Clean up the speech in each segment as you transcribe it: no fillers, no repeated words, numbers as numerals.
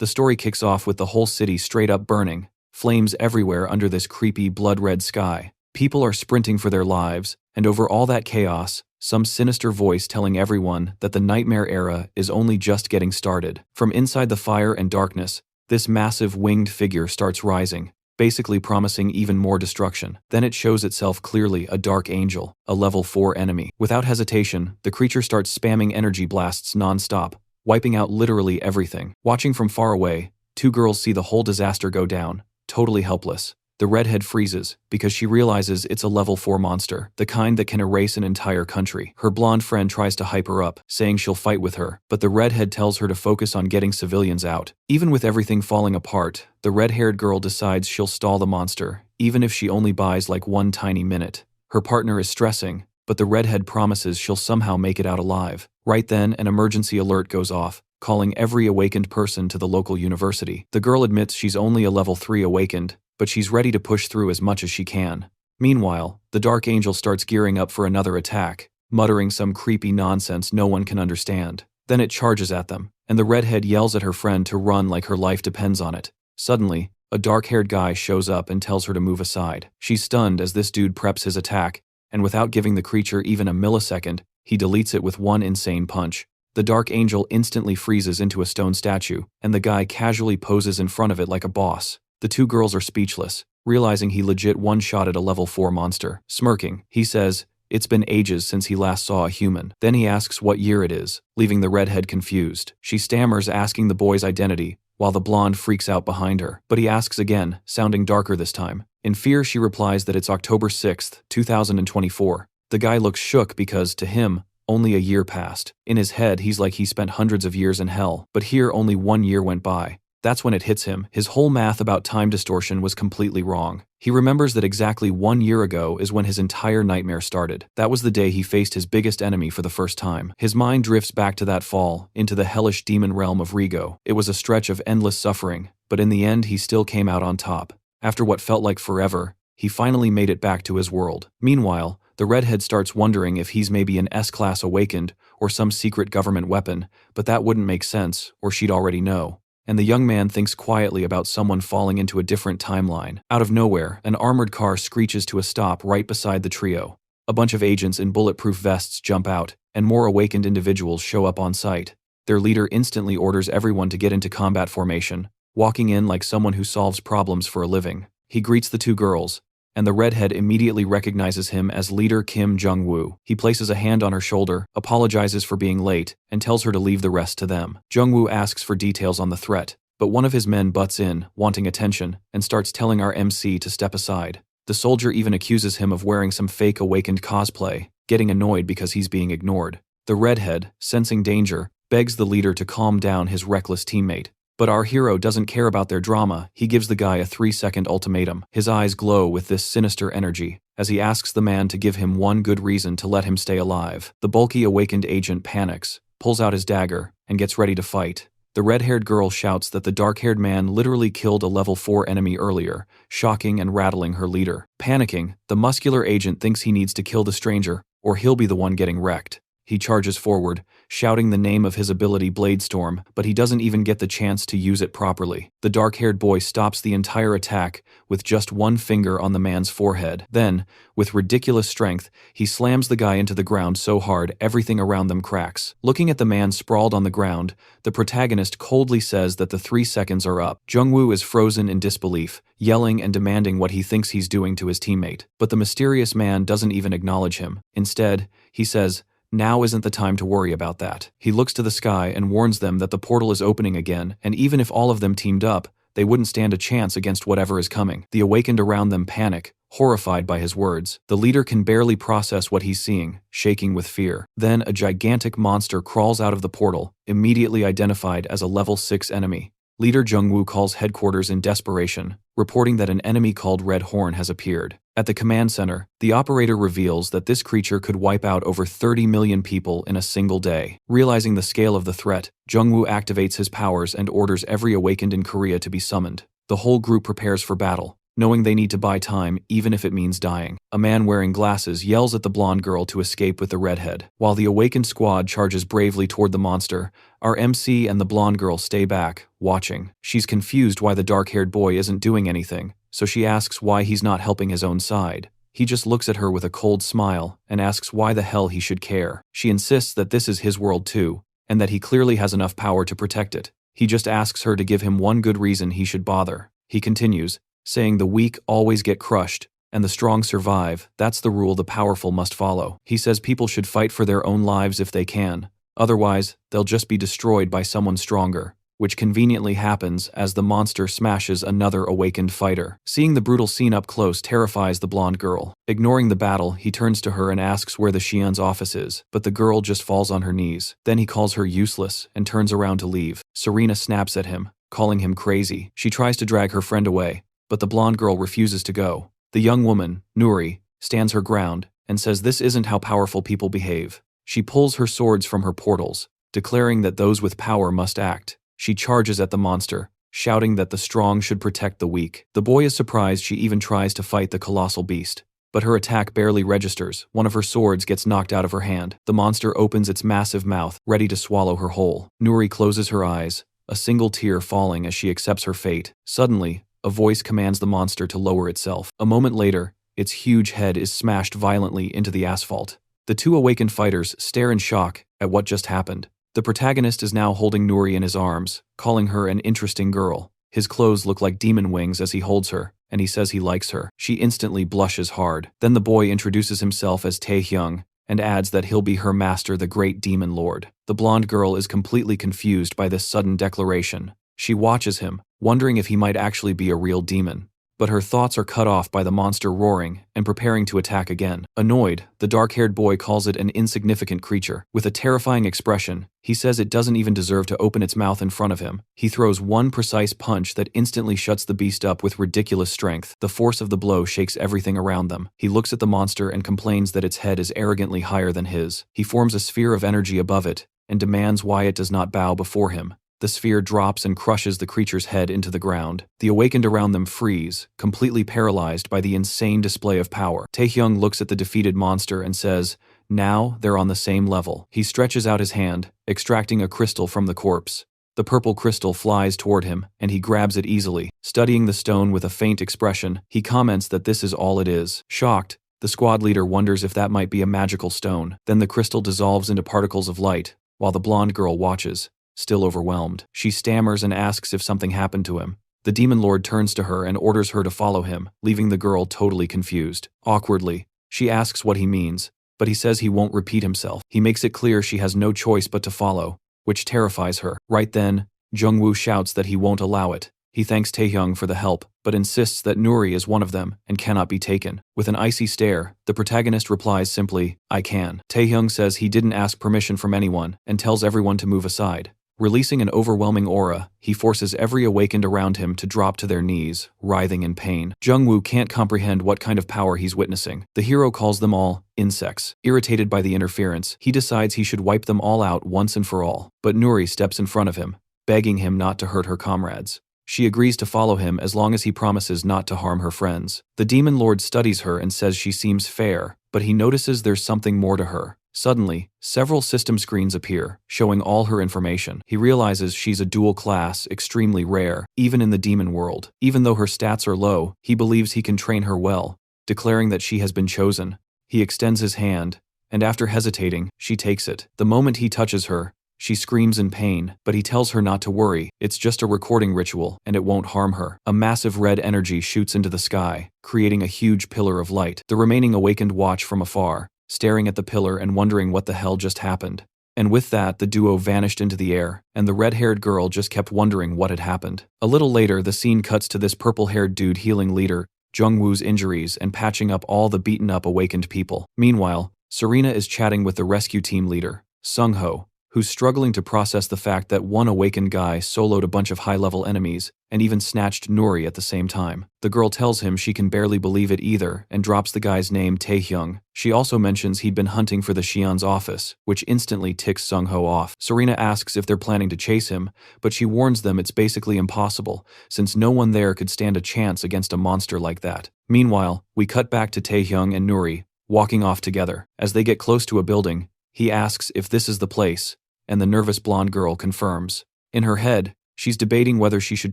The story kicks off with the whole city straight up burning, flames everywhere under this creepy blood-red sky. People are sprinting for their lives, and over all that chaos, some sinister voice telling everyone that the nightmare era is only just getting started. From inside the fire and darkness, this massive winged figure starts rising, basically promising even more destruction. Then it shows itself clearly, a dark angel, a level 4 enemy. Without hesitation, the creature starts spamming energy blasts non-stop, wiping out literally everything. Watching from far away, two girls see the whole disaster go down, totally helpless. The redhead freezes, because she realizes it's a level 4 monster, the kind that can erase an entire country. Her blonde friend tries to hype her up, saying she'll fight with her, but the redhead tells her to focus on getting civilians out. Even with everything falling apart, the red-haired girl decides she'll stall the monster, even if she only buys like one tiny minute. Her partner is stressing, but the redhead promises she'll somehow make it out alive. Right then, an emergency alert goes off, calling every awakened person to the local university. The girl admits she's only a level 3 awakened, but she's ready to push through as much as she can. Meanwhile, the Dark Angel starts gearing up for another attack, muttering some creepy nonsense no one can understand. Then it charges at them, and the redhead yells at her friend to run like her life depends on it. Suddenly, a dark-haired guy shows up and tells her to move aside. She's stunned as this dude preps his attack, and without giving the creature even a millisecond, he deletes it with one insane punch. The Dark Angel instantly freezes into a stone statue, and the guy casually poses in front of it like a boss. The two girls are speechless, realizing he legit one-shotted a level 4 monster. Smirking, he says, it's been ages since he last saw a human. Then he asks what year it is, leaving the redhead confused. She stammers, asking the boy's identity, while the blonde freaks out behind her. But he asks again, sounding darker this time. In fear, she replies that it's October 6th, 2024. The guy looks shook because, to him, only a year passed. In his head, he's like he spent hundreds of years in hell, but here only 1 year went by. That's when it hits him. His whole math about time distortion was completely wrong. He remembers that exactly 1 year ago is when his entire nightmare started. That was the day he faced his biggest enemy for the first time. His mind drifts back to that fall, into the hellish demon realm of Rigo. It was a stretch of endless suffering, but in the end he still came out on top. After what felt like forever, he finally made it back to his world. Meanwhile, the redhead starts wondering if he's maybe an S-class awakened or some secret government weapon, but that wouldn't make sense, or she'd already know. And the young man thinks quietly about someone falling into a different timeline. Out of nowhere, an armored car screeches to a stop right beside the trio. A bunch of agents in bulletproof vests jump out, and more awakened individuals show up on site. Their leader instantly orders everyone to get into combat formation, walking in like someone who solves problems for a living. He greets the two girls, and the redhead immediately recognizes him as leader Kim Jung-woo. He places a hand on her shoulder, apologizes for being late, and tells her to leave the rest to them. Jung-woo asks for details on the threat, but one of his men butts in, wanting attention, and starts telling our MC to step aside. The soldier even accuses him of wearing some fake awakened cosplay, getting annoyed because he's being ignored. The redhead, sensing danger, begs the leader to calm down his reckless teammate. But our hero doesn't care about their drama. He gives the guy a 3-second ultimatum. His eyes glow with this sinister energy, as he asks the man to give him one good reason to let him stay alive. The bulky awakened agent panics, pulls out his dagger, and gets ready to fight. The red-haired girl shouts that the dark-haired man literally killed a level 4 enemy earlier, shocking and rattling her leader. Panicking, the muscular agent thinks he needs to kill the stranger, or he'll be the one getting wrecked. He charges forward, shouting the name of his ability Bladestorm, but he doesn't even get the chance to use it properly. The dark-haired boy stops the entire attack with just one finger on the man's forehead. Then, with ridiculous strength, he slams the guy into the ground so hard everything around them cracks. Looking at the man sprawled on the ground, the protagonist coldly says that the 3 seconds are up. Jung-woo is frozen in disbelief, yelling and demanding what he thinks he's doing to his teammate. But the mysterious man doesn't even acknowledge him. Instead, he says, "Now isn't the time to worry about that." He looks to the sky and warns them that the portal is opening again, and even if all of them teamed up, they wouldn't stand a chance against whatever is coming. The awakened around them panic, horrified by his words. The leader can barely process what he's seeing, shaking with fear. Then a gigantic monster crawls out of the portal, immediately identified as a level 6 enemy. Leader Jung-woo calls headquarters in desperation, reporting that an enemy called Red Horn has appeared. At the command center, the operator reveals that this creature could wipe out over 30 million people in a single day. Realizing the scale of the threat, Jung-woo activates his powers and orders every awakened in Korea to be summoned. The whole group prepares for battle, knowing they need to buy time even if it means dying. A man wearing glasses yells at the blonde girl to escape with the redhead. While the awakened squad charges bravely toward the monster, our MC and the blonde girl stay back, watching. She's confused why the dark-haired boy isn't doing anything, so she asks why he's not helping his own side. He just looks at her with a cold smile and asks why the hell he should care. She insists that this is his world too, and that he clearly has enough power to protect it. He just asks her to give him one good reason he should bother. He continues, saying the weak always get crushed, and the strong survive. That's the rule the powerful must follow. He says people should fight for their own lives if they can. Otherwise, they'll just be destroyed by someone stronger, which conveniently happens as the monster smashes another awakened fighter. Seeing the brutal scene up close terrifies the blonde girl. Ignoring the battle, he turns to her and asks where the Xian's office is, but the girl just falls on her knees. Then he calls her useless and turns around to leave. Serena snaps at him, calling him crazy. She tries to drag her friend away, but the blonde girl refuses to go. The young woman, Nuri, stands her ground and says this isn't how powerful people behave. She pulls her swords from her portals, declaring that those with power must act. She charges at the monster, shouting that the strong should protect the weak. The boy is surprised she even tries to fight the colossal beast, but her attack barely registers. One of her swords gets knocked out of her hand. The monster opens its massive mouth, ready to swallow her whole. Nuri closes her eyes, a single tear falling as she accepts her fate. Suddenly, a voice commands the monster to lower itself. A moment later, its huge head is smashed violently into the asphalt. The two awakened fighters stare in shock at what just happened. The protagonist is now holding Nuri in his arms, calling her an interesting girl. His clothes look like demon wings as he holds her, and he says he likes her. She instantly blushes hard. Then the boy introduces himself as Taehyung and adds that he'll be her master, the great demon lord. The blonde girl is completely confused by this sudden declaration. She watches him, wondering if he might actually be a real demon. But her thoughts are cut off by the monster roaring and preparing to attack again. Annoyed, the dark-haired boy calls it an insignificant creature. With a terrifying expression, he says it doesn't even deserve to open its mouth in front of him. He throws one precise punch that instantly shuts the beast up with ridiculous strength. The force of the blow shakes everything around them. He looks at the monster and complains that its head is arrogantly higher than his. He forms a sphere of energy above it and demands why it does not bow before him. The sphere drops and crushes the creature's head into the ground. The awakened around them freeze, completely paralyzed by the insane display of power. Taehyung looks at the defeated monster and says, now they're on the same level. He stretches out his hand, extracting a crystal from the corpse. The purple crystal flies toward him, and he grabs it easily. Studying the stone with a faint expression, he comments that this is all it is. Shocked, the squad leader wonders if that might be a magical stone. Then the crystal dissolves into particles of light, while the blonde girl watches. Still overwhelmed, she stammers and asks if something happened to him. The demon lord turns to her and orders her to follow him, leaving the girl totally confused. Awkwardly, she asks what he means, but he says he won't repeat himself. He makes it clear she has no choice but to follow, which terrifies her. Right then, Jungwoo shouts that he won't allow it. He thanks Taehyung for the help, but insists that Nuri is one of them and cannot be taken. With an icy stare, the protagonist replies simply, I can. Taehyung says he didn't ask permission from anyone and tells everyone to move aside. Releasing an overwhelming aura, he forces every awakened around him to drop to their knees, writhing in pain. Jungwoo can't comprehend what kind of power he's witnessing. The hero calls them all insects. Irritated by the interference, he decides he should wipe them all out once and for all. But Nuri steps in front of him, begging him not to hurt her comrades. She agrees to follow him as long as he promises not to harm her friends. The demon lord studies her and says she seems fair, but he notices there's something more to her. Suddenly, several system screens appear, showing all her information. He realizes she's a dual class, extremely rare, even in the demon world. Even though her stats are low, he believes he can train her well, declaring that she has been chosen. He extends his hand, and after hesitating, she takes it. The moment he touches her, she screams in pain, but he tells her not to worry. It's just a recording ritual, and it won't harm her. A massive red energy shoots into the sky, creating a huge pillar of light. The remaining awakened watch from afar, staring at the pillar and wondering what the hell just happened. And with that, the duo vanished into the air, and the red-haired girl just kept wondering what had happened. A little later, the scene cuts to this purple-haired dude healing leader Jungwoo's injuries and patching up all the beaten-up awakened people. Meanwhile, Serena is chatting with the rescue team leader, Sung-ho, who's struggling to process the fact that one awakened guy soloed a bunch of high-level enemies and even snatched Nuri at the same time. The girl tells him she can barely believe it either and drops the guy's name Taehyung. She also mentions he'd been hunting for the Xian's office, which instantly ticks Sung-ho off. Serena asks if they're planning to chase him, but she warns them it's basically impossible, since no one there could stand a chance against a monster like that. Meanwhile, we cut back to Taehyung and Nuri, walking off together. As they get close to a building, he asks if this is the place, and the nervous blonde girl confirms. In her head, she's debating whether she should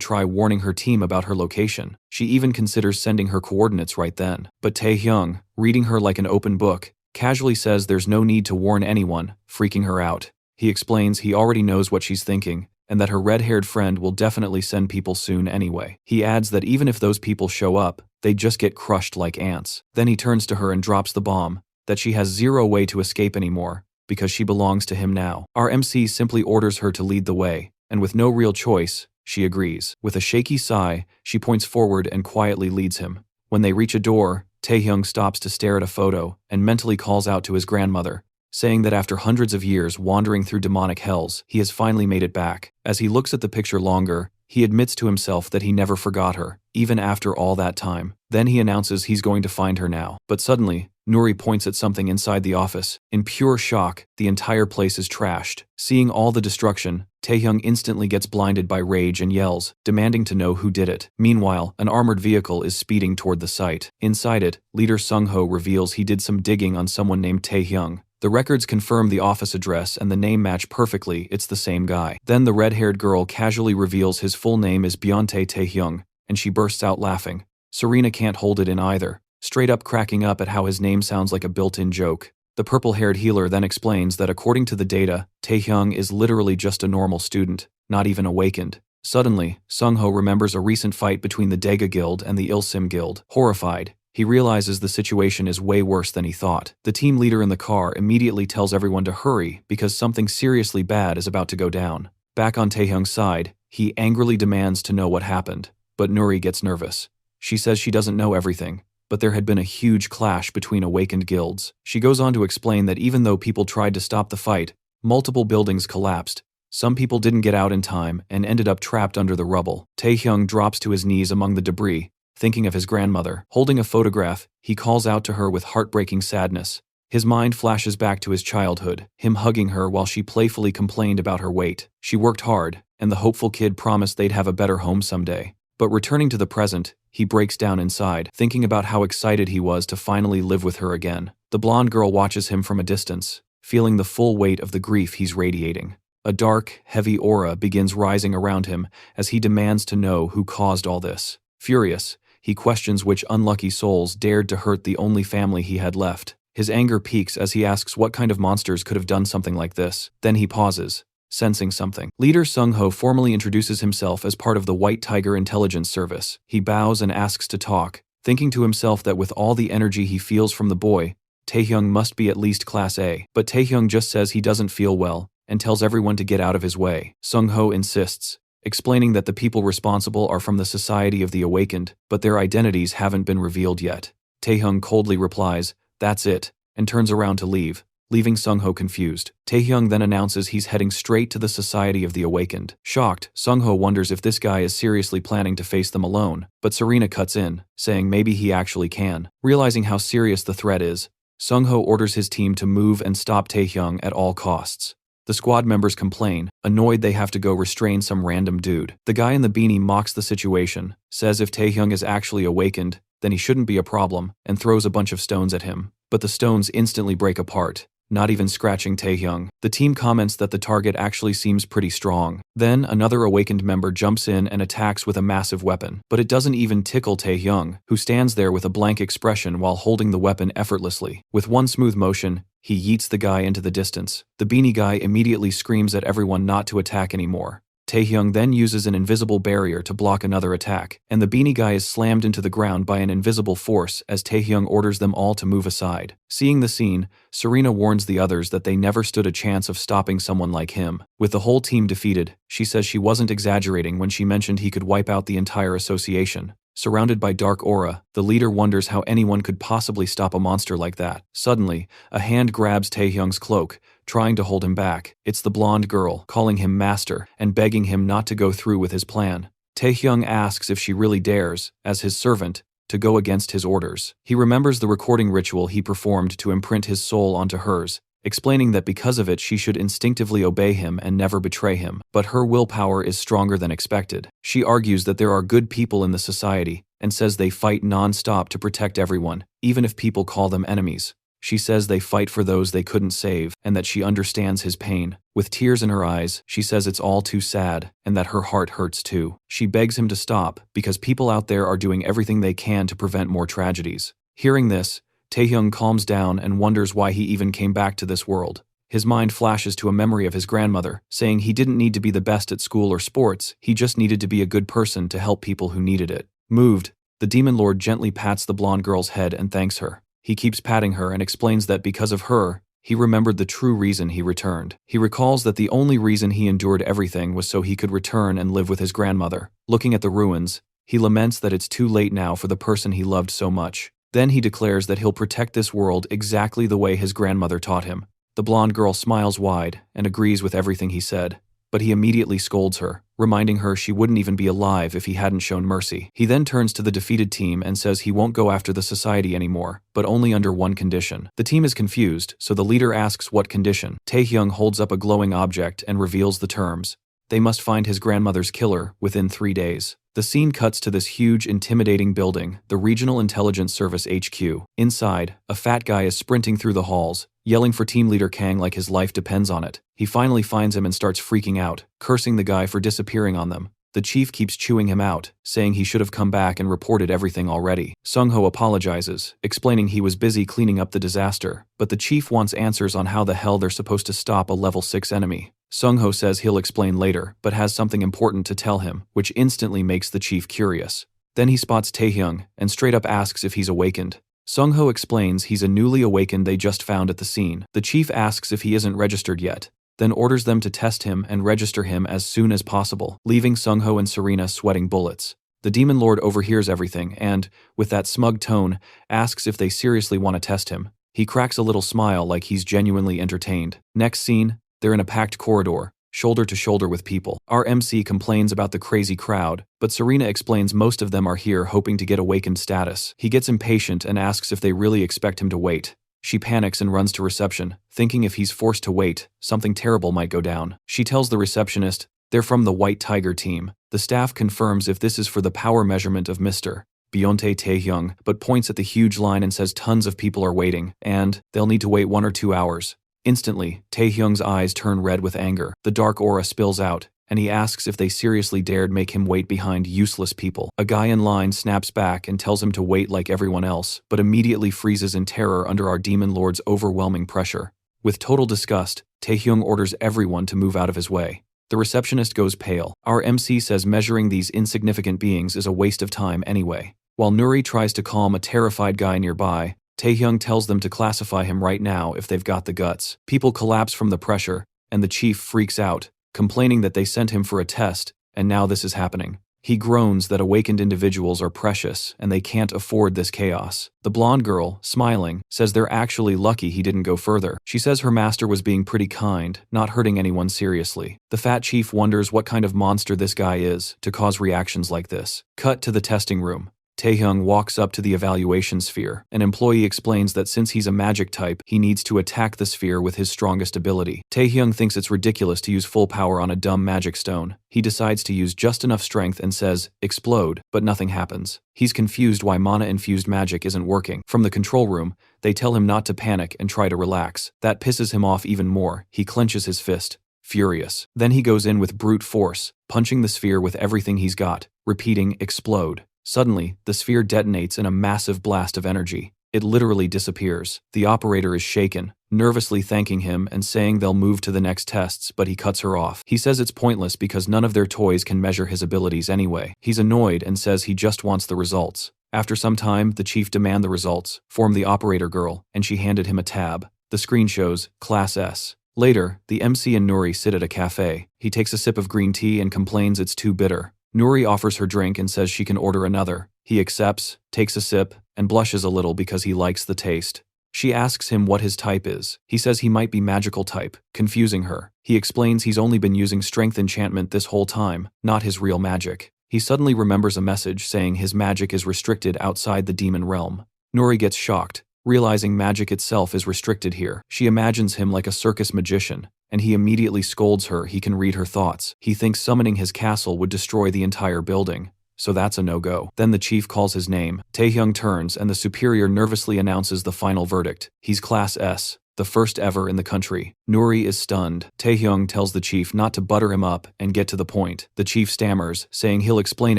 try warning her team about her location. She even considers sending her coordinates right then. But Taehyung, reading her like an open book, casually says there's no need to warn anyone, freaking her out. He explains he already knows what she's thinking, and that her red-haired friend will definitely send people soon anyway. He adds that even if those people show up, they just get crushed like ants. Then he turns to her and drops the bomb, that she has zero way to escape anymore, because she belongs to him now. Our MC simply orders her to lead the way, and with no real choice, she agrees. With a shaky sigh, she points forward and quietly leads him. When they reach a door, Taehyung stops to stare at a photo and mentally calls out to his grandmother, saying that after hundreds of years wandering through demonic hells, he has finally made it back. As he looks at the picture longer, he admits to himself that he never forgot her, even after all that time. Then he announces he's going to find her now. But suddenly, Nuri points at something inside the office. In pure shock, the entire place is trashed. Seeing all the destruction, Taehyung instantly gets blinded by rage and yells, demanding to know who did it. Meanwhile, an armored vehicle is speeding toward the site. Inside it, leader Sung-ho reveals he did some digging on someone named Taehyung. The records confirm the office address and the name match perfectly, it's the same guy. Then the red-haired girl casually reveals his full name is Byeontae Taehyung, and she bursts out laughing. Serena can't hold it in either, straight up cracking up at how his name sounds like a built-in joke. The purple-haired healer then explains that according to the data, Taehyung is literally just a normal student, not even awakened. Suddenly, Sung-ho remembers a recent fight between the Daega Guild and the Ilsim Guild. Horrified, he realizes the situation is way worse than he thought. The team leader in the car immediately tells everyone to hurry because something seriously bad is about to go down. Back on Taehyung's side, he angrily demands to know what happened, but Nuri gets nervous. She says she doesn't know everything, but there had been a huge clash between awakened guilds. She goes on to explain that even though people tried to stop the fight, multiple buildings collapsed. Some people didn't get out in time and ended up trapped under the rubble. Taehyung drops to his knees among the debris, thinking of his grandmother. Holding a photograph, he calls out to her with heartbreaking sadness. His mind flashes back to his childhood, him hugging her while she playfully complained about her weight. She worked hard, and the hopeful kid promised they'd have a better home someday. But returning to the present, he breaks down inside, thinking about how excited he was to finally live with her again. The blonde girl watches him from a distance, feeling the full weight of the grief he's radiating. A dark, heavy aura begins rising around him as he demands to know who caused all this. Furious, he questions which unlucky souls dared to hurt the only family he had left. His anger peaks as he asks what kind of monsters could have done something like this. Then he pauses, sensing something. Leader Sung-ho formally introduces himself as part of the White Tiger Intelligence Service. He bows and asks to talk, thinking to himself that with all the energy he feels from the boy, Taehyung must be at least Class A. But Taehyung just says he doesn't feel well and tells everyone to get out of his way. Sung-ho insists, explaining that the people responsible are from the Society of the Awakened, but their identities haven't been revealed yet. Taehyung coldly replies, "That's it," and turns around to leave, leaving Sung-ho confused. Taehyung then announces he's heading straight to the Society of the Awakened. Shocked, Sung-ho wonders if this guy is seriously planning to face them alone, but Serena cuts in, saying maybe he actually can. Realizing how serious the threat is, Sung-ho orders his team to move and stop Taehyung at all costs. The squad members complain, annoyed they have to go restrain some random dude. The guy in the beanie mocks the situation, says if Taehyung is actually awakened, then he shouldn't be a problem, and throws a bunch of stones at him. But the stones instantly break apart, not even scratching Taehyung. The team comments that the target actually seems pretty strong. Then, another awakened member jumps in and attacks with a massive weapon, but it doesn't even tickle Taehyung, who stands there with a blank expression while holding the weapon effortlessly. With one smooth motion, he yeets the guy into the distance. The beanie guy immediately screams at everyone not to attack anymore. Taehyung then uses an invisible barrier to block another attack, and the beanie guy is slammed into the ground by an invisible force as Taehyung orders them all to move aside. Seeing the scene, Serena warns the others that they never stood a chance of stopping someone like him. With the whole team defeated, she says she wasn't exaggerating when she mentioned he could wipe out the entire association. Surrounded by dark aura, the leader wonders how anyone could possibly stop a monster like that. Suddenly, a hand grabs Taehyung's cloak, trying to hold him back. It's the blonde girl, calling him master and begging him not to go through with his plan. Taehyung asks if she really dares, as his servant, to go against his orders. He remembers the recording ritual he performed to imprint his soul onto hers, explaining that because of it she should instinctively obey him and never betray him. But her willpower is stronger than expected. She argues that there are good people in the society, and says they fight non-stop to protect everyone, even if people call them enemies. She says they fight for those they couldn't save, and that she understands his pain. With tears in her eyes, she says it's all too sad, and that her heart hurts too. She begs him to stop, because people out there are doing everything they can to prevent more tragedies. Hearing this, Taehyung calms down and wonders why he even came back to this world. His mind flashes to a memory of his grandmother, saying he didn't need to be the best at school or sports, he just needed to be a good person to help people who needed it. Moved, the demon lord gently pats the blonde girl's head and thanks her. He keeps patting her and explains that because of her, he remembered the true reason he returned. He recalls that the only reason he endured everything was so he could return and live with his grandmother. Looking at the ruins, he laments that it's too late now for the person he loved so much. Then he declares that he'll protect this world exactly the way his grandmother taught him. The blonde girl smiles wide and agrees with everything he said, but he immediately scolds her, reminding her she wouldn't even be alive if he hadn't shown mercy. He then turns to the defeated team and says he won't go after the society anymore, but only under one condition. The team is confused, so the leader asks what condition. Taehyung holds up a glowing object and reveals the terms. They must find his grandmother's killer within 3 days. The scene cuts to this huge, intimidating building, the Regional Intelligence Service HQ. Inside, a fat guy is sprinting through the halls, yelling for team leader Kang like his life depends on it. He finally finds him and starts freaking out, cursing the guy for disappearing on them. The chief keeps chewing him out, saying he should have come back and reported everything already. Sung-ho apologizes, explaining he was busy cleaning up the disaster, but the chief wants answers on how the hell they're supposed to stop a level 6 enemy. Sung-ho says he'll explain later, but has something important to tell him, which instantly makes the chief curious. Then he spots Taehyung and straight up asks if he's awakened. Sung-ho explains he's a newly awakened they just found at the scene. The chief asks if he isn't registered yet, then orders them to test him and register him as soon as possible, leaving Sung-ho and Serena sweating bullets. The demon lord overhears everything and, with that smug tone, asks if they seriously want to test him. He cracks a little smile like he's genuinely entertained. Next scene, they're in a packed corridor, shoulder to shoulder with people. Our MC complains about the crazy crowd, but Serena explains most of them are here hoping to get awakened status. He gets impatient and asks if they really expect him to wait. She panics and runs to reception, thinking if he's forced to wait, something terrible might go down. She tells the receptionist they're from the White Tiger team. The staff confirms if this is for the power measurement of Mr. Byeontae Taehyung, but points at the huge line and says tons of people are waiting, and they'll need to wait 1 or 2 hours. Instantly, Taehyung's eyes turn red with anger. The dark aura spills out, and he asks if they seriously dared make him wait behind useless people. A guy in line snaps back and tells him to wait like everyone else, but immediately freezes in terror under our demon lord's overwhelming pressure. With total disgust, Taehyung orders everyone to move out of his way. The receptionist goes pale. Our MC says measuring these insignificant beings is a waste of time anyway. While Nuri tries to calm a terrified guy nearby, Taehyung tells them to classify him right now if they've got the guts. People collapse from the pressure, and the chief freaks out, complaining that they sent him for a test, and now this is happening. He groans that awakened individuals are precious, and they can't afford this chaos. The blonde girl, smiling, says they're actually lucky he didn't go further. She says her master was being pretty kind, not hurting anyone seriously. The fat chief wonders what kind of monster this guy is to cause reactions like this. Cut to the testing room. Taehyung walks up to the evaluation sphere. An employee explains that since he's a magic type, he needs to attack the sphere with his strongest ability. Taehyung thinks it's ridiculous to use full power on a dumb magic stone. He decides to use just enough strength and says, "Explode," but nothing happens. He's confused why mana-infused magic isn't working. From the control room, they tell him not to panic and try to relax. That pisses him off even more. He clenches his fist, furious. Then he goes in with brute force, punching the sphere with everything he's got, repeating, "Explode." Suddenly, the sphere detonates in a massive blast of energy. It literally disappears. The operator is shaken, nervously thanking him and saying they'll move to the next tests, but he cuts her off. He says it's pointless because none of their toys can measure his abilities anyway. He's annoyed and says he just wants the results. After some time, the chief demands the results, formed the operator girl, and she handed him a tab. The screen shows Class S. Later, the MC and Nuri sit at a cafe. He takes a sip of green tea and complains it's too bitter. Nuri offers her drink and says she can order another. He accepts, takes a sip, and blushes a little because he likes the taste. She asks him what his type is. He says he might be magical type, confusing her. He explains he's only been using strength enchantment this whole time, not his real magic. He suddenly remembers a message saying his magic is restricted outside the demon realm. Nori gets shocked, realizing magic itself is restricted here. She imagines him like a circus magician, and he immediately scolds her. He can read her thoughts. He thinks summoning his castle would destroy the entire building, so that's a no-go. Then the chief calls his name. Taehyung turns and the superior nervously announces the final verdict. He's Class S, the first ever in the country. Nuri is stunned. Taehyung tells the chief not to butter him up and get to the point. The chief stammers, saying he'll explain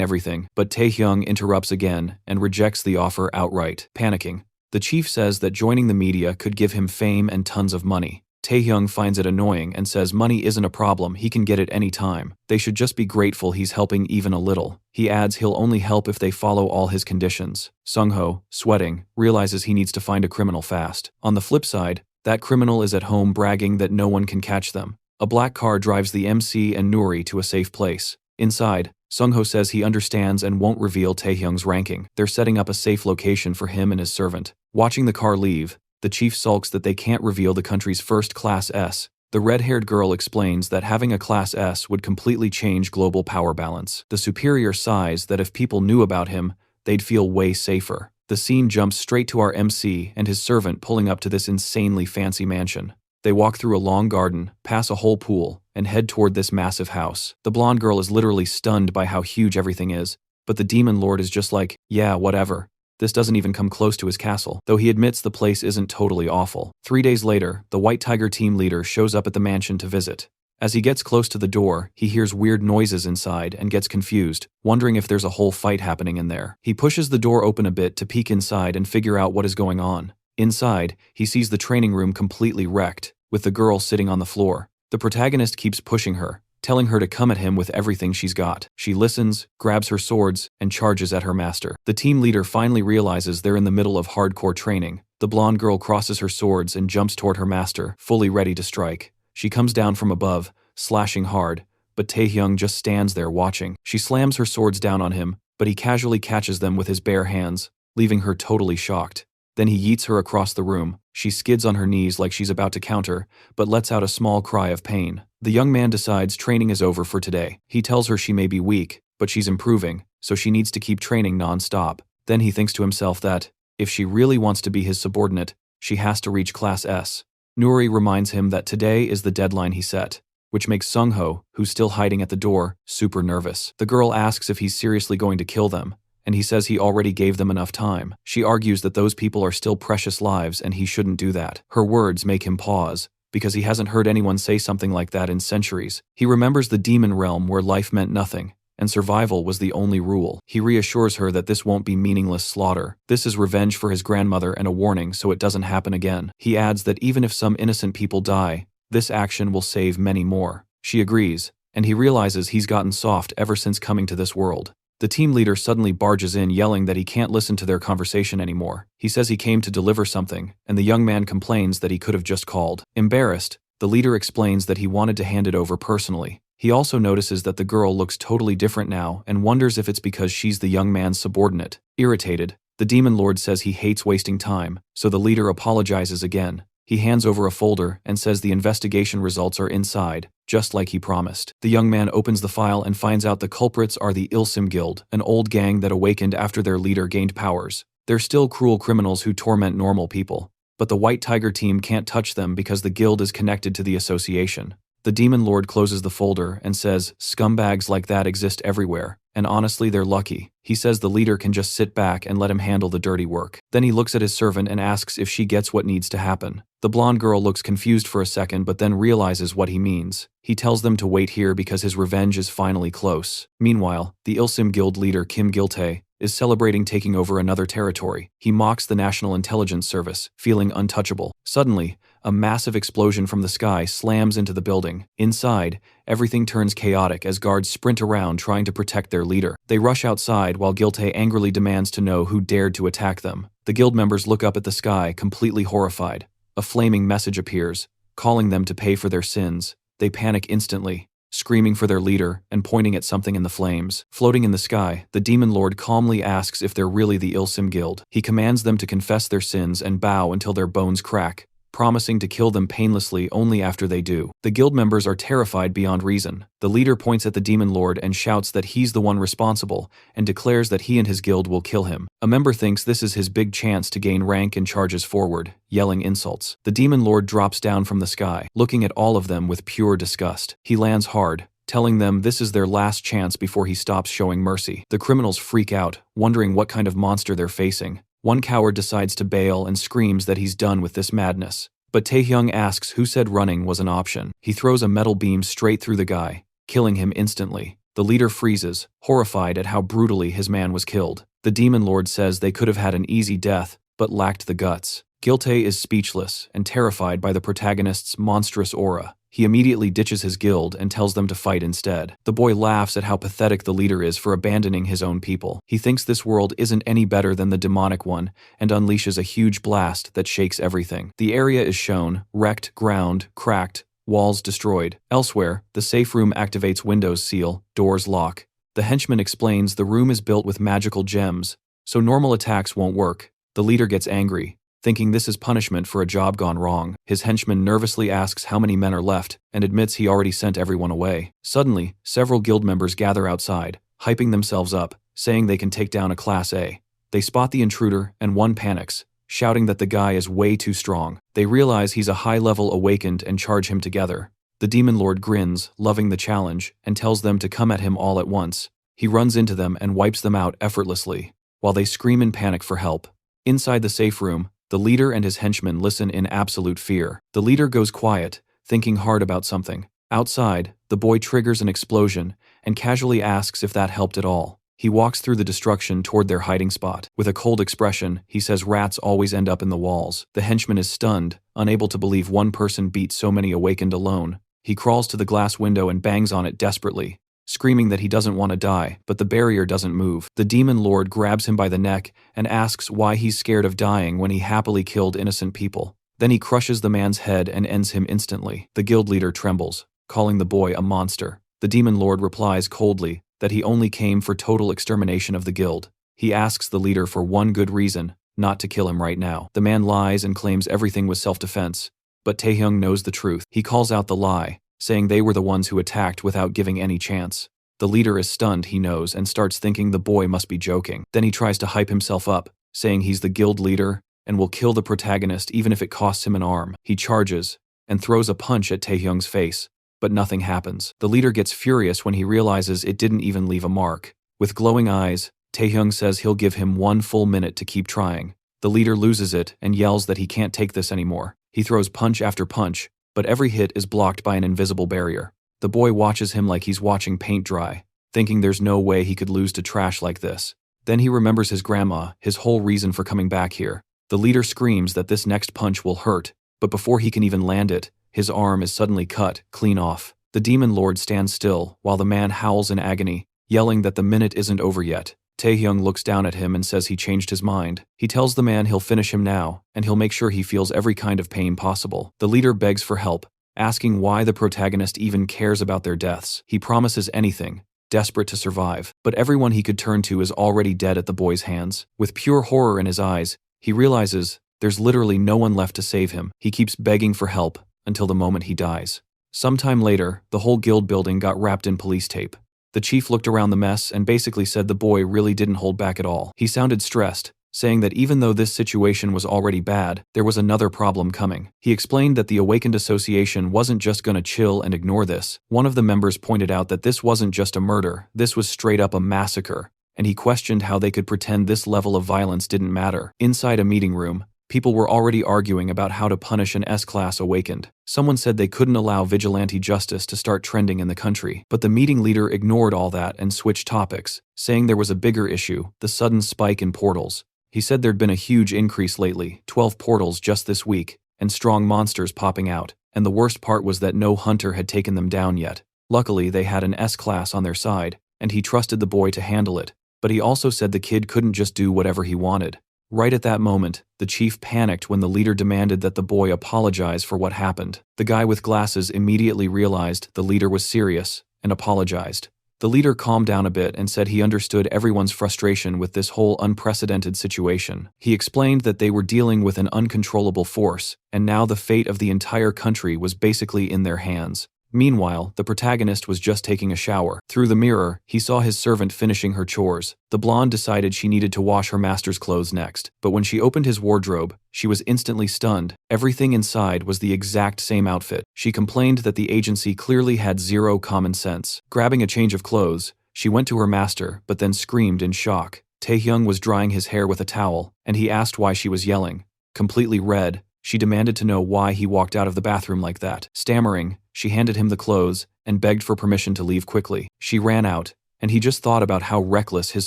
everything, but Taehyung interrupts again and rejects the offer outright. Panicking, the chief says that joining the media could give him fame and tons of money. Taehyung finds it annoying and says money isn't a problem, he can get it any time. They should just be grateful he's helping even a little. He adds he'll only help if they follow all his conditions. Sungho, sweating, realizes he needs to find a criminal fast. On the flip side, that criminal is at home bragging that no one can catch them. A black car drives the MC and Nuri to a safe place. Inside, Sungho says he understands and won't reveal Taehyung's ranking. They're setting up a safe location for him and his servant. Watching the car leave, the chief sulks that they can't reveal the country's first Class S. The red-haired girl explains that having a Class S would completely change global power balance. The superior sighs that if people knew about him, they'd feel way safer. The scene jumps straight to our MC and his servant pulling up to this insanely fancy mansion. They walk through a long garden, pass a whole pool, and head toward this massive house. The blonde girl is literally stunned by how huge everything is, but the demon lord is just like, yeah, whatever. This doesn't even come close to his castle, though he admits the place isn't totally awful. 3 days later, the White Tiger team leader shows up at the mansion to visit. As he gets close to the door, he hears weird noises inside and gets confused, wondering if there's a whole fight happening in there. He pushes the door open a bit to peek inside and figure out what is going on. Inside, he sees the training room completely wrecked, with the girl sitting on the floor. The protagonist keeps pushing her, telling her to come at him with everything she's got. She listens, grabs her swords, and charges at her master. The team leader finally realizes they're in the middle of hardcore training. The blonde girl crosses her swords and jumps toward her master, fully ready to strike. She comes down from above, slashing hard, but Taehyung just stands there watching. She slams her swords down on him, but he casually catches them with his bare hands, leaving her totally shocked. Then he yeets her across the room. She skids on her knees like she's about to counter, but lets out a small cry of pain. The young man decides training is over for today. He tells her she may be weak, but she's improving, so she needs to keep training non-stop. Then he thinks to himself that, if she really wants to be his subordinate, she has to reach Class S. Nuri reminds him that today is the deadline he set, which makes Sungho, who's still hiding at the door, super nervous. The girl asks if he's seriously going to kill them, and he says he already gave them enough time. She argues that those people are still precious lives and he shouldn't do that. Her words make him pause, because he hasn't heard anyone say something like that in centuries. He remembers the demon realm where life meant nothing, and survival was the only rule. He reassures her that this won't be meaningless slaughter. This is revenge for his grandmother and a warning so it doesn't happen again. He adds that even if some innocent people die, this action will save many more. She agrees, and he realizes he's gotten soft ever since coming to this world. The team leader suddenly barges in yelling that he can't listen to their conversation anymore. He says he came to deliver something, and the young man complains that he could have just called. Embarrassed, the leader explains that he wanted to hand it over personally. He also notices that the girl looks totally different now and wonders if it's because she's the young man's subordinate. Irritated, the demon lord says he hates wasting time, so the leader apologizes again. He hands over a folder and says the investigation results are inside, just like he promised. The young man opens the file and finds out the culprits are the Ilsim Guild, an old gang that awakened after their leader gained powers. They're still cruel criminals who torment normal people, but the White Tiger team can't touch them because the guild is connected to the association. The demon lord closes the folder and says scumbags like that exist everywhere, and honestly they're lucky. He says the leader can just sit back and let him handle the dirty work. Then he looks at his servant and asks if she gets what needs to happen. The blonde girl looks confused for a second but then realizes what he means. He tells them to wait here because his revenge is finally close. Meanwhile, the Ilsim Guild leader Kim Giltae is celebrating taking over another territory. He mocks the National Intelligence Service, feeling untouchable. Suddenly, a massive explosion from the sky slams into the building. Inside, everything turns chaotic as guards sprint around trying to protect their leader. They rush outside while Giltae angrily demands to know who dared to attack them. The guild members look up at the sky, completely horrified. A flaming message appears, calling them to pay for their sins. They panic instantly, screaming for their leader and pointing at something in the flames. Floating in the sky, the demon lord calmly asks if they're really the Ilsim Guild. He commands them to confess their sins and bow until their bones crack. promising to kill them painlessly only after they do. The guild members are terrified beyond reason. The leader points at the demon lord and shouts that he's the one responsible, and declares that he and his guild will kill him. A member thinks this is his big chance to gain rank and charges forward, yelling insults. The demon lord drops down from the sky, looking at all of them with pure disgust. He lands hard, telling them this is their last chance before he stops showing mercy. The criminals freak out, wondering what kind of monster they're facing. One coward decides to bail and screams that he's done with this madness. But Taehyung asks who said running was an option. He throws a metal beam straight through the guy, killing him instantly. The leader freezes, horrified at how brutally his man was killed. The demon lord says they could have had an easy death, but lacked the guts. Giltae is speechless and terrified by the protagonist's monstrous aura. He immediately ditches his guild and tells them to fight instead. The boy laughs at how pathetic the leader is for abandoning his own people. He thinks this world isn't any better than the demonic one and unleashes a huge blast that shakes everything. The area is shown, wrecked ground, cracked, walls destroyed. Elsewhere, the safe room activates windows seal, doors lock. The henchman explains the room is built with magical gems, so normal attacks won't work. The leader gets angry, thinking this is punishment for a job gone wrong. His henchman nervously asks how many men are left and admits he already sent everyone away. Suddenly, several guild members gather outside, hyping themselves up, saying they can take down a Class A. They spot the intruder and one panics, shouting that the guy is way too strong. They realize he's a high-level awakened and charge him together. The demon lord grins, loving the challenge, and tells them to come at him all at once. He runs into them and wipes them out effortlessly, while they scream in panic for help. Inside the safe room, the leader and his henchmen listen in absolute fear. The leader goes quiet, thinking hard about something. Outside, the boy triggers an explosion and casually asks if that helped at all. He walks through the destruction toward their hiding spot. With a cold expression, he says rats always end up in the walls. The henchman is stunned, unable to believe one person beat so many awakened alone. He crawls to the glass window and bangs on it desperately, screaming that he doesn't want to die, but the barrier doesn't move. The demon lord grabs him by the neck and asks why he's scared of dying when he happily killed innocent people. Then he crushes the man's head and ends him instantly. The guild leader trembles, calling the boy a monster. The demon lord replies coldly that he only came for total extermination of the guild. He asks the leader for one good reason, not to kill him right now. The man lies and claims everything was self-defense, but Taehyung knows the truth. He calls out the lie, saying they were the ones who attacked without giving any chance. The leader is stunned, he knows, and starts thinking the boy must be joking. Then he tries to hype himself up, saying he's the guild leader and will kill the protagonist even if it costs him an arm. He charges and throws a punch at Taehyung's face, but nothing happens. The leader gets furious when he realizes it didn't even leave a mark. With glowing eyes, Taehyung says he'll give him 1 full minute to keep trying. The leader loses it and yells that he can't take this anymore. He throws punch after punch, but every hit is blocked by an invisible barrier. The boy watches him like he's watching paint dry, thinking there's no way he could lose to trash like this. Then he remembers his grandma, his whole reason for coming back here. The leader screams that this next punch will hurt, but before he can even land it, his arm is suddenly cut clean off. The demon lord stands still while the man howls in agony, yelling that the minute isn't over yet. Taehyung looks down at him and says he changed his mind. He tells the man he'll finish him now, and he'll make sure he feels every kind of pain possible. The leader begs for help, asking why the protagonist even cares about their deaths. He promises anything, desperate to survive, but everyone he could turn to is already dead at the boy's hands. With pure horror in his eyes, he realizes there's literally no one left to save him. He keeps begging for help until the moment he dies. Sometime later, the whole guild building got wrapped in police tape. The chief looked around the mess and basically said the boy really didn't hold back at all. He sounded stressed, saying that even though this situation was already bad, there was another problem coming. He explained that the Awakened Association wasn't just gonna chill and ignore this. One of the members pointed out that this wasn't just a murder, this was straight up a massacre, and he questioned how they could pretend this level of violence didn't matter. Inside a meeting room, people were already arguing about how to punish an S-Class Awakened. Someone said they couldn't allow vigilante justice to start trending in the country, but the meeting leader ignored all that and switched topics, saying there was a bigger issue, the sudden spike in portals. He said there'd been a huge increase lately, 12 portals just this week, and strong monsters popping out, and the worst part was that no hunter had taken them down yet. Luckily, they had an S-Class on their side, and he trusted the boy to handle it, but he also said the kid couldn't just do whatever he wanted. Right at that moment, the chief panicked when the leader demanded that the boy apologize for what happened. The guy with glasses immediately realized the leader was serious and apologized. The leader calmed down a bit and said he understood everyone's frustration with this whole unprecedented situation. He explained that they were dealing with an uncontrollable force, and now the fate of the entire country was basically in their hands. Meanwhile, the protagonist was just taking a shower. Through the mirror, he saw his servant finishing her chores. The blonde decided she needed to wash her master's clothes next, but when she opened his wardrobe, she was instantly stunned. Everything inside was the exact same outfit. She complained that the agency clearly had zero common sense. Grabbing a change of clothes, she went to her master, but then screamed in shock. Taehyung was drying his hair with a towel, and he asked why she was yelling. Completely red, she demanded to know why he walked out of the bathroom like that. Stammering, she handed him the clothes and begged for permission to leave quickly. She ran out, and he just thought about how reckless his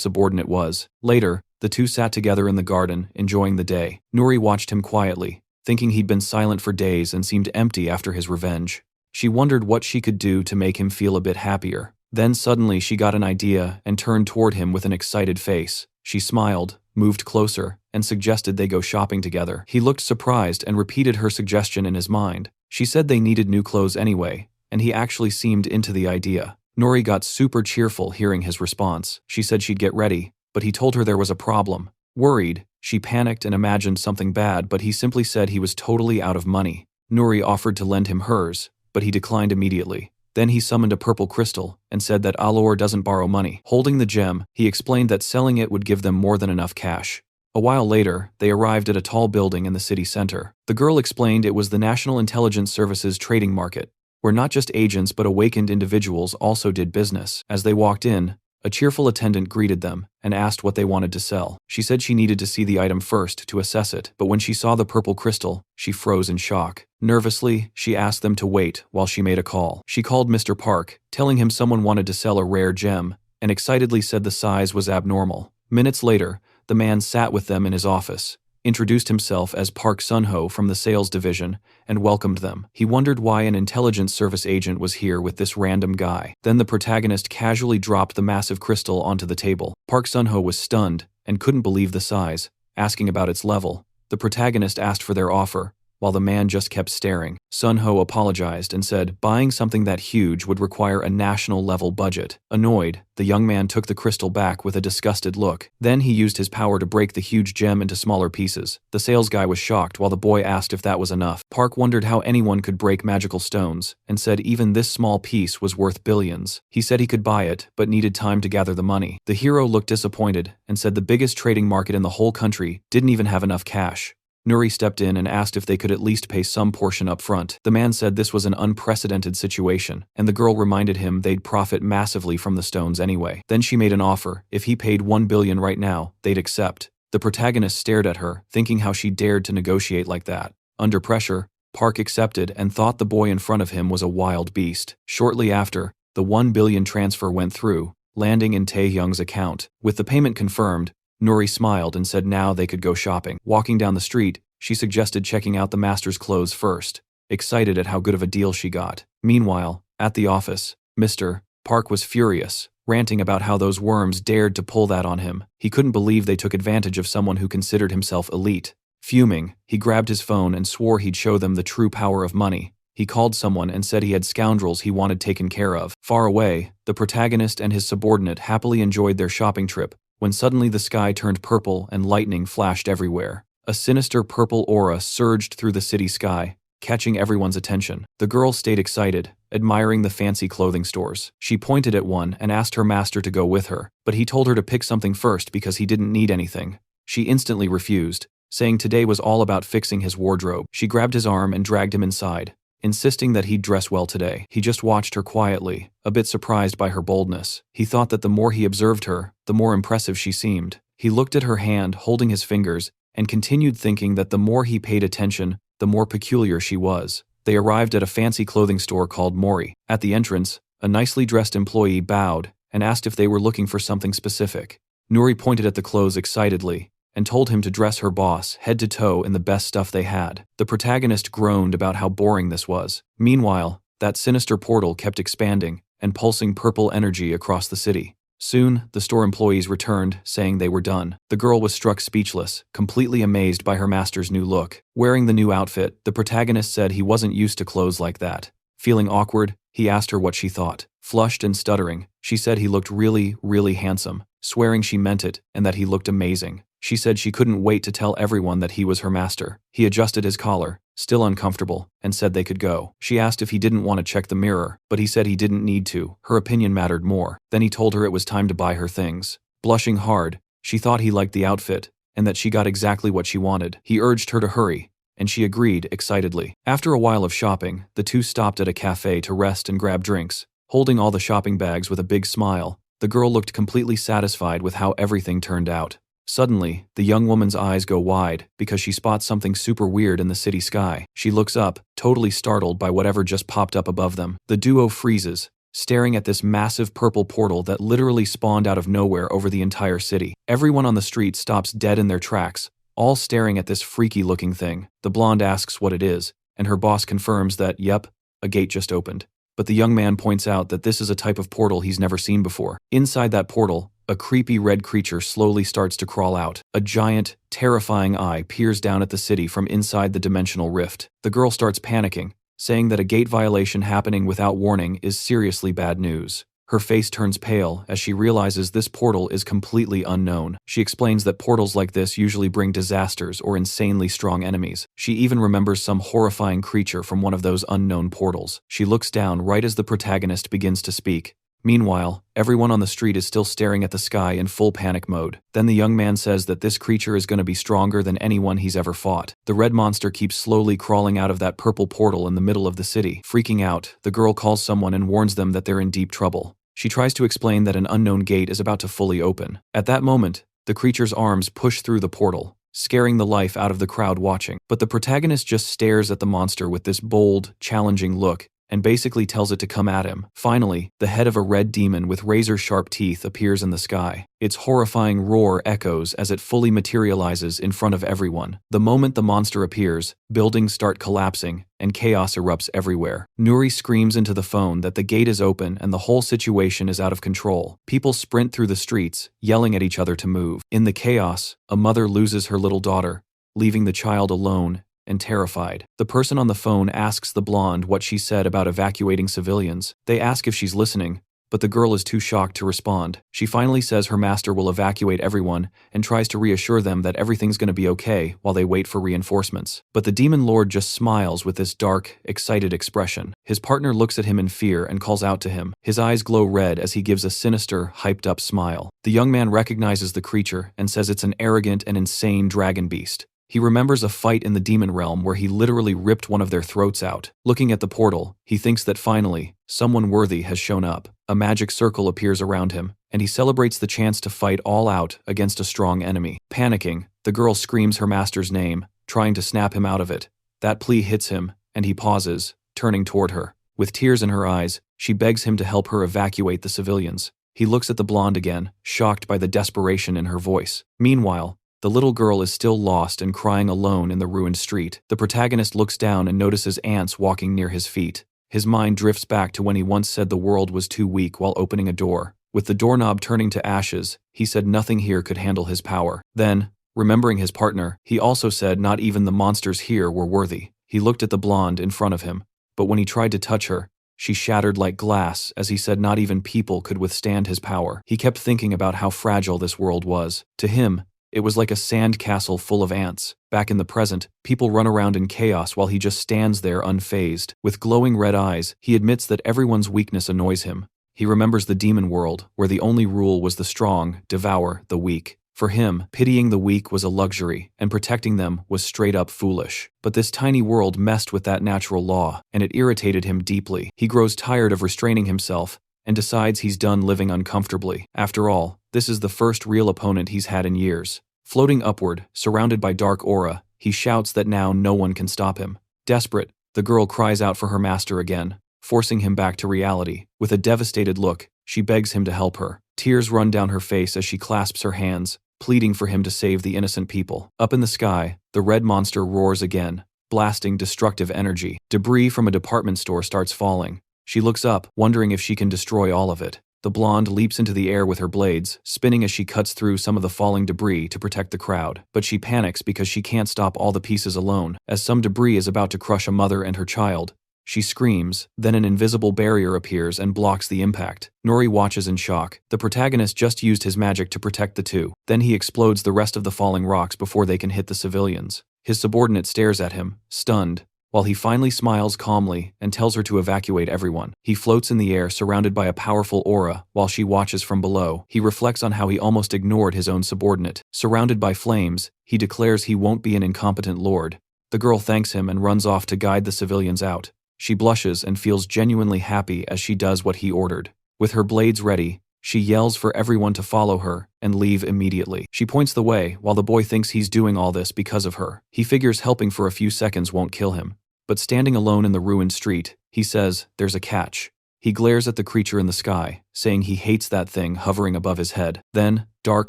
subordinate was. Later, the two sat together in the garden, enjoying the day. Nuri watched him quietly, thinking he'd been silent for days and seemed empty after his revenge. She wondered what she could do to make him feel a bit happier. Then suddenly she got an idea and turned toward him with an excited face. She smiled, moved closer, and suggested they go shopping together. He looked surprised and repeated her suggestion in his mind. She said they needed new clothes anyway, and he actually seemed into the idea. Nuri got super cheerful hearing his response. She said she'd get ready, but he told her there was a problem. Worried, she panicked and imagined something bad, but he simply said he was totally out of money. Nuri offered to lend him hers, but he declined immediately. Then he summoned a purple crystal and said that Alor doesn't borrow money. Holding the gem, he explained that selling it would give them more than enough cash. A while later, they arrived at a tall building in the city center. The girl explained it was the National Intelligence Services trading market, where not just agents but awakened individuals also did business. As they walked in, a cheerful attendant greeted them and asked what they wanted to sell. She said she needed to see the item first to assess it, but when she saw the purple crystal, she froze in shock. Nervously, she asked them to wait while she made a call. She called Mr. Park, telling him someone wanted to sell a rare gem, and excitedly said the size was abnormal. Minutes later, the man sat with them in his office, introduced himself as Park Sun-ho from the sales division, and welcomed them. He wondered why an intelligence service agent was here with this random guy. Then the protagonist casually dropped the massive crystal onto the table. Park Sun-ho was stunned and couldn't believe the size, asking about its level. The protagonist asked for their offer, while the man just kept staring. Sun-ho apologized and said buying something that huge would require a national-level budget. Annoyed, the young man took the crystal back with a disgusted look. Then he used his power to break the huge gem into smaller pieces. The sales guy was shocked while the boy asked if that was enough. Park wondered how anyone could break magical stones, and said even this small piece was worth billions. He said he could buy it, but needed time to gather the money. The hero looked disappointed and said the biggest trading market in the whole country didn't even have enough cash. Nuri stepped in and asked if they could at least pay some portion up front. The man said this was an unprecedented situation, and the girl reminded him they'd profit massively from the stones anyway. Then she made an offer. If he paid 1 billion right now, they'd accept. The protagonist stared at her, thinking how she dared to negotiate like that. Under pressure, Park accepted and thought the boy in front of him was a wild beast. Shortly after, the 1 billion transfer went through, landing in Taehyung's account. With the payment confirmed, Nuri smiled and said now they could go shopping. Walking down the street, she suggested checking out the master's clothes first, excited at how good of a deal she got. Meanwhile, at the office, Mr. Park was furious, ranting about how those worms dared to pull that on him. He couldn't believe they took advantage of someone who considered himself elite. Fuming, he grabbed his phone and swore he'd show them the true power of money. He called someone and said he had scoundrels he wanted taken care of. Far away, the protagonist and his subordinate happily enjoyed their shopping trip, when suddenly the sky turned purple and lightning flashed everywhere. A sinister purple aura surged through the city sky, catching everyone's attention. The girl stayed excited, admiring the fancy clothing stores. She pointed at one and asked her master to go with her, but he told her to pick something first because he didn't need anything. She instantly refused, saying today was all about fixing his wardrobe. She grabbed his arm and dragged him inside, insisting that he'd dress well today. He just watched her quietly, a bit surprised by her boldness. He thought that the more he observed her, the more impressive she seemed. He looked at her hand holding his fingers and continued thinking that the more he paid attention, the more peculiar she was. They arrived at a fancy clothing store called Mori. At the entrance, a nicely dressed employee bowed and asked if they were looking for something specific. Nuri pointed at the clothes excitedly and told him to dress her boss head to toe in the best stuff they had. The protagonist groaned about how boring this was. Meanwhile, that sinister portal kept expanding and pulsing purple energy across the city. Soon, the store employees returned, saying they were done. The girl was struck speechless, completely amazed by her master's new look. Wearing the new outfit, the protagonist said he wasn't used to clothes like that. Feeling awkward, he asked her what she thought. Flushed and stuttering, she said he looked really, really handsome, swearing she meant it and that he looked amazing. She said she couldn't wait to tell everyone that he was her master. He adjusted his collar, still uncomfortable, and said they could go. She asked if he didn't want to check the mirror, but he said he didn't need to. Her opinion mattered more. Then he told her it was time to buy her things. Blushing hard, she thought he liked the outfit, and that she got exactly what she wanted. He urged her to hurry, and she agreed excitedly. After a while of shopping, the two stopped at a cafe to rest and grab drinks. Holding all the shopping bags with a big smile, the girl looked completely satisfied with how everything turned out. Suddenly, the young woman's eyes go wide because she spots something super weird in the city sky. She looks up, totally startled by whatever just popped up above them. The duo freezes, staring at this massive purple portal that literally spawned out of nowhere over the entire city. Everyone on the street stops dead in their tracks, all staring at this freaky-looking thing. The blonde asks what it is, and her boss confirms that, yep, a gate just opened. But the young man points out that this is a type of portal he's never seen before. Inside that portal, a creepy red creature slowly starts to crawl out. A giant, terrifying eye peers down at the city from inside the dimensional rift. The girl starts panicking, saying that a gate violation happening without warning is seriously bad news. Her face turns pale as she realizes this portal is completely unknown. She explains that portals like this usually bring disasters or insanely strong enemies. She even remembers some horrifying creature from one of those unknown portals. She looks down right as the protagonist begins to speak. Meanwhile, everyone on the street is still staring at the sky in full panic mode. Then the young man says that this creature is going to be stronger than anyone he's ever fought. The red monster keeps slowly crawling out of that purple portal in the middle of the city. Freaking out, the girl calls someone and warns them that they're in deep trouble. She tries to explain that an unknown gate is about to fully open. At that moment, the creature's arms push through the portal, scaring the life out of the crowd watching. But the protagonist just stares at the monster with this bold, challenging look, and basically tells it to come at him. Finally, the head of a red demon with razor-sharp teeth appears in the sky. Its horrifying roar echoes as it fully materializes in front of everyone. The moment the monster appears, buildings start collapsing, and chaos erupts everywhere. Nuri screams into the phone that the gate is open and the whole situation is out of control. People sprint through the streets, yelling at each other to move. In the chaos, a mother loses her little daughter, leaving the child alone and terrified. The person on the phone asks the blonde what she said about evacuating civilians. They ask if she's listening, but the girl is too shocked to respond. She finally says her master will evacuate everyone and tries to reassure them that everything's going to be okay while they wait for reinforcements. But the demon lord just smiles with this dark, excited expression. His partner looks at him in fear and calls out to him. His eyes glow red as he gives a sinister, hyped-up smile. The young man recognizes the creature and says it's an arrogant and insane dragon beast. He remembers a fight in the demon realm where he literally ripped one of their throats out. Looking at the portal, he thinks that finally, someone worthy has shown up. A magic circle appears around him, and he celebrates the chance to fight all out against a strong enemy. Panicking, the girl screams her master's name, trying to snap him out of it. That plea hits him, and he pauses, turning toward her. With tears in her eyes, she begs him to help her evacuate the civilians. He looks at the blonde again, shocked by the desperation in her voice. Meanwhile, the little girl is still lost and crying alone in the ruined street. The protagonist looks down and notices ants walking near his feet. His mind drifts back to when he once said the world was too weak while opening a door. With the doorknob turning to ashes, he said nothing here could handle his power. Then, remembering his partner, he also said not even the monsters here were worthy. He looked at the blonde in front of him, but when he tried to touch her, she shattered like glass as he said not even people could withstand his power. He kept thinking about how fragile this world was. To him, it was like a sand castle full of ants. Back in the present, people run around in chaos while he just stands there unfazed. With glowing red eyes, he admits that everyone's weakness annoys him. He remembers the demon world, where the only rule was the strong devour the weak. For him, pitying the weak was a luxury, and protecting them was straight up foolish. But this tiny world messed with that natural law, and it irritated him deeply. He grows tired of restraining himself, and decides he's done living uncomfortably. After all, this is the first real opponent he's had in years. Floating upward, surrounded by dark aura, he shouts that now no one can stop him. Desperate, the girl cries out for her master again, forcing him back to reality. With a devastated look, she begs him to help her. Tears run down her face as she clasps her hands, pleading for him to save the innocent people. Up in the sky, the red monster roars again, blasting destructive energy. Debris from a department store starts falling. She looks up, wondering if she can destroy all of it. The blonde leaps into the air with her blades, spinning as she cuts through some of the falling debris to protect the crowd. But she panics because she can't stop all the pieces alone. As some debris is about to crush a mother and her child, She screams, then an invisible barrier appears and blocks the impact. Nori watches in shock. The protagonist just used his magic to protect the two. Then he explodes the rest of the falling rocks before they can hit the civilians. His subordinate stares at him, stunned, while he finally smiles calmly and tells her to evacuate everyone. He floats in the air surrounded by a powerful aura while she watches from below. He reflects on how he almost ignored his own subordinate. Surrounded by flames, he declares he won't be an incompetent lord. The girl thanks him and runs off to guide the civilians out. She blushes and feels genuinely happy as she does what he ordered. With her blades ready, she yells for everyone to follow her and leave immediately. She points the way while the boy thinks he's doing all this because of her. He figures helping for a few seconds won't kill him. But standing alone in the ruined street, he says, there's a catch. He glares at the creature in the sky, saying he hates that thing hovering above his head. Then, dark,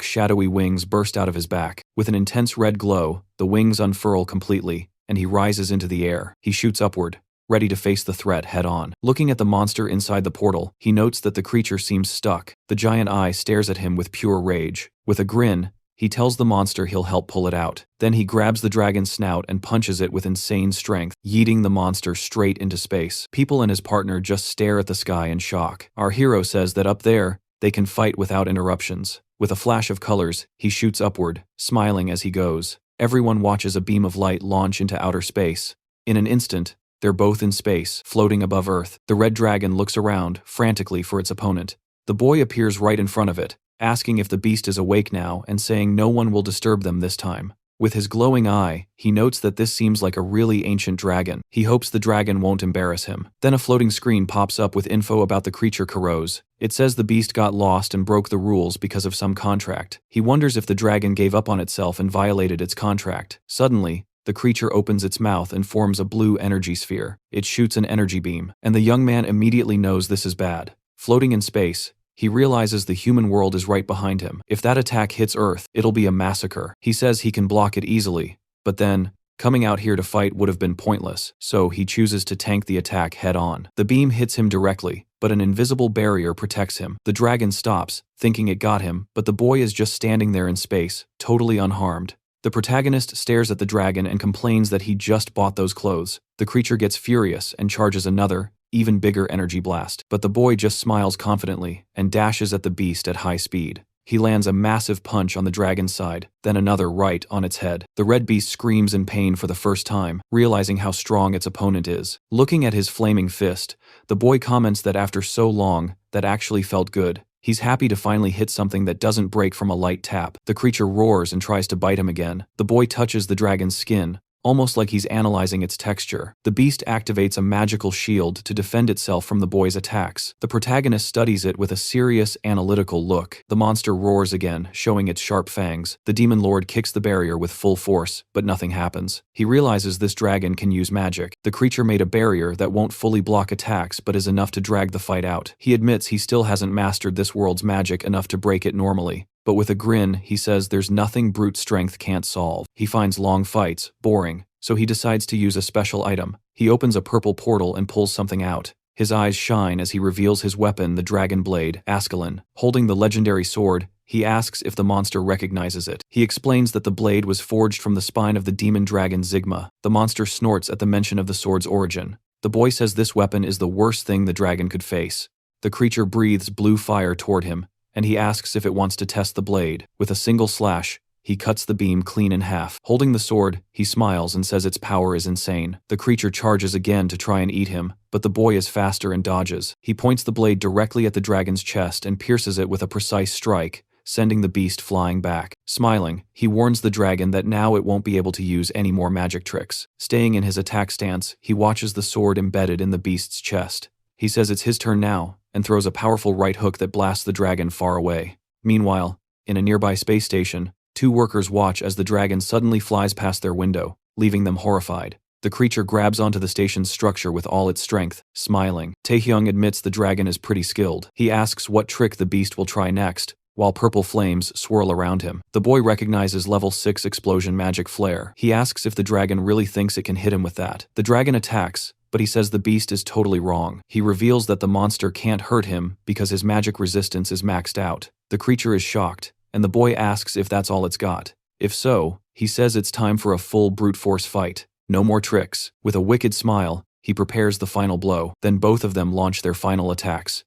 shadowy wings burst out of his back. With an intense red glow, the wings unfurl completely, and he rises into the air. He shoots upward, ready to face the threat head-on. Looking at the monster inside the portal, he notes that the creature seems stuck. The giant eye stares at him with pure rage. With a grin, he tells the monster he'll help pull it out. Then he grabs the dragon's snout and punches it with insane strength, yeeting the monster straight into space. People and his partner just stare at the sky in shock. Our hero says that up there, they can fight without interruptions. With a flash of colors, he shoots upward, smiling as he goes. Everyone watches a beam of light launch into outer space. In an instant, they're both in space, floating above Earth. The red dragon looks around, frantically for its opponent. The boy appears right in front of it, asking if the beast is awake now and saying no one will disturb them this time. With his glowing eye, he notes that this seems like a really ancient dragon. He hopes the dragon won't embarrass him. Then a floating screen pops up with info about the creature Kuroz. It says the beast got lost and broke the rules because of some contract. He wonders if the dragon gave up on itself and violated its contract. Suddenly, the creature opens its mouth and forms a blue energy sphere. It shoots an energy beam, and the young man immediately knows this is bad. Floating in space, he realizes the human world is right behind him. If that attack hits Earth, it'll be a massacre. He says he can block it easily, but then, coming out here to fight would have been pointless, so he chooses to tank the attack head-on. The beam hits him directly, but an invisible barrier protects him. The dragon stops, thinking it got him, but the boy is just standing there in space, totally unharmed. The protagonist stares at the dragon and complains that he just bought those clothes. The creature gets furious and charges another, even bigger energy blast. But the boy just smiles confidently and dashes at the beast at high speed. He lands a massive punch on the dragon's side, then another right on its head. The red beast screams in pain for the first time, realizing how strong its opponent is. Looking at his flaming fist, the boy comments that after so long, that actually felt good. He's happy to finally hit something that doesn't break from a light tap. The creature roars and tries to bite him again. The boy touches the dragon's skin, almost like he's analyzing its texture. The beast activates a magical shield to defend itself from the boy's attacks. The protagonist studies it with a serious, analytical look. The monster roars again, showing its sharp fangs. The demon lord kicks the barrier with full force, but nothing happens. He realizes this dragon can use magic. The creature made a barrier that won't fully block attacks but is enough to drag the fight out. He admits he still hasn't mastered this world's magic enough to break it normally. But with a grin, he says there's nothing brute strength can't solve. He finds long fights boring, so he decides to use a special item. He opens a purple portal and pulls something out. His eyes shine as he reveals his weapon, the dragon blade, Ascalon. Holding the legendary sword, he asks if the monster recognizes it. He explains that the blade was forged from the spine of the demon dragon Zigma. The monster snorts at the mention of the sword's origin. The boy says this weapon is the worst thing the dragon could face. The creature breathes blue fire toward him, and he asks if it wants to test the blade. With a single slash, he cuts the beam clean in half. Holding the sword, he smiles and says its power is insane. The creature charges again to try and eat him, but the boy is faster and dodges. He points the blade directly at the dragon's chest and pierces it with a precise strike, sending the beast flying back. Smiling, he warns the dragon that now it won't be able to use any more magic tricks. Staying in his attack stance, he watches the sword embedded in the beast's chest. He says it's his turn now, and throws a powerful right hook that blasts the dragon far away. Meanwhile, in a nearby space station, two workers watch as the dragon suddenly flies past their window, leaving them horrified. The creature grabs onto the station's structure with all its strength, smiling. Taehyung admits the dragon is pretty skilled. He asks what trick the beast will try next, while purple flames swirl around him. The boy recognizes level 6 explosion magic flare. He asks if the dragon really thinks it can hit him with that. The dragon attacks, but he says the beast is totally wrong. He reveals that the monster can't hurt him because his magic resistance is maxed out. The creature is shocked, and the boy asks if that's all it's got. If so, he says it's time for a full brute force fight. No more tricks. With a wicked smile, He prepares the final blow, then both of them launch their final attacks.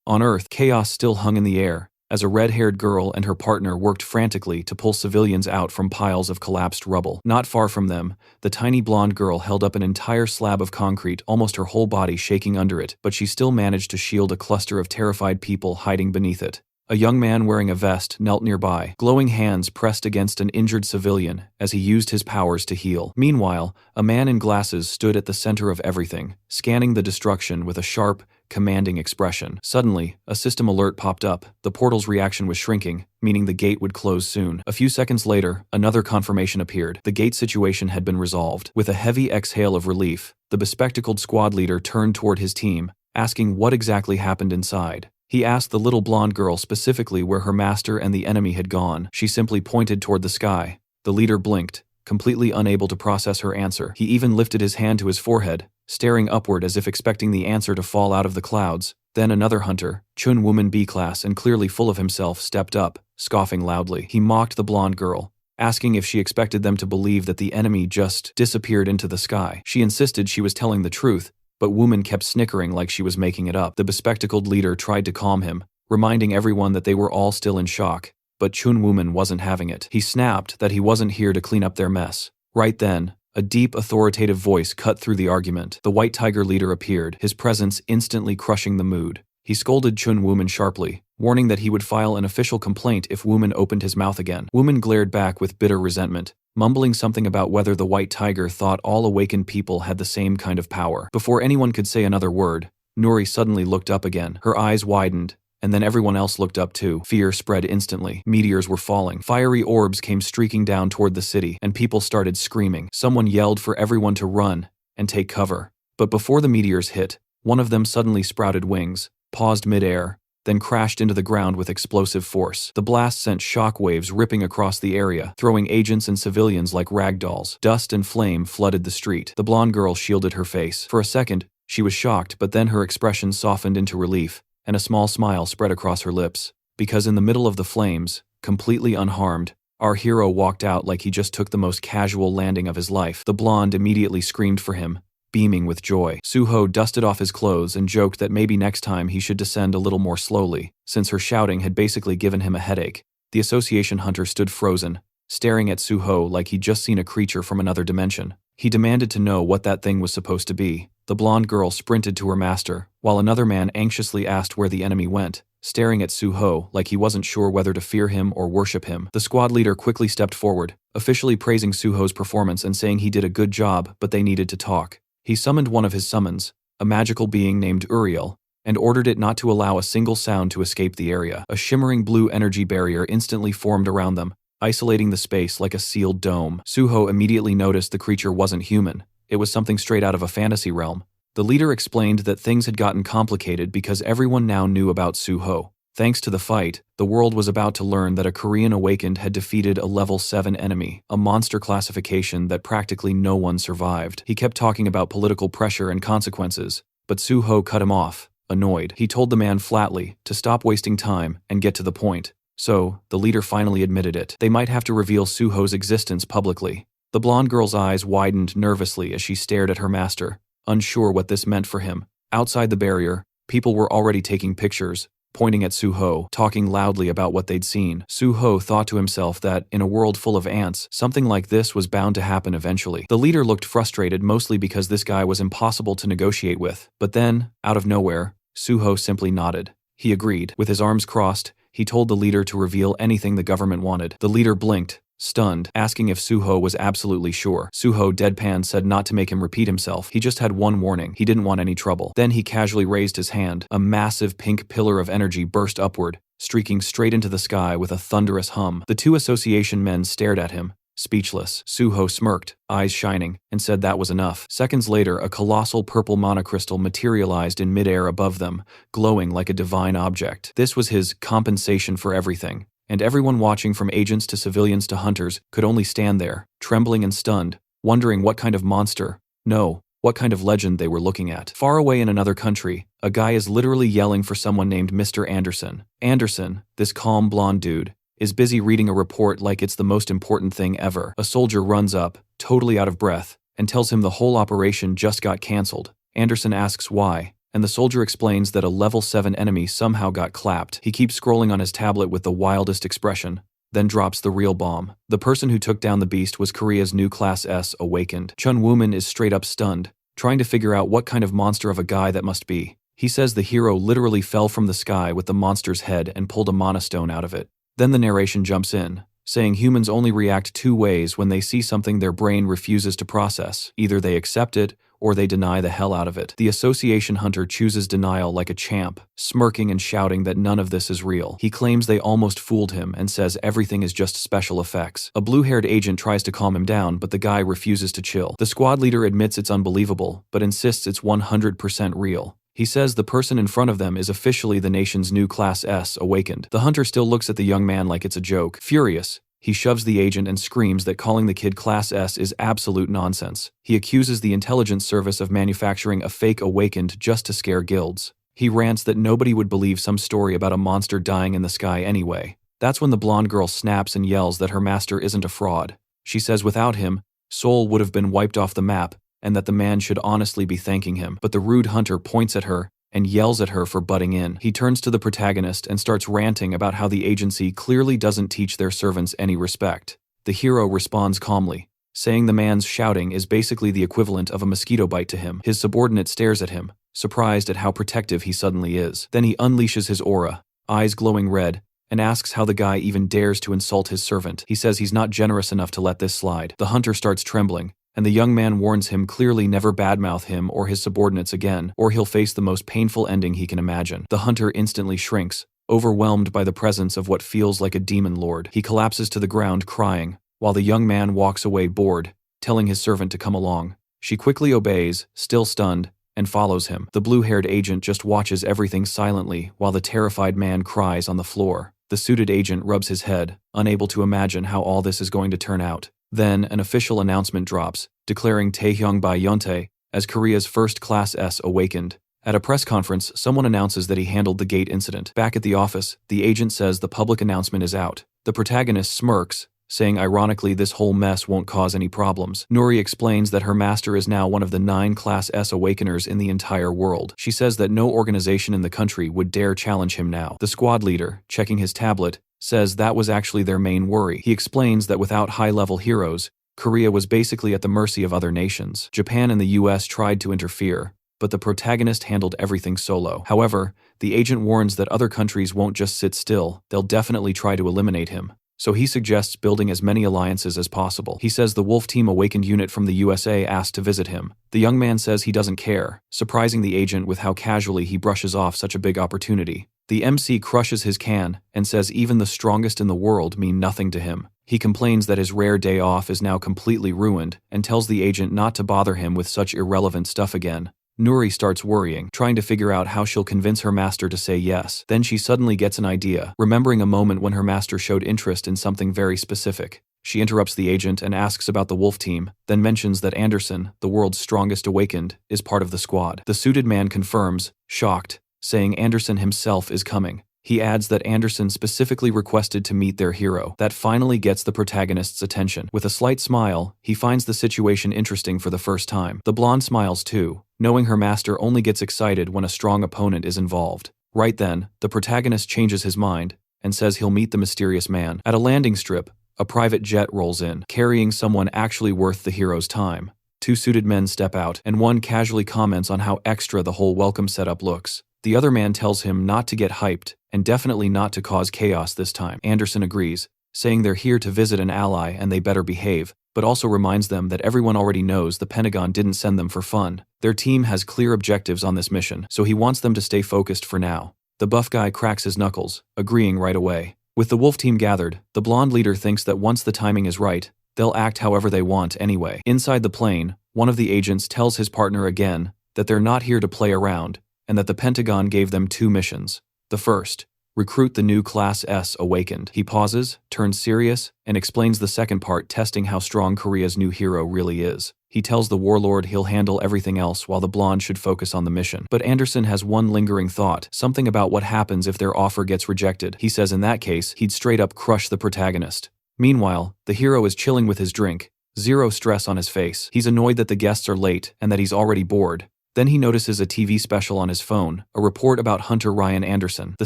On Earth, chaos still hung in the air, as a red-haired girl and her partner worked frantically to pull civilians out from piles of collapsed rubble. Not far from them, the tiny blonde girl held up an entire slab of concrete, almost her whole body shaking under it, but she still managed to shield a cluster of terrified people hiding beneath it. A young man wearing a vest knelt nearby, glowing hands pressed against an injured civilian as he used his powers to heal. Meanwhile, a man in glasses stood at the center of everything, scanning the destruction with a sharp, commanding expression. Suddenly, a system alert popped up. The portal's reaction was shrinking, meaning the gate would close soon. A few seconds later, another confirmation appeared. The gate situation had been resolved. With a heavy exhale of relief, the bespectacled squad leader turned toward his team, asking what exactly happened inside. He asked the little blonde girl specifically where her master and the enemy had gone. She simply pointed toward the sky. The leader blinked, completely unable to process her answer. He even lifted his hand to his forehead, staring upward as if expecting the answer to fall out of the clouds. Then another hunter, Chun Woman B-class and clearly full of himself, stepped up, scoffing loudly. He mocked the blonde girl, asking if she expected them to believe that the enemy just disappeared into the sky. She insisted she was telling the truth, but Woman kept snickering like she was making it up. The bespectacled leader tried to calm him, reminding everyone that they were all still in shock, but Chun Woman wasn't having it. He snapped that he wasn't here to clean up their mess. Right then, a deep, authoritative voice cut through the argument. The White Tiger leader appeared, his presence instantly crushing the mood. He scolded Chun Woman sharply, warning that he would file an official complaint if Woman opened his mouth again. Woman glared back with bitter resentment, mumbling something about whether the White Tiger thought all awakened people had the same kind of power. Before anyone could say another word, Nuri suddenly looked up again. Her eyes widened, and then everyone else looked up too. Fear spread instantly. Meteors were falling. Fiery orbs came streaking down toward the city, and people started screaming. Someone yelled for everyone to run and take cover. But before the meteors hit, one of them suddenly sprouted wings, paused mid-air, then crashed into the ground with explosive force. The blast sent shock waves ripping across the area, throwing agents and civilians like ragdolls. Dust and flame flooded the street. The blonde girl shielded her face. For a second, she was shocked, but then her expression softened into relief, and a small smile spread across her lips. Because in the middle of the flames, completely unharmed, our hero walked out like he just took the most casual landing of his life. The blonde immediately screamed for him, beaming with joy. Suho dusted off his clothes and joked that maybe next time he should descend a little more slowly, since her shouting had basically given him a headache. The association hunter stood frozen, staring at Suho like he'd just seen a creature from another dimension. He demanded to know what that thing was supposed to be. The blonde girl sprinted to her master, while another man anxiously asked where the enemy went, staring at Suho like he wasn't sure whether to fear him or worship him. The squad leader quickly stepped forward, officially praising Suho's performance and saying he did a good job, but they needed to talk. He summoned one of his summons, a magical being named Uriel, and ordered it not to allow a single sound to escape the area. A shimmering blue energy barrier instantly formed around them, isolating the space like a sealed dome. Suho immediately noticed the creature wasn't human. It was something straight out of a fantasy realm. The leader explained that things had gotten complicated because everyone now knew about Suho. Thanks to the fight, the world was about to learn that a Korean awakened had defeated a level 7 enemy, a monster classification that practically no one survived. He kept talking about political pressure and consequences, but Suho cut him off, annoyed. He told the man flatly to stop wasting time and get to the point. So, the leader finally admitted it. They might have to reveal Suho's existence publicly. The blonde girl's eyes widened nervously as she stared at her master, unsure what this meant for him. Outside the barrier, people were already taking pictures, pointing at Suho, talking loudly about what they'd seen. Suho thought to himself that, in a world full of ants, something like this was bound to happen eventually. The leader looked frustrated mostly because this guy was impossible to negotiate with. But then, out of nowhere, Suho simply nodded. He agreed. With his arms crossed, he told the leader to reveal anything the government wanted. The leader blinked, stunned, asking if Suho was absolutely sure. Suho deadpan said not to make him repeat himself. He just had one warning. He didn't want any trouble. Then he casually raised his hand. A massive pink pillar of energy burst upward, streaking straight into the sky with a thunderous hum. The two association men stared at him, speechless. Suho smirked, eyes shining, and said that was enough. Seconds later, a colossal purple monocrystal materialized in midair above them, glowing like a divine object. This was his compensation for everything. And everyone watching, from agents to civilians to hunters, could only stand there, trembling and stunned, wondering what kind of monster, no, what kind of legend they were looking at. Far away in another country, a guy is literally yelling for someone named Mr. Anderson. Anderson, this calm blonde dude, is busy reading a report like it's the most important thing ever. A soldier runs up, totally out of breath, and tells him the whole operation just got cancelled. Anderson asks why, and the soldier explains that a level 7 enemy somehow got clapped. He keeps scrolling on his tablet with the wildest expression, then drops the real bomb. The person who took down the beast was Korea's new Class S Awakened. Chun Woo-min is straight up stunned, trying to figure out what kind of monster of a guy that must be. He says the hero literally fell from the sky with the monster's head and pulled a mana stone out of it. Then the narration jumps in, saying humans only react 2 ways when they see something their brain refuses to process. Either they accept it, or they deny the hell out of it. The association hunter chooses denial like a champ, smirking and shouting that none of this is real. He claims they almost fooled him and says everything is just special effects. A blue-haired agent tries to calm him down, but the guy refuses to chill. The squad leader admits it's unbelievable, but insists it's 100% real. He says the person in front of them is officially the nation's new Class S Awakened. The hunter still looks at the young man like it's a joke. Furious, he shoves the agent and screams that calling the kid Class S is absolute nonsense. He accuses the intelligence service of manufacturing a fake Awakened just to scare guilds. He rants that nobody would believe some story about a monster dying in the sky anyway. That's when the blonde girl snaps and yells that her master isn't a fraud. She says without him, Seoul would have been wiped off the map, and that the man should honestly be thanking him. But the rude hunter points at her and yells at her for butting in. He turns to the protagonist and starts ranting about how the agency clearly doesn't teach their servants any respect. The hero responds calmly, saying the man's shouting is basically the equivalent of a mosquito bite to him. His subordinate stares at him, surprised at how protective he suddenly is. Then he unleashes his aura, eyes glowing red, and asks how the guy even dares to insult his servant. He says he's not generous enough to let this slide. The hunter starts trembling, and the young man warns him clearly never badmouth him or his subordinates again, or he'll face the most painful ending he can imagine. The hunter instantly shrinks, overwhelmed by the presence of what feels like a demon lord. He collapses to the ground crying, while the young man walks away bored, telling his servant to come along. She quickly obeys, still stunned, and follows him. The blue-haired agent just watches everything silently while the terrified man cries on the floor. The suited agent rubs his head, unable to imagine how all this is going to turn out. Then, an official announcement drops, declaring Taehyung Ba-yeontae as Korea's first Class S Awakened. At a press conference, someone announces that he handled the gate incident. Back at the office, the agent says the public announcement is out. The protagonist smirks, saying ironically this whole mess won't cause any problems. Nuri explains that her master is now one of the 9 Class S Awakeners in the entire world. She says that no organization in the country would dare challenge him now. The squad leader, checking his tablet, says that was actually their main worry. He explains that without high-level heroes, Korea was basically at the mercy of other nations. Japan and the US tried to interfere, but the protagonist handled everything solo. However, the agent warns that other countries won't just sit still, they'll definitely try to eliminate him. So he suggests building as many alliances as possible. He says the Wolf Team Awakened unit from the USA asked to visit him. The young man says he doesn't care, surprising the agent with how casually he brushes off such a big opportunity. The MC crushes his can and says even the strongest in the world mean nothing to him. He complains that his rare day off is now completely ruined and tells the agent not to bother him with such irrelevant stuff again. Nuri starts worrying, trying to figure out how she'll convince her master to say yes. Then she suddenly gets an idea, remembering a moment when her master showed interest in something very specific. She interrupts the agent and asks about the Wolf Team, then mentions that Anderson, the world's strongest Awakened, is part of the squad. The suited man confirms, shocked, saying Anderson himself is coming. He adds that Anderson specifically requested to meet their hero. That finally gets the protagonist's attention. With a slight smile, he finds the situation interesting for the first time. The blonde smiles too, knowing her master only gets excited when a strong opponent is involved. Right then, the protagonist changes his mind and says he'll meet the mysterious man. At a landing strip, a private jet rolls in, carrying someone actually worth the hero's time. 2 suited men step out, and one casually comments on how extra the whole welcome setup looks. The other man tells him not to get hyped, and definitely not to cause chaos this time. Anderson agrees, saying they're here to visit an ally and they better behave, but also reminds them that everyone already knows the Pentagon didn't send them for fun. Their team has clear objectives on this mission, so he wants them to stay focused for now. The buff guy cracks his knuckles, agreeing right away. With the Wolf Team gathered, the blonde leader thinks that once the timing is right, they'll act however they want anyway. Inside the plane, one of the agents tells his partner again that they're not here to play around, and that the Pentagon gave them 2 missions. The first, recruit the new Class S Awakened. He pauses, turns serious, and explains the second part, testing how strong Korea's new hero really is. He tells the warlord he'll handle everything else while the blonde should focus on the mission. But Anderson has one lingering thought, something about what happens if their offer gets rejected. He says in that case, he'd straight up crush the protagonist. Meanwhile, the hero is chilling with his drink, Zero stress on his face. He's annoyed that the guests are late and that he's already bored. Then he notices a TV special on his phone, a report about Hunter Ryan Anderson. The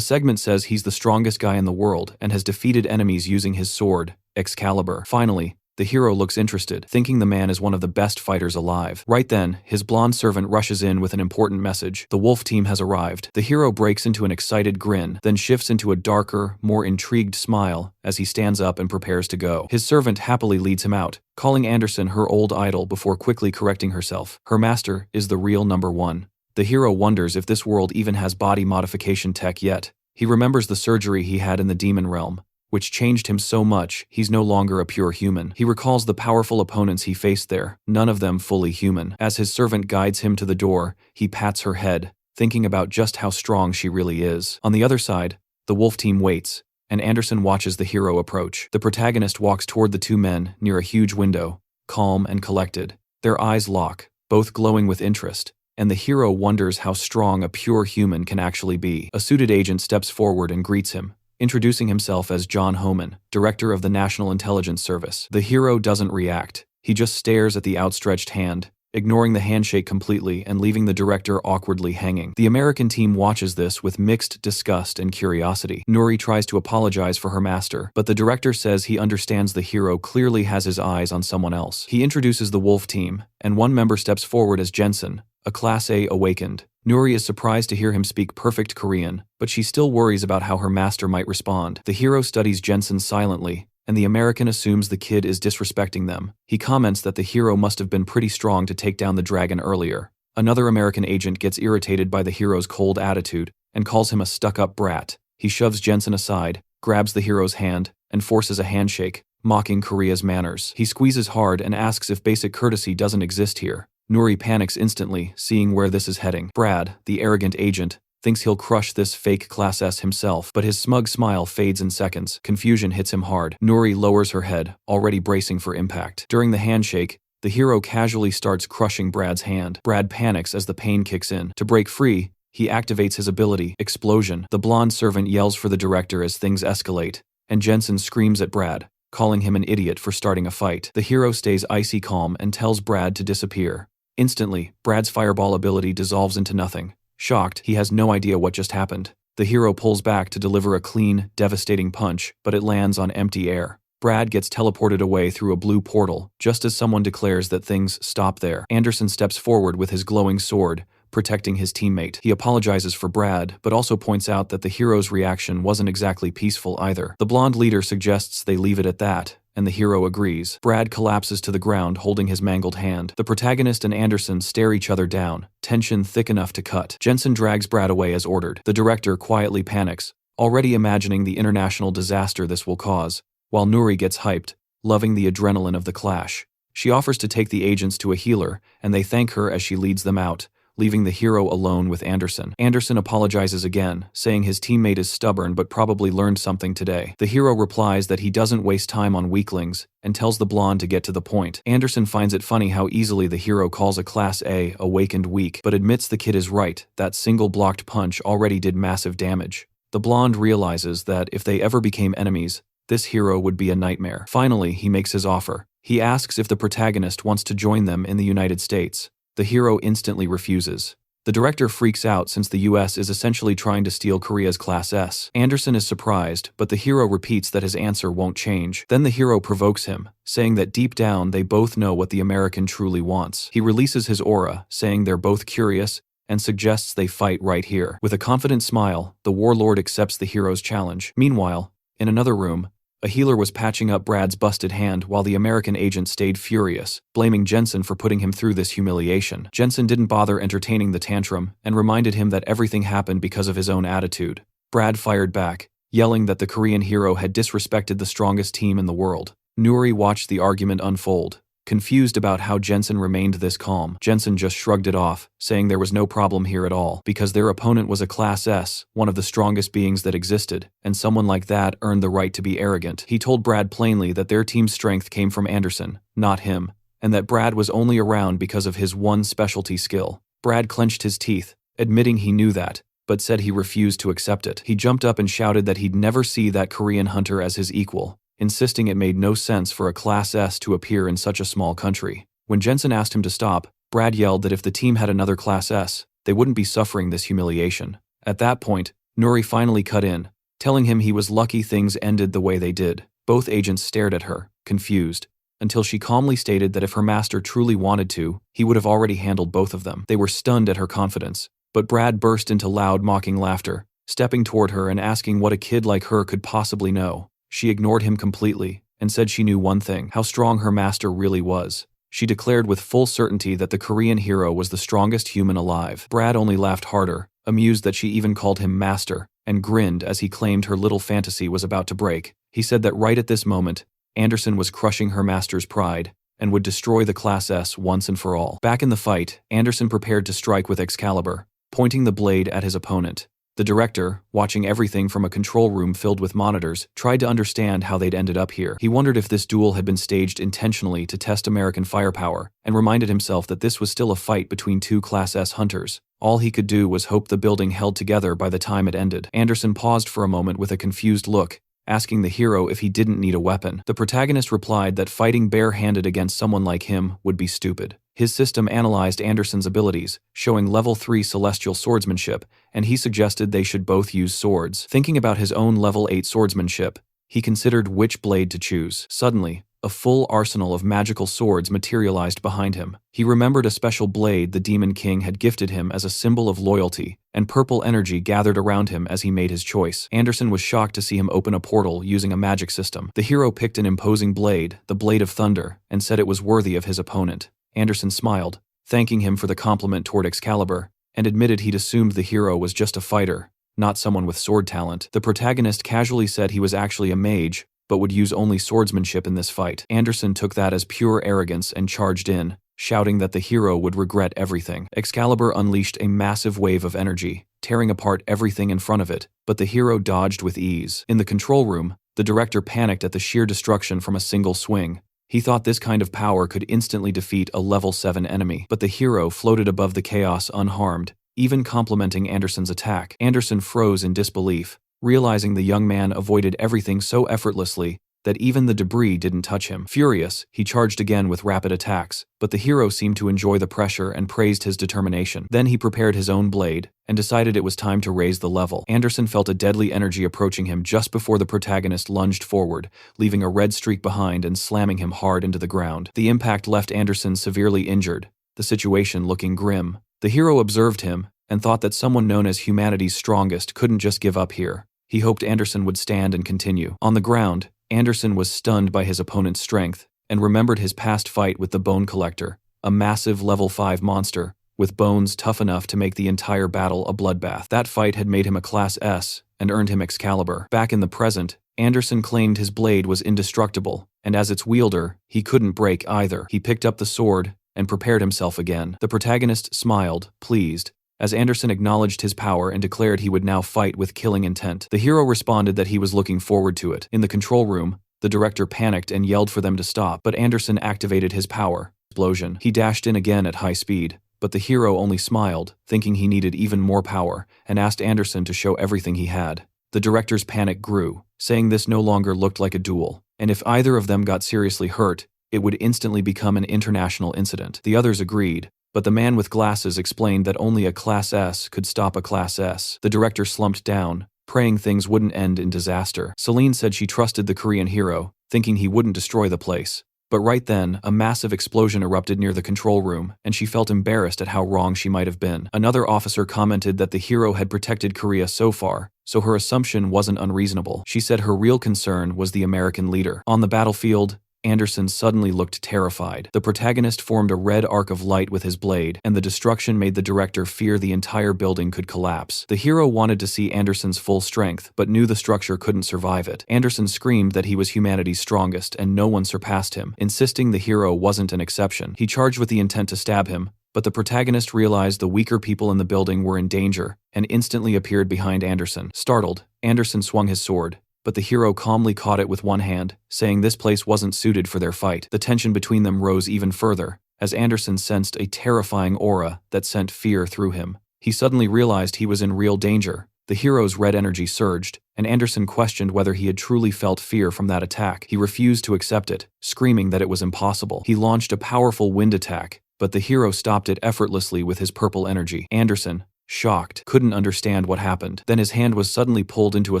segment says he's the strongest guy in the world and has defeated enemies using his sword, Excalibur. Finally, the hero looks interested, thinking the man is one of the best fighters alive. Right then, his blonde servant rushes in with an important message. The wolf team has arrived. The hero breaks into an excited grin, then shifts into a darker, more intrigued smile as he stands up and prepares to go. His servant happily leads him out, calling Anderson her old idol before quickly correcting herself. Her master is the real number one. The hero wonders if this world even has body modification tech yet. He remembers the surgery he had in the demon realm, which changed him so much he's no longer a pure human. He recalls the powerful opponents he faced there, none of them fully human. As his servant guides him to the door, he pats her head, thinking about just how strong she really is. On the other side, the wolf team waits, and Anderson watches the hero approach. The protagonist walks toward the two men near a huge window, calm and collected. Their eyes lock, both glowing with interest, and the hero wonders how strong a pure human can actually be. A suited agent steps forward and greets him, introducing himself as John Homan, director of the National Intelligence Service. The hero doesn't react. He just stares at the outstretched hand, ignoring the handshake completely and leaving the director awkwardly hanging. The American team watches this with mixed disgust and curiosity. Nuri tries to apologize for her master, but the director says he understands the hero clearly has his eyes on someone else. He introduces the wolf team, and one member steps forward as Jensen, a Class A awakened. Nuri is surprised to hear him speak perfect Korean, but she still worries about how her master might respond. The hero studies Jensen silently, and the American assumes the kid is disrespecting them. He comments that the hero must have been pretty strong to take down the dragon earlier. Another American agent gets irritated by the hero's cold attitude and calls him a stuck-up brat. He shoves Jensen aside, grabs the hero's hand, and forces a handshake, mocking Korea's manners. He squeezes hard and asks if basic courtesy doesn't exist here. Nuri panics instantly, seeing where this is heading. Brad, the arrogant agent, thinks he'll crush this fake Class S himself, but his smug smile fades in seconds. Confusion hits him hard. Nuri lowers her head, already bracing for impact. During the handshake, the hero casually starts crushing Brad's hand. Brad panics as the pain kicks in. To break free, he activates his ability, Explosion. The blonde servant yells for the director as things escalate, and Jensen screams at Brad, calling him an idiot for starting a fight. The hero stays icy calm and tells Brad to disappear. Instantly, Brad's fireball ability dissolves into nothing. Shocked, he has no idea what just happened. The hero pulls back to deliver a clean, devastating punch, but it lands on empty air. Brad gets teleported away through a blue portal, just as someone declares that things stop there. Anderson steps forward with his glowing sword, protecting his teammate. He apologizes for Brad, but also points out that the hero's reaction wasn't exactly peaceful either. The blonde leader suggests they leave it at that, and the hero agrees. Brad collapses to the ground holding his mangled hand. The protagonist and Anderson stare each other down, tension thick enough to cut. Jensen drags Brad away as ordered. The director quietly panics, already imagining the international disaster this will cause, while Nuri gets hyped, loving the adrenaline of the clash. She offers to take the agents to a healer, and they thank her as she leads them out, leaving the hero alone with Anderson. Anderson apologizes again, saying his teammate is stubborn but probably learned something today. The hero replies that he doesn't waste time on weaklings, and tells the blonde to get to the point. Anderson finds it funny how easily the hero calls a Class A awakened weak, but admits the kid is right, that single blocked punch already did massive damage. The blonde realizes that if they ever became enemies, this hero would be a nightmare. Finally, he makes his offer. He asks if the protagonist wants to join them in the United States. The hero instantly refuses. The director freaks out since the US is essentially trying to steal Korea's Class S. Anderson is surprised, but the hero repeats that his answer won't change. Then the hero provokes him, saying that deep down they both know what the American truly wants. He releases his aura, saying they're both curious, and suggests they fight right here. With a confident smile, the warlord accepts the hero's challenge. Meanwhile, in another room, a healer was patching up Brad's busted hand while the American agent stayed furious, blaming Jensen for putting him through this humiliation. Jensen didn't bother entertaining the tantrum and reminded him that everything happened because of his own attitude. Brad fired back, yelling that the Korean hero had disrespected the strongest team in the world. Nuri watched the argument unfold, confused about how Jensen remained this calm. Jensen just shrugged it off, saying there was no problem here at all, because their opponent was a Class S, one of the strongest beings that existed, and someone like that earned the right to be arrogant. He told Brad plainly that their team's strength came from Anderson, not him, and that Brad was only around because of his one specialty skill. Brad clenched his teeth, admitting he knew that, but said he refused to accept it. He jumped up and shouted that he'd never see that Korean hunter as his equal. insisting it made no sense for a Class S to appear in such a small country. When Jensen asked him to stop, Brad yelled that if the team had another Class S, they wouldn't be suffering this humiliation. At that point, Nuri finally cut in, telling him he was lucky things ended the way they did. Both agents stared at her, confused, until she calmly stated that if her master truly wanted to, he would have already handled both of them. They were stunned at her confidence, but Brad burst into loud, mocking laughter, stepping toward her and asking what a kid like her could possibly know. She ignored him completely and said she knew one thing: how strong her master really was. She declared with full certainty that the Korean hero was the strongest human alive. Brad only laughed harder, amused that she even called him master, and grinned as he claimed her little fantasy was about to break. He said that right at this moment, Anderson was crushing her master's pride and would destroy the Class S once and for all. Back in the fight, Anderson prepared to strike with Excalibur, pointing the blade at his opponent. The director, watching everything from a control room filled with monitors, tried to understand how they'd ended up here. He wondered if this duel had been staged intentionally to test American firepower, and reminded himself that this was still a fight between two Class S hunters. All he could do was hope the building held together by the time it ended. Anderson paused for a moment with a confused look, asking the hero if he didn't need a weapon. The protagonist replied that fighting bare-handed against someone like him would be stupid. His system analyzed Anderson's abilities, showing level 3 celestial swordsmanship, and he suggested they should both use swords. Thinking about his own level 8 swordsmanship, he considered which blade to choose. Suddenly, a full arsenal of magical swords materialized behind him. He remembered a special blade the Demon King had gifted him as a symbol of loyalty, and purple energy gathered around him as he made his choice. Anderson was shocked to see him open a portal using a magic system. The hero picked an imposing blade, the Blade of Thunder, and said it was worthy of his opponent. Anderson smiled, thanking him for the compliment toward Excalibur, and admitted he'd assumed the hero was just a fighter, not someone with sword talent. The protagonist casually said he was actually a mage, but would use only swordsmanship in this fight. Anderson took that as pure arrogance and charged in, shouting that the hero would regret everything. Excalibur unleashed a massive wave of energy, tearing apart everything in front of it, but the hero dodged with ease. In the control room, the director panicked at the sheer destruction from a single swing. He thought this kind of power could instantly defeat a level 7 enemy, but the hero floated above the chaos unharmed, even complementing Anderson's attack. Anderson froze in disbelief, realizing the young man avoided everything so effortlessly that even the debris didn't touch him. Furious, he charged again with rapid attacks, but the hero seemed to enjoy the pressure and praised his determination. Then he prepared his own blade and decided it was time to raise the level. Anderson felt a deadly energy approaching him just before the protagonist lunged forward, leaving a red streak behind and slamming him hard into the ground. The impact left Anderson severely injured, the situation looking grim. The hero observed him and thought that someone known as humanity's strongest couldn't just give up here. He hoped Anderson would stand and continue. On the ground, Anderson was stunned by his opponent's strength and remembered his past fight with the Bone Collector, a massive level 5 monster, with bones tough enough to make the entire battle a bloodbath. That fight had made him a Class S and earned him Excalibur. Back in the present, Anderson claimed his blade was indestructible, and as its wielder, he couldn't break either. He picked up the sword and prepared himself again. The protagonist smiled, pleased, as Anderson acknowledged his power and declared he would now fight with killing intent. The hero responded that he was looking forward to it. In the control room, the director panicked and yelled for them to stop, but Anderson activated his power. Explosion. He dashed in again at high speed, but the hero only smiled, thinking he needed even more power, and asked Anderson to show everything he had. The director's panic grew, saying this no longer looked like a duel, and if either of them got seriously hurt, it would instantly become an international incident. The others agreed, but the man with glasses explained that only a Class S could stop a Class S. The director slumped down, praying things wouldn't end in disaster. Celine said she trusted the Korean hero, thinking he wouldn't destroy the place. But right then, a massive explosion erupted near the control room, and she felt embarrassed at how wrong she might have been. Another officer commented that the hero had protected Korea so far, so her assumption wasn't unreasonable. She said her real concern was the American leader. On the battlefield, Anderson suddenly looked terrified. The protagonist formed a red arc of light with his blade, and the destruction made the director fear the entire building could collapse. The hero wanted to see Anderson's full strength, but knew the structure couldn't survive it. Anderson screamed that he was humanity's strongest and no one surpassed him, insisting the hero wasn't an exception. He charged with the intent to stab him, but the protagonist realized the weaker people in the building were in danger and instantly appeared behind Anderson. Startled, Anderson swung his sword, but the hero calmly caught it with one hand, saying this place wasn't suited for their fight. The tension between them rose even further, as Anderson sensed a terrifying aura that sent fear through him. He suddenly realized he was in real danger. The hero's red energy surged, and Anderson questioned whether he had truly felt fear from that attack. He refused to accept it, screaming that it was impossible. He launched a powerful wind attack, but the hero stopped it effortlessly with his purple energy. Anderson, shocked, couldn't understand what happened. Then his hand was suddenly pulled into a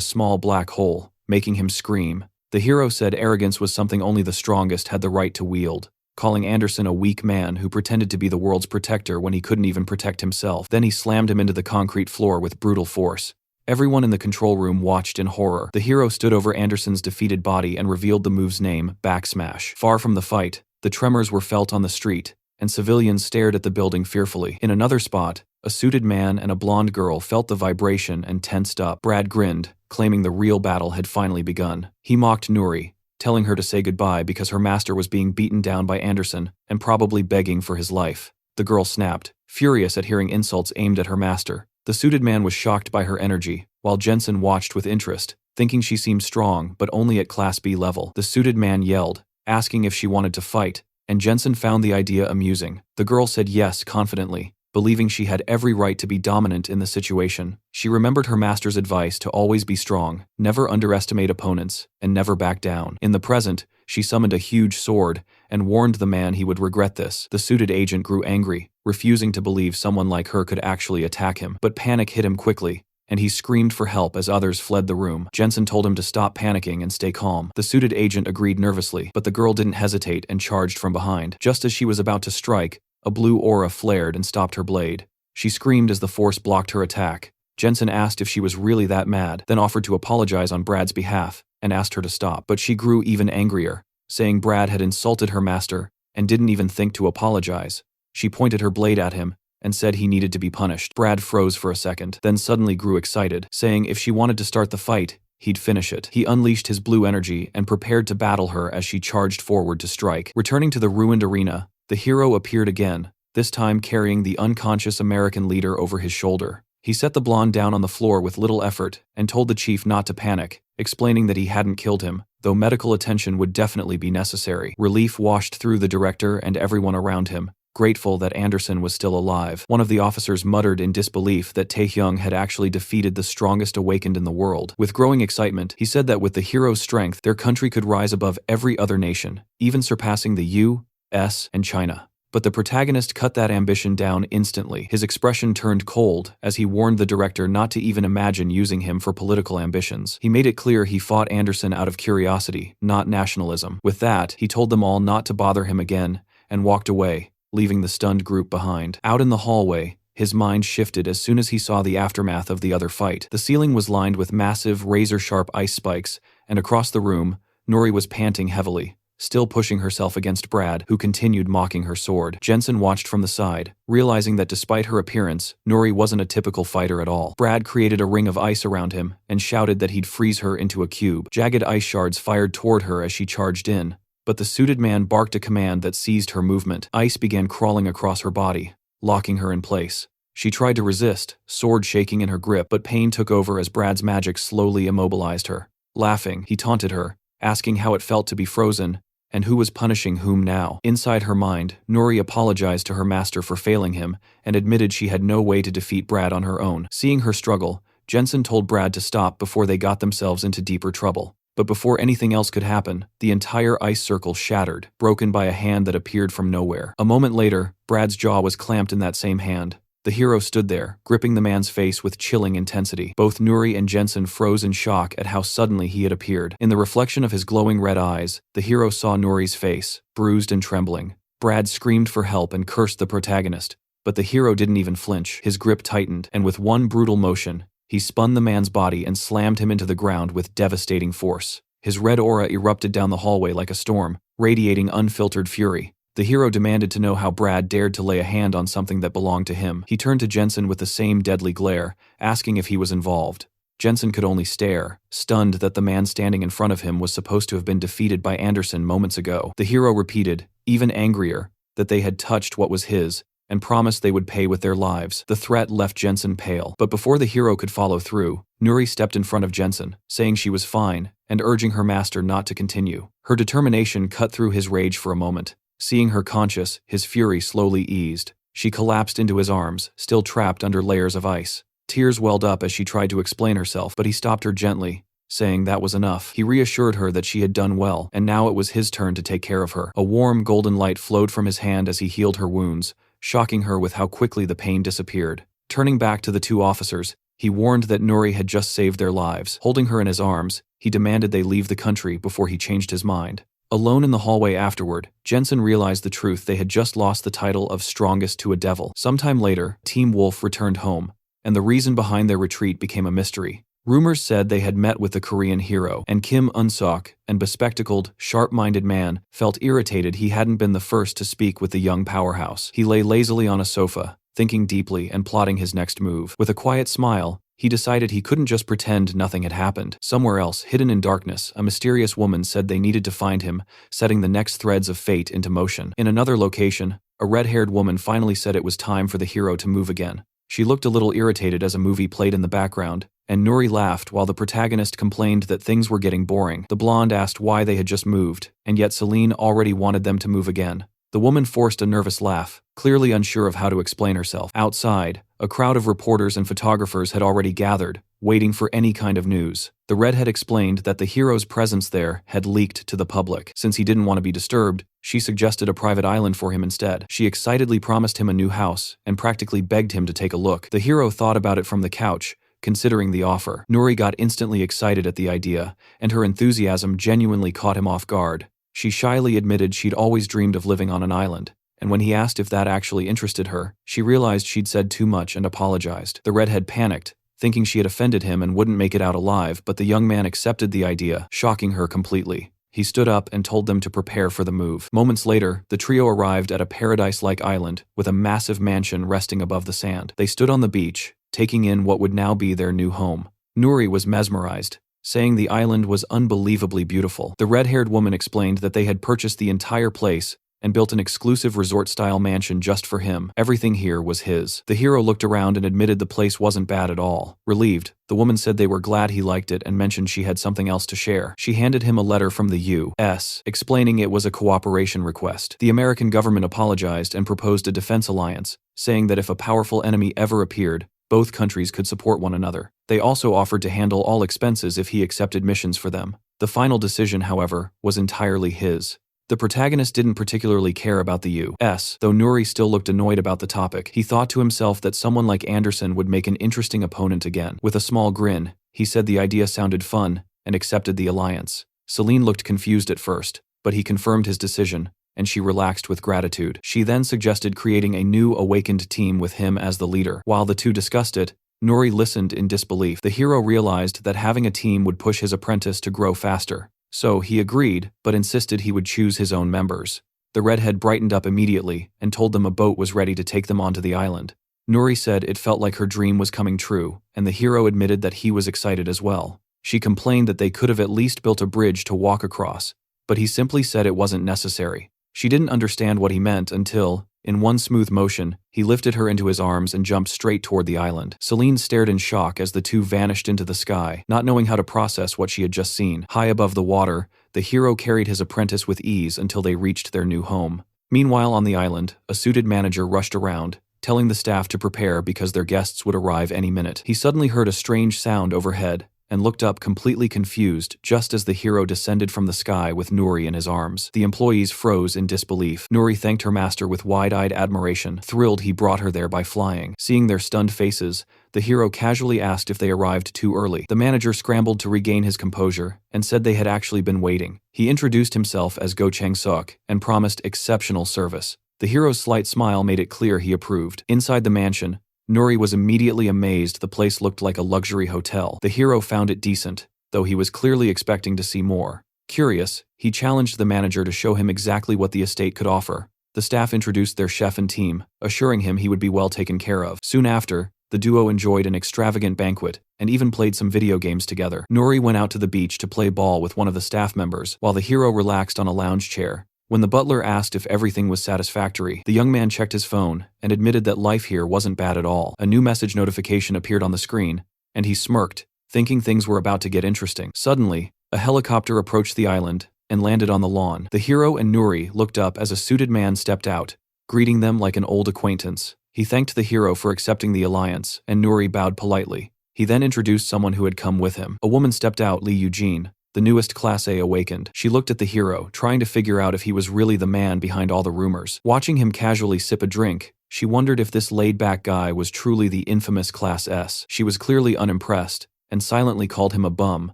small black hole, making him scream. The hero said arrogance was something only the strongest had the right to wield, calling Anderson a weak man who pretended to be the world's protector when he couldn't even protect himself. Then he slammed him into the concrete floor with brutal force. Everyone in the control room watched in horror. The hero stood over Anderson's defeated body and revealed the move's name, Backsmash. Far from the fight, the tremors were felt on the street, and civilians stared at the building fearfully. In another spot, a suited man and a blonde girl felt the vibration and tensed up. Brad grinned, claiming the real battle had finally begun. He mocked Nuri, telling her to say goodbye because her master was being beaten down by Anderson and probably begging for his life. The girl snapped, furious at hearing insults aimed at her master. The suited man was shocked by her energy, while Jensen watched with interest, thinking she seemed strong but only at Class B level. The suited man yelled, asking if she wanted to fight, and Jensen found the idea amusing. The girl said yes confidently, believing she had every right to be dominant in the situation. She remembered her master's advice to always be strong, never underestimate opponents, and never back down. In the present, she summoned a huge sword and warned the man he would regret this. The suited agent grew angry, refusing to believe someone like her could actually attack him. But panic hit him quickly, and he screamed for help as others fled the room. Jensen told him to stop panicking and stay calm. The suited agent agreed nervously, but the girl didn't hesitate and charged from behind. Just as she was about to strike, a blue aura flared and stopped her blade. She screamed as the force blocked her attack. Jensen asked if she was really that mad, then offered to apologize on Brad's behalf, and asked her to stop. But she grew even angrier, saying Brad had insulted her master and didn't even think to apologize. She pointed her blade at him and said he needed to be punished. Brad froze for a second, then suddenly grew excited, saying if she wanted to start the fight, he'd finish it. He unleashed his blue energy and prepared to battle her as she charged forward to strike. Returning to the ruined arena, the hero appeared again, this time carrying the unconscious American leader over his shoulder. He set the blonde down on the floor with little effort and told the chief not to panic, explaining that he hadn't killed him, though medical attention would definitely be necessary. Relief washed through the director and everyone around him, grateful that Anderson was still alive. One of the officers muttered in disbelief that Taehyung had actually defeated the strongest awakened in the world. With growing excitement, he said that with the hero's strength, their country could rise above every other nation, even surpassing the U.S. and China. But the protagonist cut that ambition down instantly. His expression turned cold as he warned the director not to even imagine using him for political ambitions. He made it clear he fought Anderson out of curiosity, not nationalism. With that, he told them all not to bother him again and walked away, leaving the stunned group behind. Out in the hallway, his mind shifted as soon as he saw the aftermath of the other fight. The ceiling was lined with massive, razor-sharp ice spikes, and across the room, Nuri was panting heavily, still pushing herself against Brad, who continued mocking her sword. Jensen watched from the side, realizing that despite her appearance, Nuri wasn't a typical fighter at all. Brad created a ring of ice around him and shouted that he'd freeze her into a cube. Jagged ice shards fired toward her as she charged in, but the suited man barked a command that seized her movement. Ice began crawling across her body, locking her in place. She tried to resist, sword shaking in her grip, but pain took over as Brad's magic slowly immobilized her. Laughing, he taunted her, asking how it felt to be frozen, and who was punishing whom now. Inside her mind, Nuri apologized to her master for failing him and admitted she had no way to defeat Brad on her own. Seeing her struggle, Jensen told Brad to stop before they got themselves into deeper trouble. But before anything else could happen, the entire ice circle shattered, broken by a hand that appeared from nowhere. A moment later, Brad's jaw was clamped in that same hand. The hero stood there, gripping the man's face with chilling intensity. Both Nuri and Jensen froze in shock at how suddenly he had appeared. In the reflection of his glowing red eyes, the hero saw Nuri's face, bruised and trembling. Brad screamed for help and cursed the protagonist, but the hero didn't even flinch. His grip tightened, and with one brutal motion, he spun the man's body and slammed him into the ground with devastating force. His red aura erupted down the hallway like a storm, radiating unfiltered fury. The hero demanded to know how Brad dared to lay a hand on something that belonged to him. He turned to Jensen with the same deadly glare, asking if he was involved. Jensen could only stare, stunned that the man standing in front of him was supposed to have been defeated by Anderson moments ago. The hero repeated, even angrier, that they had touched what was his, and promised they would pay with their lives. The threat left Jensen pale, but before the hero could follow through, Nuri stepped in front of Jensen, saying she was fine, and urging her master not to continue. Her determination cut through his rage for a moment. Seeing her conscious, his fury slowly eased. She collapsed into his arms, still trapped under layers of ice. Tears welled up as she tried to explain herself, but he stopped her gently, saying that was enough. He reassured her that she had done well, and now it was his turn to take care of her. A warm golden light flowed from his hand as he healed her wounds, shocking her with how quickly the pain disappeared. Turning back to the two officers, he warned that Nuri had just saved their lives. Holding her in his arms, he demanded they leave the country before he changed his mind. Alone in the hallway afterward, Jensen realized the truth: they had just lost the title of strongest to a devil. Sometime later, Team Wolf returned home, and the reason behind their retreat became a mystery. Rumors said they had met with the Korean hero, and Kim Un-sok, an bespectacled, sharp-minded man, felt irritated he hadn't been the first to speak with the young powerhouse. He lay lazily on a sofa, thinking deeply and plotting his next move. With a quiet smile, he decided he couldn't just pretend nothing had happened. Somewhere else, hidden in darkness, a mysterious woman said they needed to find him, setting the next threads of fate into motion. In another location, a red-haired woman finally said it was time for the hero to move again. She looked a little irritated as a movie played in the background, and Nuri laughed while the protagonist complained that things were getting boring. The blonde asked why they had just moved, and yet Celine already wanted them to move again. The woman forced a nervous laugh, clearly unsure of how to explain herself. Outside, a crowd of reporters and photographers had already gathered, waiting for any kind of news. The redhead explained that the hero's presence there had leaked to the public. Since he didn't want to be disturbed, she suggested a private island for him instead. She excitedly promised him a new house, and practically begged him to take a look. The hero thought about it from the couch, considering the offer. Nuri got instantly excited at the idea, and her enthusiasm genuinely caught him off guard. She shyly admitted she'd always dreamed of living on an island, and when he asked if that actually interested her, she realized she'd said too much and apologized. The redhead panicked, thinking she had offended him and wouldn't make it out alive, but the young man accepted the idea, shocking her completely. He stood up and told them to prepare for the move. Moments later, the trio arrived at a paradise-like island with a massive mansion resting above the sand. They stood on the beach, taking in what would now be their new home. Nuri was mesmerized, saying the island was unbelievably beautiful. The red-haired woman explained that they had purchased the entire place and built an exclusive resort-style mansion just for him. Everything here was his. The hero looked around and admitted the place wasn't bad at all. Relieved, the woman said they were glad he liked it and mentioned she had something else to share. She handed him a letter from the U.S., explaining it was a cooperation request. The American government apologized and proposed a defense alliance, saying that if a powerful enemy ever appeared, both countries could support one another. They also offered to handle all expenses if he accepted missions for them. The final decision, however, was entirely his. The protagonist didn't particularly care about the U.S., though Nuri still looked annoyed about the topic. He thought to himself that someone like Anderson would make an interesting opponent again. With a small grin, he said the idea sounded fun and accepted the alliance. Celine looked confused at first, but he confirmed his decision, and she relaxed with gratitude. She then suggested creating a new awakened team with him as the leader. While the two discussed it, Nuri listened in disbelief. The hero realized that having a team would push his apprentice to grow faster. So he agreed, but insisted he would choose his own members. The redhead brightened up immediately and told them a boat was ready to take them onto the island. Nuri said it felt like her dream was coming true, and the hero admitted that he was excited as well. She complained that they could have at least built a bridge to walk across, but he simply said it wasn't necessary. She didn't understand what he meant until, in one smooth motion, he lifted her into his arms and jumped straight toward the island. Celine stared in shock as the two vanished into the sky, not knowing how to process what she had just seen. High above the water, the hero carried his apprentice with ease until they reached their new home. Meanwhile on the island, a suited manager rushed around, telling the staff to prepare because their guests would arrive any minute. He suddenly heard a strange sound overhead, and looked up completely confused just as the hero descended from the sky with Nuri in his arms. The employees froze in disbelief. Nuri thanked her master with wide-eyed admiration, thrilled he brought her there by flying. Seeing their stunned faces, the hero casually asked if they arrived too early. The manager scrambled to regain his composure and said they had actually been waiting. He introduced himself as Go Chang-suk and promised exceptional service. The hero's slight smile made it clear he approved. Inside the mansion, Nuri was immediately amazed. The place looked like a luxury hotel. The hero found it decent, though he was clearly expecting to see more. Curious, he challenged the manager to show him exactly what the estate could offer. The staff introduced their chef and team, assuring him he would be well taken care of. Soon after, the duo enjoyed an extravagant banquet, and even played some video games together. Nuri went out to the beach to play ball with one of the staff members, while the hero relaxed on a lounge chair. When the butler asked if everything was satisfactory, the young man checked his phone and admitted that life here wasn't bad at all. A new message notification appeared on the screen, and he smirked, thinking things were about to get interesting. Suddenly, a helicopter approached the island and landed on the lawn. The hero and Nuri looked up as a suited man stepped out, greeting them like an old acquaintance. He thanked the hero for accepting the alliance, and Nuri bowed politely. He then introduced someone who had come with him. A woman stepped out, Lee Eugene, the newest Class A awakened. She looked at the hero, trying to figure out if he was really the man behind all the rumors. Watching him casually sip a drink, she wondered if this laid-back guy was truly the infamous Class S. She was clearly unimpressed, and silently called him a bum,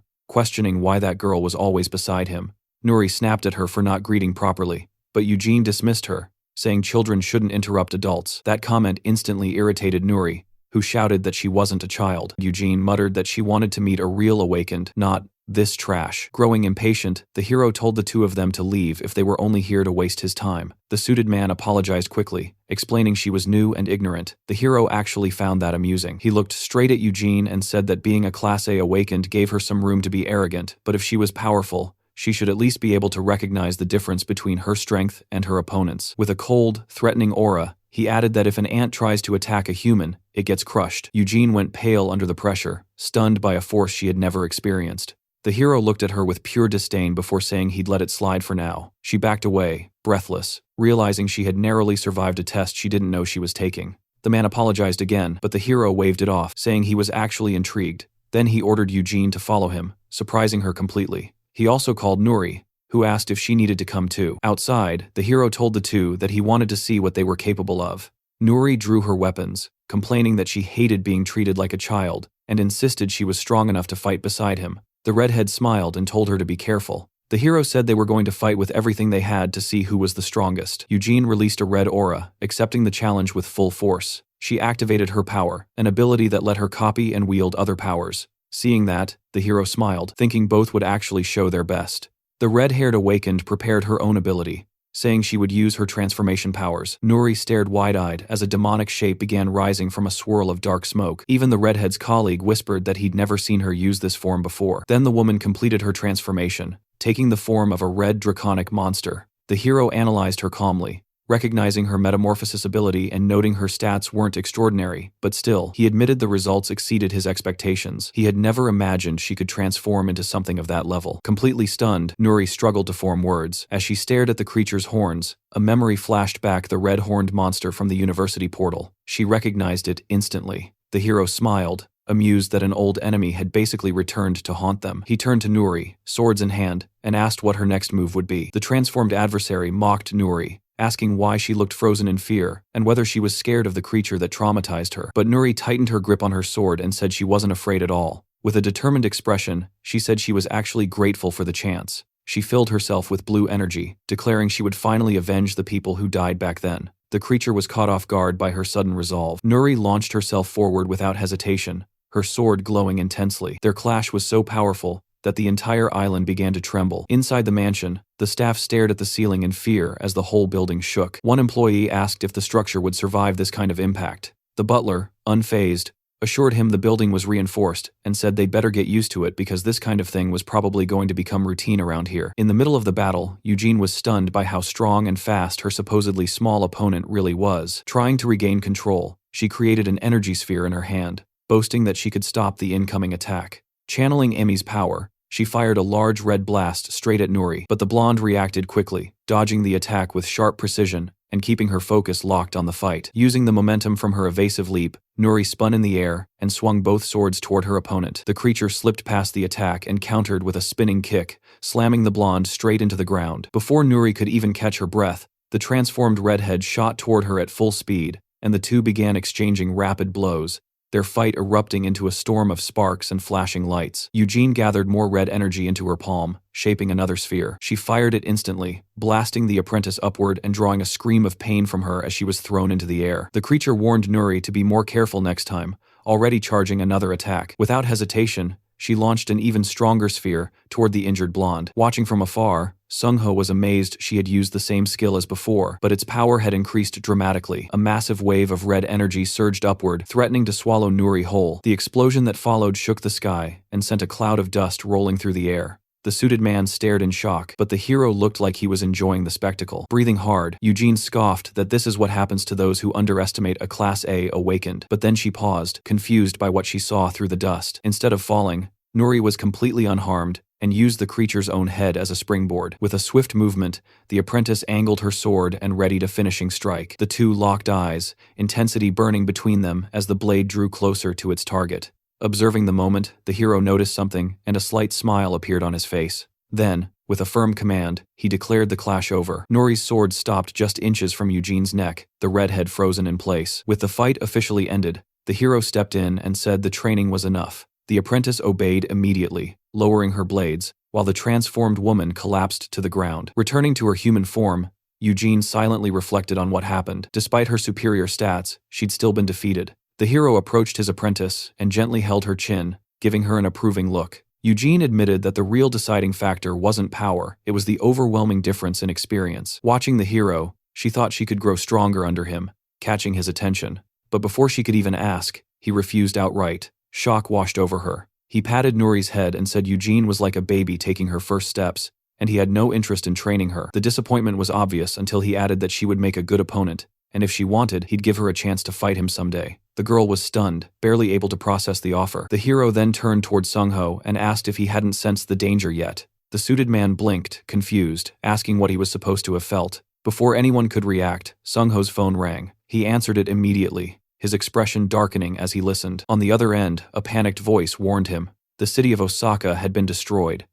questioning why that girl was always beside him. Nuri snapped at her for not greeting properly, but Eugene dismissed her, saying children shouldn't interrupt adults. That comment instantly irritated Nuri, who shouted that she wasn't a child. Eugene muttered that she wanted to meet a real awakened, not this trash. Growing impatient, the hero told the two of them to leave if they were only here to waste his time. The suited man apologized quickly, explaining she was new and ignorant. The hero actually found that amusing. He looked straight at Eugene and said that being a Class A awakened gave her some room to be arrogant, but if she was powerful, she should at least be able to recognize the difference between her strength and her opponents. With a cold, threatening aura, he added that if an ant tries to attack a human, it gets crushed. Eugene went pale under the pressure, stunned by a force she had never experienced. The hero looked at her with pure disdain before saying he'd let it slide for now. She backed away, breathless, realizing she had narrowly survived a test she didn't know she was taking. The man apologized again, but the hero waved it off, saying he was actually intrigued. Then he ordered Eugene to follow him, surprising her completely. He also called Nuri, who asked if she needed to come too. Outside, the hero told the two that he wanted to see what they were capable of. Nuri drew her weapons, complaining that she hated being treated like a child, and insisted she was strong enough to fight beside him. The redhead smiled and told her to be careful. The hero said they were going to fight with everything they had to see who was the strongest. Eugene released a red aura, accepting the challenge with full force. She activated her power, an ability that let her copy and wield other powers. Seeing that, the hero smiled, thinking both would actually show their best. The red-haired awakened prepared her own ability, saying she would use her transformation powers. Nuri stared wide-eyed as a demonic shape began rising from a swirl of dark smoke. Even the redhead's colleague whispered that he'd never seen her use this form before. Then the woman completed her transformation, taking the form of a red draconic monster. The hero analyzed her calmly, recognizing her metamorphosis ability and noting her stats weren't extraordinary, but still, he admitted the results exceeded his expectations. He had never imagined she could transform into something of that level. Completely stunned, Nuri struggled to form words. As she stared at the creature's horns, a memory flashed back the red-horned monster from the university portal. She recognized it instantly. The hero smiled, amused that an old enemy had basically returned to haunt them. He turned to Nuri, swords in hand, and asked what her next move would be. The transformed adversary mocked Nuri, asking why she looked frozen in fear, and whether she was scared of the creature that traumatized her. But Nuri tightened her grip on her sword and said she wasn't afraid at all. With a determined expression, she said she was actually grateful for the chance. She filled herself with blue energy, declaring she would finally avenge the people who died back then. The creature was caught off guard by her sudden resolve. Nuri launched herself forward without hesitation, her sword glowing intensely. Their clash was so powerful that the entire island began to tremble. Inside the mansion, the staff stared at the ceiling in fear as the whole building shook. One employee asked if the structure would survive this kind of impact. The butler, unfazed, assured him the building was reinforced and said they'd better get used to it because this kind of thing was probably going to become routine around here. In the middle of the battle, Eugene was stunned by how strong and fast her supposedly small opponent really was. Trying to regain control, she created an energy sphere in her hand, boasting that she could stop the incoming attack. Channeling Emmy's power, she fired a large red blast straight at Nuri, but the blonde reacted quickly, dodging the attack with sharp precision and keeping her focus locked on the fight. Using the momentum from her evasive leap, Nuri spun in the air and swung both swords toward her opponent. The creature slipped past the attack and countered with a spinning kick, slamming the blonde straight into the ground. Before Nuri could even catch her breath, the transformed redhead shot toward her at full speed, and the two began exchanging rapid blows, their fight erupting into a storm of sparks and flashing lights. Eugene gathered more red energy into her palm, shaping another sphere. She fired it instantly, blasting the apprentice upward and drawing a scream of pain from her as she was thrown into the air. The creature warned Nuri to be more careful next time, already charging another attack. Without hesitation, she launched an even stronger sphere toward the injured blonde. Watching from afar, Sungho was amazed she had used the same skill as before, but its power had increased dramatically. A massive wave of red energy surged upward, threatening to swallow Nuri whole. The explosion that followed shook the sky and sent a cloud of dust rolling through the air. The suited man stared in shock, but the hero looked like he was enjoying the spectacle. Breathing hard, Eugene scoffed that this is what happens to those who underestimate a Class A awakened. But then she paused, confused by what she saw through the dust. Instead of falling, Nuri was completely unharmed and used the creature's own head as a springboard. With a swift movement, the apprentice angled her sword and readied a finishing strike. The two locked eyes, intensity burning between them as the blade drew closer to its target. Observing the moment, the hero noticed something, and a slight smile appeared on his face. Then, with a firm command, he declared the clash over. Nori's sword stopped just inches from Eugene's neck, the redhead frozen in place. With the fight officially ended, the hero stepped in and said the training was enough. The apprentice obeyed immediately, lowering her blades, while the transformed woman collapsed to the ground. Returning to her human form, Eugene silently reflected on what happened. Despite her superior stats, she'd still been defeated. The hero approached his apprentice and gently held her chin, giving her an approving look. Eugene admitted that the real deciding factor wasn't power, it was the overwhelming difference in experience. Watching the hero, she thought she could grow stronger under him, catching his attention. But before she could even ask, he refused outright. Shock washed over her. He patted Nuri's head and said Eugene was like a baby taking her first steps, and he had no interest in training her. The disappointment was obvious until he added that she would make a good opponent, and if she wanted, he'd give her a chance to fight him someday. The girl was stunned, barely able to process the offer. The hero then turned toward Sung-ho and asked if he hadn't sensed the danger yet. The suited man blinked, confused, asking what he was supposed to have felt. Before anyone could react, Sung-ho's phone rang. He answered it immediately, his expression darkening as he listened. On the other end, a panicked voice warned him. The city of Osaka had been destroyed.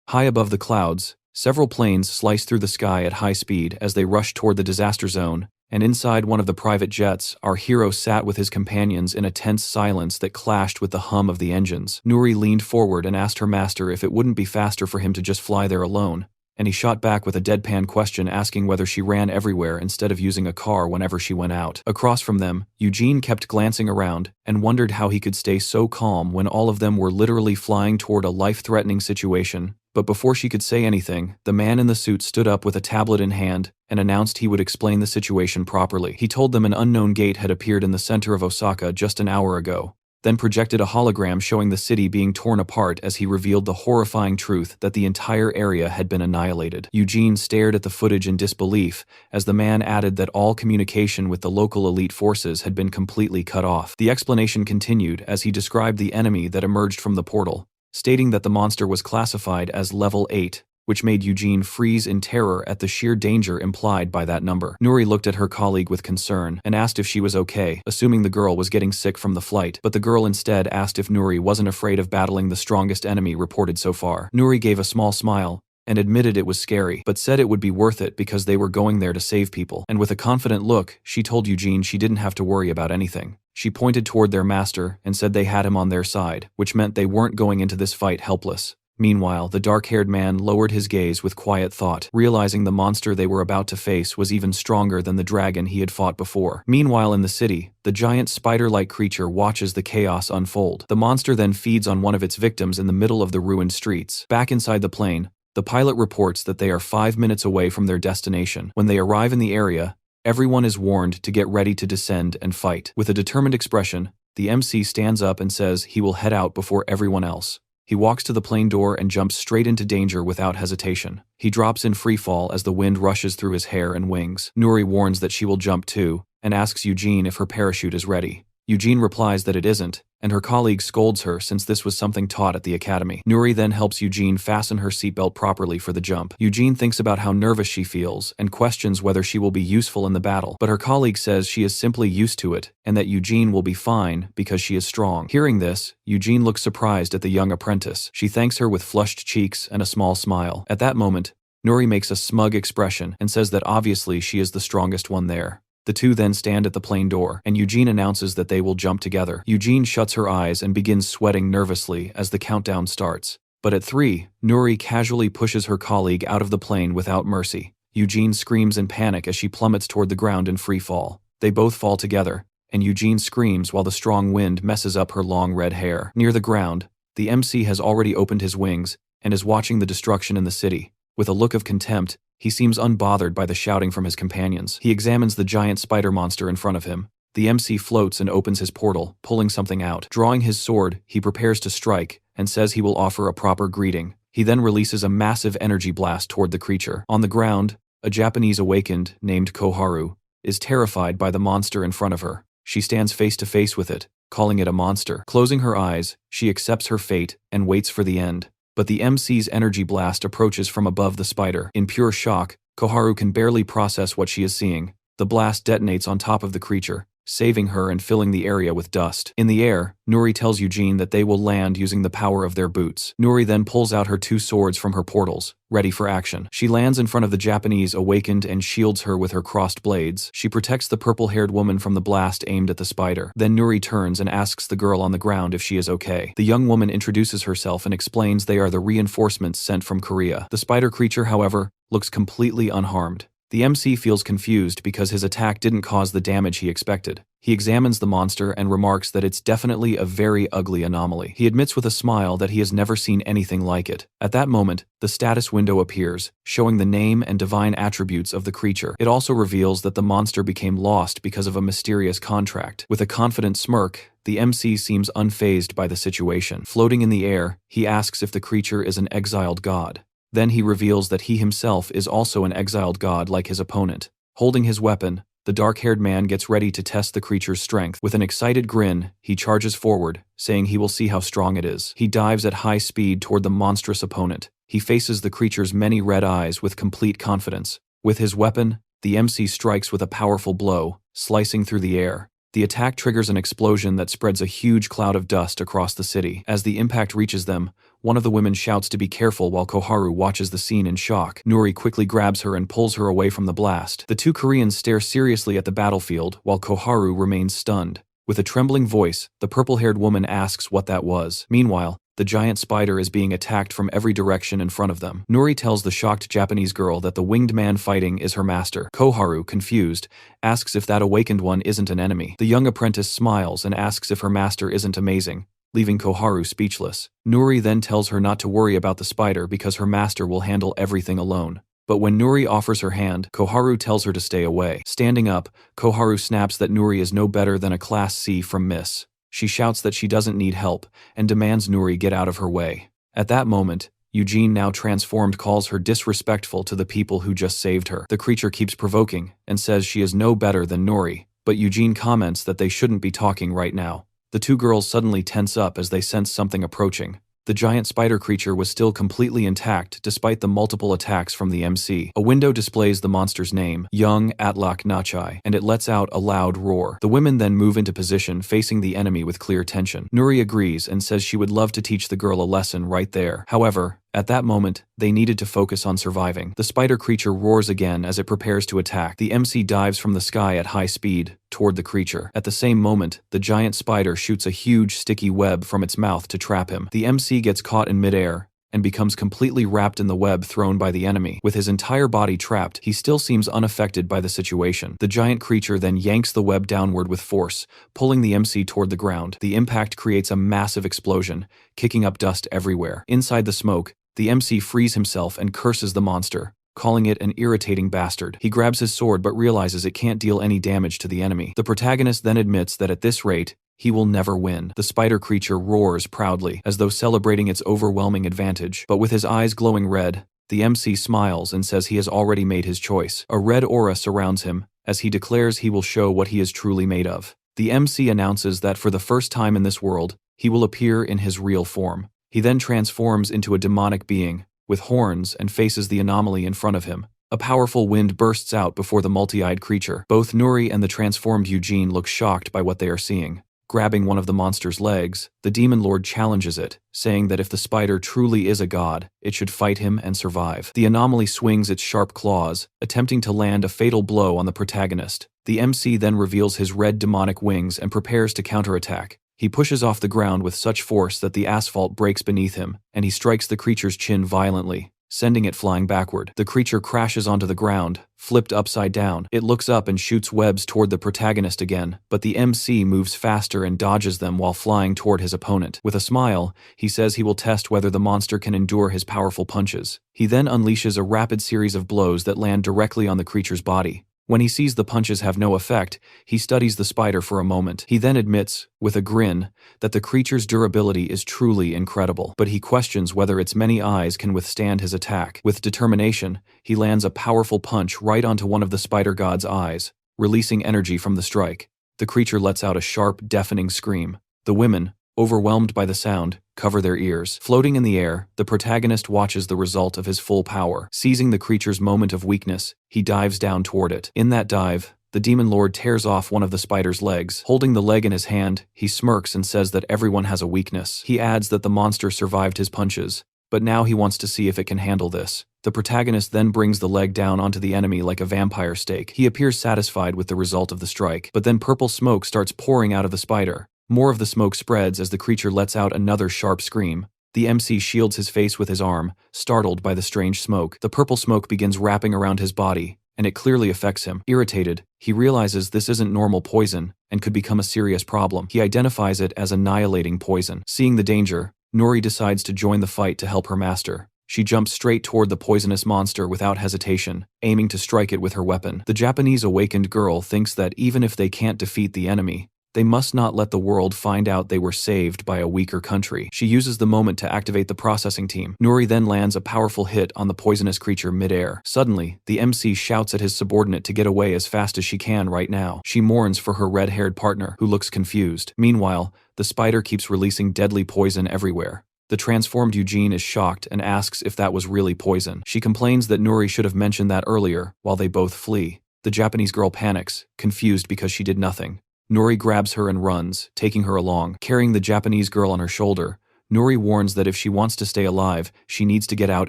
High above the clouds, several planes sliced through the sky at high speed as they rushed toward the disaster zone, and inside one of the private jets, our hero sat with his companions in a tense silence that clashed with the hum of the engines. Nuri leaned forward and asked her master if it wouldn't be faster for him to just fly there alone, and he shot back with a deadpan question asking whether she ran everywhere instead of using a car whenever she went out. Across from them, Eugene kept glancing around and wondered how he could stay so calm when all of them were literally flying toward a life-threatening situation. But before she could say anything, the man in the suit stood up with a tablet in hand and announced he would explain the situation properly. He told them an unknown gate had appeared in the center of Osaka just an hour ago, then projected a hologram showing the city being torn apart as he revealed the horrifying truth that the entire area had been annihilated. Eugene stared at the footage in disbelief as the man added that all communication with the local elite forces had been completely cut off. The explanation continued as he described the enemy that emerged from the portal, stating that the monster was classified as level 8, which made Eugene freeze in terror at the sheer danger implied by that number. Nuri looked at her colleague with concern and asked if she was okay, assuming the girl was getting sick from the flight, but the girl instead asked if Nuri wasn't afraid of battling the strongest enemy reported so far. Nuri gave a small smile and admitted it was scary, but said it would be worth it because they were going there to save people. And with a confident look, she told Eugene she didn't have to worry about anything. She pointed toward their master and said they had him on their side, which meant they weren't going into this fight helpless. Meanwhile, the dark-haired man lowered his gaze with quiet thought, realizing the monster they were about to face was even stronger than the dragon he had fought before. Meanwhile in the city, the giant spider-like creature watches the chaos unfold. The monster then feeds on one of its victims in the middle of the ruined streets. Back inside the plane, the pilot reports that they are 5 minutes away from their destination. When they arrive in the area, everyone is warned to get ready to descend and fight. With a determined expression, the MC stands up and says he will head out before everyone else. He walks to the plane door and jumps straight into danger without hesitation. He drops in free fall as the wind rushes through his hair and wings. Nuri warns that she will jump too, and asks Eugene if her parachute is ready. Eugene replies that it isn't, and her colleague scolds her since this was something taught at the academy. Nuri then helps Eugene fasten her seatbelt properly for the jump. Eugene thinks about how nervous she feels and questions whether she will be useful in the battle, but her colleague says she is simply used to it and that Eugene will be fine because she is strong. Hearing this, Eugene looks surprised at the young apprentice. She thanks her with flushed cheeks and a small smile. At that moment, Nuri makes a smug expression and says that obviously she is the strongest one there. The two then stand at the plane door, and Eugene announces that they will jump together. Eugene shuts her eyes and begins sweating nervously as the countdown starts. But at 3, Nuri casually pushes her colleague out of the plane without mercy. Eugene screams in panic as she plummets toward the ground in free fall. They both fall together, and Eugene screams while the strong wind messes up her long red hair. Near the ground, the MC has already opened his wings and is watching the destruction in the city. With a look of contempt, he seems unbothered by the shouting from his companions. He examines the giant spider monster in front of him. The MC floats and opens his portal, pulling something out. Drawing his sword, he prepares to strike and says he will offer a proper greeting. He then releases a massive energy blast toward the creature. On the ground, a Japanese awakened, named Koharu, is terrified by the monster in front of her. She stands face to face with it, calling it a monster. Closing her eyes, she accepts her fate and waits for the end. But the MC's energy blast approaches from above the spider. In pure shock, Koharu can barely process what she is seeing. The blast detonates on top of the creature, saving her and filling the area with dust. In the air, Nuri tells Eugene that they will land using the power of their boots. Nuri then pulls out her 2 swords from her portals, ready for action. She lands in front of the Japanese awakened and shields her with her crossed blades. She protects the purple-haired woman from the blast aimed at the spider. Then Nuri turns and asks the girl on the ground if she is okay. The young woman introduces herself and explains they are the reinforcements sent from Korea. The spider creature, however, looks completely unharmed. The MC feels confused because his attack didn't cause the damage he expected. He examines the monster and remarks that it's definitely a very ugly anomaly. He admits with a smile that he has never seen anything like it. At that moment, the status window appears, showing the name and divine attributes of the creature. It also reveals that the monster became lost because of a mysterious contract. With a confident smirk, the MC seems unfazed by the situation. Floating in the air, he asks if the creature is an exiled god. Then he reveals that he himself is also an exiled god like his opponent. Holding his weapon, the dark-haired man gets ready to test the creature's strength. With an excited grin, he charges forward, saying he will see how strong it is. He dives at high speed toward the monstrous opponent. He faces the creature's many red eyes with complete confidence. With his weapon, the MC strikes with a powerful blow, slicing through the air. The attack triggers an explosion that spreads a huge cloud of dust across the city. As the impact reaches them, one of the women shouts to be careful while Koharu watches the scene in shock. Nuri quickly grabs her and pulls her away from the blast. The 2 Koreans stare seriously at the battlefield while Koharu remains stunned. With a trembling voice, the purple-haired woman asks what that was. Meanwhile, the giant spider is being attacked from every direction in front of them. Nuri tells the shocked Japanese girl that the winged man fighting is her master. Koharu, confused, asks if that awakened one isn't an enemy. The young apprentice smiles and asks if her master isn't amazing, leaving Koharu speechless. Nuri then tells her not to worry about the spider because her master will handle everything alone. But when Nuri offers her hand, Koharu tells her to stay away. Standing up, Koharu snaps that Nuri is no better than a Class C from Miss. She shouts that she doesn't need help and demands Nuri get out of her way. At that moment, Eugene, now transformed, calls her disrespectful to the people who just saved her. The creature keeps provoking and says she is no better than Nuri, but Eugene comments that they shouldn't be talking right now. The 2 girls suddenly tense up as they sense something approaching. The giant spider creature was still completely intact despite the multiple attacks from the MC. A window displays the monster's name, Young Atlak Nachai, and it lets out a loud roar. The women then move into position facing the enemy with clear tension. Nuri agrees and says she would love to teach the girl a lesson right there. However, at that moment, they needed to focus on surviving. The spider creature roars again as it prepares to attack. The MC dives from the sky at high speed toward the creature. At the same moment, the giant spider shoots a huge sticky web from its mouth to trap him. The MC gets caught in midair and becomes completely wrapped in the web thrown by the enemy. With his entire body trapped, he still seems unaffected by the situation. The giant creature then yanks the web downward with force, pulling the MC toward the ground. The impact creates a massive explosion, kicking up dust everywhere. Inside the smoke, the MC frees himself and curses the monster, calling it an irritating bastard. He grabs his sword but realizes it can't deal any damage to the enemy. The protagonist then admits that at this rate, he will never win. The spider creature roars proudly, as though celebrating its overwhelming advantage. But with his eyes glowing red, the MC smiles and says he has already made his choice. A red aura surrounds him, as he declares he will show what he is truly made of. The MC announces that for the first time in this world, he will appear in his real form. He then transforms into a demonic being, with horns, and faces the anomaly in front of him. A powerful wind bursts out before the multi-eyed creature. Both Nuri and the transformed Eugene look shocked by what they are seeing. Grabbing one of the monster's legs, the demon lord challenges it, saying that if the spider truly is a god, it should fight him and survive. The anomaly swings its sharp claws, attempting to land a fatal blow on the protagonist. The MC then reveals his red demonic wings and prepares to counterattack. He pushes off the ground with such force that the asphalt breaks beneath him, and he strikes the creature's chin violently, sending it flying backward. The creature crashes onto the ground, flipped upside down. It looks up and shoots webs toward the protagonist again, but the MC moves faster and dodges them while flying toward his opponent. With a smile, he says he will test whether the monster can endure his powerful punches. He then unleashes a rapid series of blows that land directly on the creature's body. When he sees the punches have no effect, he studies the spider for a moment. He then admits, with a grin, that the creature's durability is truly incredible, but he questions whether its many eyes can withstand his attack. With determination, he lands a powerful punch right onto one of the spider god's eyes, releasing energy from the strike. The creature lets out a sharp, deafening scream. The women, overwhelmed by the sound, cover their ears. Floating in the air, the protagonist watches the result of his full power. Seizing the creature's moment of weakness, he dives down toward it. In that dive, The demon lord tears off one of the spider's legs. Holding the leg in his hand, he smirks and says that everyone has a weakness. He adds that the monster survived his punches, but now he wants to see if it can handle this. The protagonist then brings the leg down onto the enemy like a vampire steak. He appears satisfied with the result of the strike, but then purple smoke starts pouring out of the spider. More of the smoke spreads as the creature lets out another sharp scream. The MC shields his face with his arm, startled by the strange smoke. The purple smoke begins wrapping around his body, and it clearly affects him. Irritated, he realizes this isn't normal poison and could become a serious problem. He identifies it as annihilating poison. Seeing the danger, Nori decides to join the fight to help her master. She jumps straight toward the poisonous monster without hesitation, aiming to strike it with her weapon. The Japanese awakened girl thinks that even if they can't defeat the enemy, they must not let the world find out they were saved by a weaker country. She uses the moment to activate the processing team. Nori then lands a powerful hit on the poisonous creature mid-air. Suddenly, the MC shouts at his subordinate to get away as fast as she can right now. She mourns for her red-haired partner, who looks confused. Meanwhile, the spider keeps releasing deadly poison everywhere. The transformed Eugene is shocked and asks if that was really poison. She complains that Nori should have mentioned that earlier, while they both flee. The Japanese girl panics, confused because she did nothing. Nori grabs her and runs, taking her along. Carrying the Japanese girl on her shoulder, Nori warns that if she wants to stay alive, she needs to get out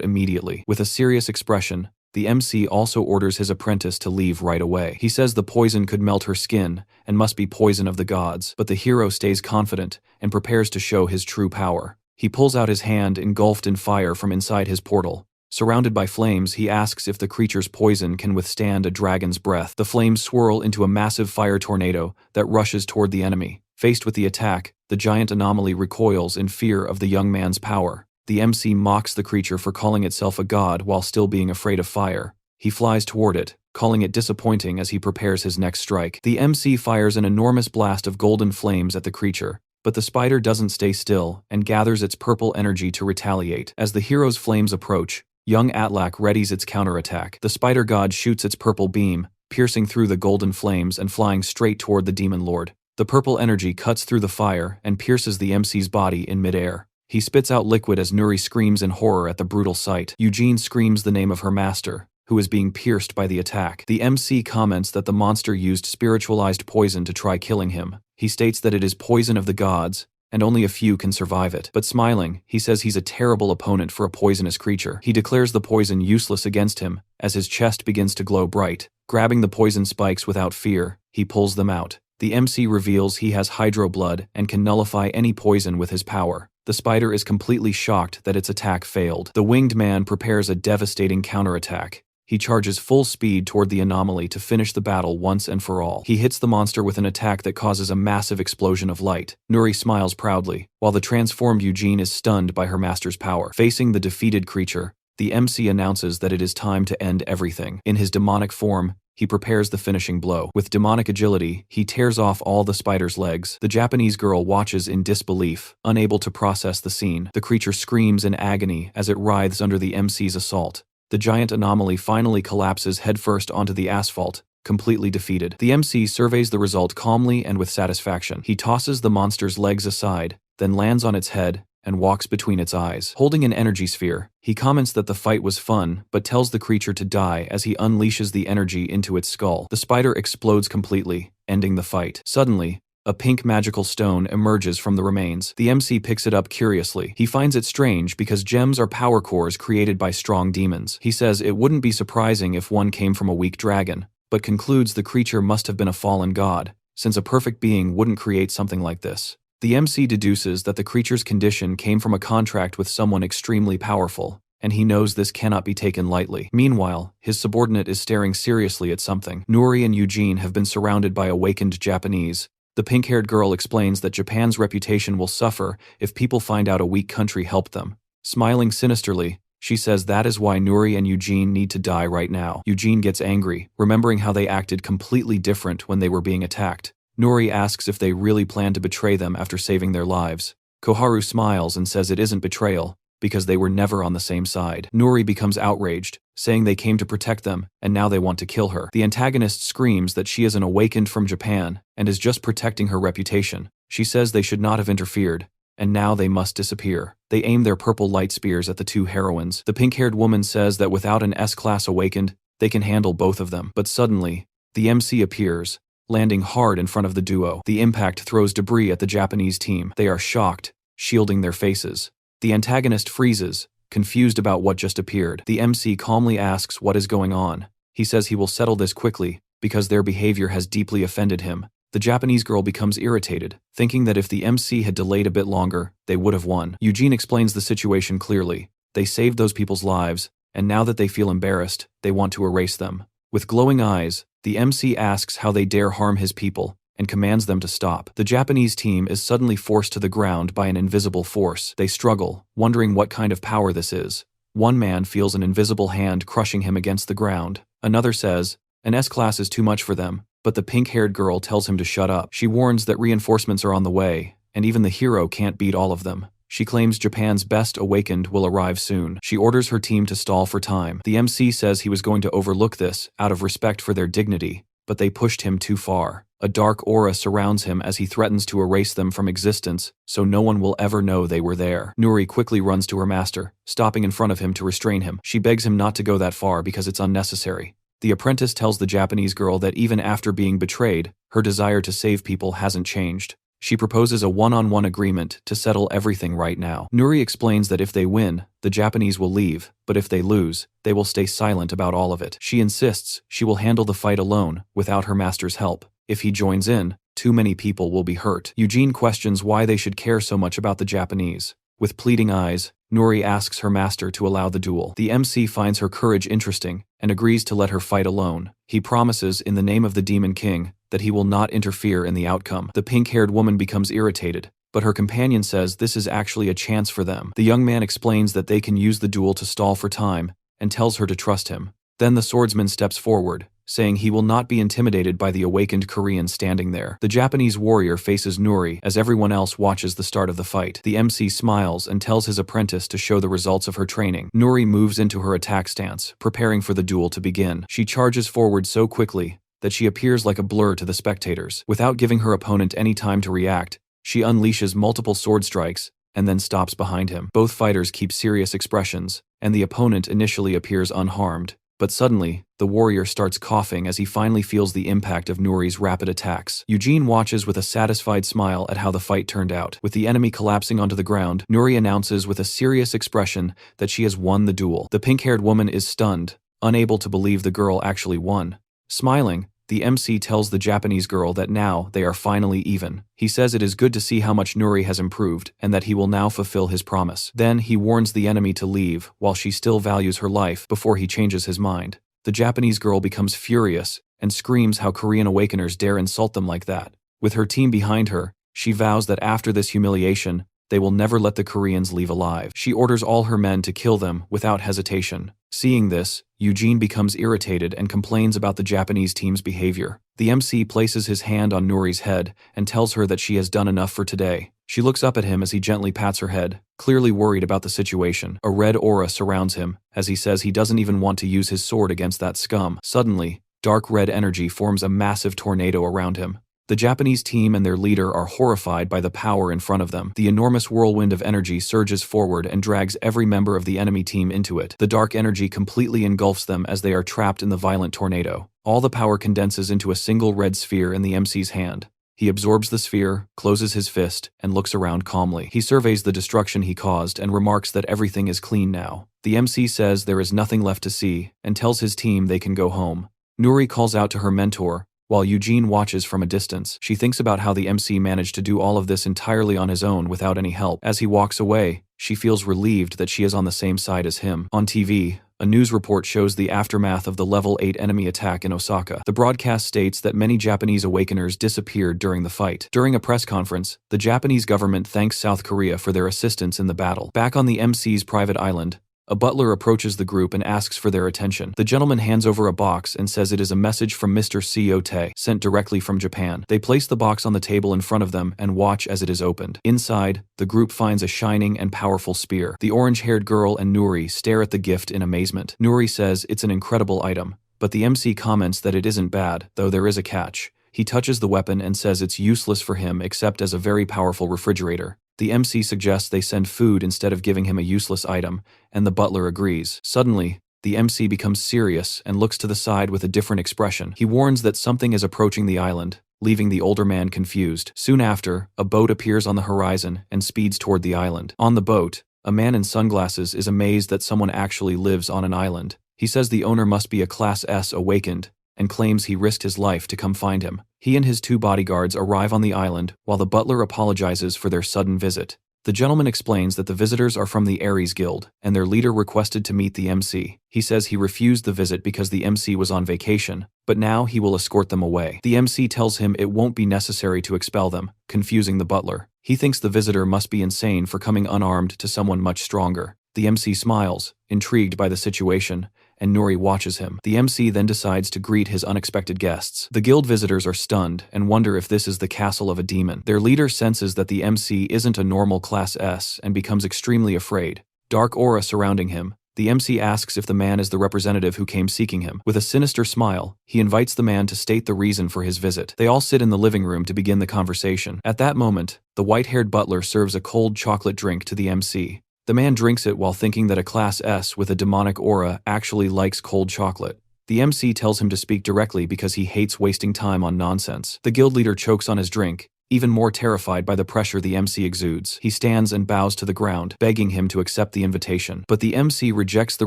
immediately. With a serious expression, the MC also orders his apprentice to leave right away. He says the poison could melt her skin and must be poison of the gods, but the hero stays confident and prepares to show his true power. He pulls out his hand engulfed in fire from inside his portal. Surrounded by flames, he asks if the creature's poison can withstand a dragon's breath. The flames swirl into a massive fire tornado that rushes toward the enemy. Faced with the attack, the giant anomaly recoils in fear of the young man's power. The MC mocks the creature for calling itself a god while still being afraid of fire. He flies toward it, calling it disappointing as he prepares his next strike. The MC fires an enormous blast of golden flames at the creature, but the spider doesn't stay still and gathers its purple energy to retaliate. As the hero's flames approach, young Atlak readies its counterattack. The spider god shoots its purple beam, piercing through the golden flames and flying straight toward the demon lord. The purple energy cuts through the fire and pierces the MC's body in midair. He spits out liquid as Nuri screams in horror at the brutal sight. Eugene screams the name of her master, who is being pierced by the attack. The MC comments that the monster used spiritualized poison to try killing him. He states that it is poison of the gods, and only a few can survive it. But smiling, he says he's a terrible opponent for a poisonous creature. He declares the poison useless against him, as his chest begins to glow bright. Grabbing the poison spikes without fear, he pulls them out. The MC reveals he has hydro blood and can nullify any poison with his power. The spider is completely shocked that its attack failed. The winged man prepares a devastating counterattack. He charges full speed toward the anomaly to finish the battle once and for all. He hits the monster with an attack that causes a massive explosion of light. Nuri smiles proudly, while the transformed Eugene is stunned by her master's power. Facing the defeated creature, the MC announces that it is time to end everything. In his demonic form, he prepares the finishing blow. With demonic agility, he tears off all the spider's legs. The Japanese girl watches in disbelief, unable to process the scene. The creature screams in agony as it writhes under the MC's assault. The giant anomaly finally collapses headfirst onto the asphalt, completely defeated. The MC surveys the result calmly and with satisfaction. He tosses the monster's legs aside, then lands on its head and walks between its eyes. Holding an energy sphere, he comments that the fight was fun, but tells the creature to die as he unleashes the energy into its skull. The spider explodes completely, ending the fight. Suddenly, a pink magical stone emerges from the remains. The MC picks it up curiously. He finds it strange because gems are power cores created by strong demons. He says it wouldn't be surprising if one came from a weak dragon, but concludes the creature must have been a fallen god, since a perfect being wouldn't create something like this. The MC deduces that the creature's condition came from a contract with someone extremely powerful, and he knows this cannot be taken lightly. Meanwhile, his subordinate is staring seriously at something. Nuri and Eugene have been surrounded by awakened Japanese. The pink-haired girl explains that Japan's reputation will suffer if people find out a weak country helped them. Smiling sinisterly, she says that is why Nuri and Eugene need to die right now. Eugene gets angry, remembering how they acted completely different when they were being attacked. Nuri asks if they really plan to betray them after saving their lives. Koharu smiles and says it isn't betrayal, because they were never on the same side. Nuri becomes outraged, saying they came to protect them, and now they want to kill her. The antagonist screams that she is an awakened from Japan, and is just protecting her reputation. She says they should not have interfered, and now they must disappear. They aim their purple light spears at the two heroines. The pink-haired woman says that without an S-class awakened, they can handle both of them. But suddenly, The MC appears, landing hard in front of the duo. The impact throws debris at the Japanese team. They are shocked, shielding their faces. The antagonist freezes, confused about what just appeared. The MC calmly asks what is going on. He says he will settle this quickly, because their behavior has deeply offended him. The Japanese girl becomes irritated, thinking that if the MC had delayed a bit longer, they would have won. Eugene explains the situation clearly. They saved those people's lives, and now that they feel embarrassed, they want to erase them. With glowing eyes, the MC asks how they dare harm his people, and commands them to stop. The Japanese team is suddenly forced to the ground by an invisible force. They struggle, wondering what kind of power this is. One man feels an invisible hand crushing him against the ground. Another says, an S-class is too much for them, but the pink-haired girl tells him to shut up. She warns that reinforcements are on the way, and even the hero can't beat all of them. She claims Japan's best awakened will arrive soon. She orders her team to stall for time. The MC says he was going to overlook this, out of respect for their dignity, but they pushed him too far. A dark aura surrounds him as he threatens to erase them from existence, so no one will ever know they were there. Nuri quickly runs to her master, stopping in front of him to restrain him. She begs him not to go that far because it's unnecessary. The apprentice tells the Japanese girl that even after being betrayed, her desire to save people hasn't changed. She proposes a one-on-one agreement to settle everything right now. Nuri explains that if they win, the Japanese will leave, but if they lose, they will stay silent about all of it. She insists she will handle the fight alone, without her master's help. If he joins in, too many people will be hurt. Eugene questions why they should care so much about the Japanese. With pleading eyes, Nuri asks her master to allow the duel. The MC finds her courage interesting, and agrees to let her fight alone. He promises, in the name of the Demon King, that he will not interfere in the outcome. The pink-haired woman becomes irritated, but her companion says this is actually a chance for them. The young man explains that they can use the duel to stall for time, and tells her to trust him. Then the swordsman steps forward, saying he will not be intimidated by the awakened Korean standing there. The Japanese warrior faces Nuri as everyone else watches the start of the fight. The MC smiles and tells his apprentice to show the results of her training. Nuri moves into her attack stance, preparing for the duel to begin. She charges forward so quickly that she appears like a blur to the spectators. Without giving her opponent any time to react, she unleashes multiple sword strikes and then stops behind him. Both fighters keep serious expressions, and the opponent initially appears unharmed. But suddenly, the warrior starts coughing as he finally feels the impact of Nuri's rapid attacks. Eugene watches with a satisfied smile at how the fight turned out. With the enemy collapsing onto the ground, Nuri announces with a serious expression that she has won the duel. The pink-haired woman is stunned, unable to believe the girl actually won. Smiling, the MC tells the Japanese girl that now they are finally even. He says it is good to see how much Nuri has improved and that he will now fulfill his promise. Then he warns the enemy to leave while she still values her life before he changes his mind. The Japanese girl becomes furious and screams how Korean awakeners dare insult them like that. With her team behind her, she vows that after this humiliation, they will never let the Koreans leave alive. She orders all her men to kill them without hesitation. Seeing this, Eugene becomes irritated and complains about the Japanese team's behavior. The MC places his hand on Nuri's head and tells her that she has done enough for today. She looks up at him as he gently pats her head, clearly worried about the situation. A red aura surrounds him, as he says he doesn't even want to use his sword against that scum. Suddenly, dark red energy forms a massive tornado around him. The Japanese team and their leader are horrified by the power in front of them. The enormous whirlwind of energy surges forward and drags every member of the enemy team into it. The dark energy completely engulfs them as they are trapped in the violent tornado. All the power condenses into a single red sphere in the MC's hand. He absorbs the sphere, closes his fist, and looks around calmly. He surveys the destruction he caused and remarks that everything is clean now. The MC says there is nothing left to see and tells his team they can go home. Nuri calls out to her mentor, while Eugene watches from a distance. She thinks about how the MC managed to do all of this entirely on his own without any help. As he walks away, she feels relieved that she is on the same side as him. On TV, a news report shows the aftermath of the Level 8 enemy attack in Osaka. The broadcast states that many Japanese awakeners disappeared during the fight. During a press conference, the Japanese government thanks South Korea for their assistance in the battle. Back on the MC's private island, a butler approaches the group and asks for their attention. The gentleman hands over a box and says it is a message from Mr. Seote, sent directly from Japan. They place the box on the table in front of them and watch as it is opened. Inside, the group finds a shining and powerful spear. The orange-haired girl and Nuri stare at the gift in amazement. Nuri says it's an incredible item, but the MC comments that it isn't bad, though there is a catch. He touches the weapon and says it's useless for him except as a very powerful refrigerator. The MC suggests they send food instead of giving him a useless item, and the butler agrees. Suddenly, The MC becomes serious and looks to the side with a different expression. He warns that something is approaching the island, leaving the older man confused. Soon after, a boat appears on the horizon and speeds toward the island. On the boat, a man in sunglasses is amazed that someone actually lives on an island. He says the owner must be a Class S awakened, and claims he risked his life to come find him. He and his 2 bodyguards arrive on the island, while the butler apologizes for their sudden visit. The gentleman explains that the visitors are from the Aries Guild, and their leader requested to meet the MC. He says he refused the visit because the MC was on vacation, but now he will escort them away. The MC tells him it won't be necessary to expel them, confusing the butler. He thinks the visitor must be insane for coming unarmed to someone much stronger. The MC smiles, intrigued by the situation, and Nuri watches him. The MC then decides to greet his unexpected guests. The guild visitors are stunned and wonder if this is the castle of a demon. Their leader senses that the MC isn't a normal Class S and becomes extremely afraid. Dark aura surrounding him. The MC asks if the man is the representative who came seeking him. With a sinister smile, he invites the man to state the reason for his visit. They all sit in the living room to begin the conversation. At that moment, the white-haired butler serves a cold chocolate drink to the MC. The man drinks it while thinking that a Class S with a demonic aura actually likes cold chocolate. The MC tells him to speak directly because he hates wasting time on nonsense. The guild leader chokes on his drink, even more terrified by the pressure the MC exudes. He stands and bows to the ground, begging him to accept the invitation. But the MC rejects the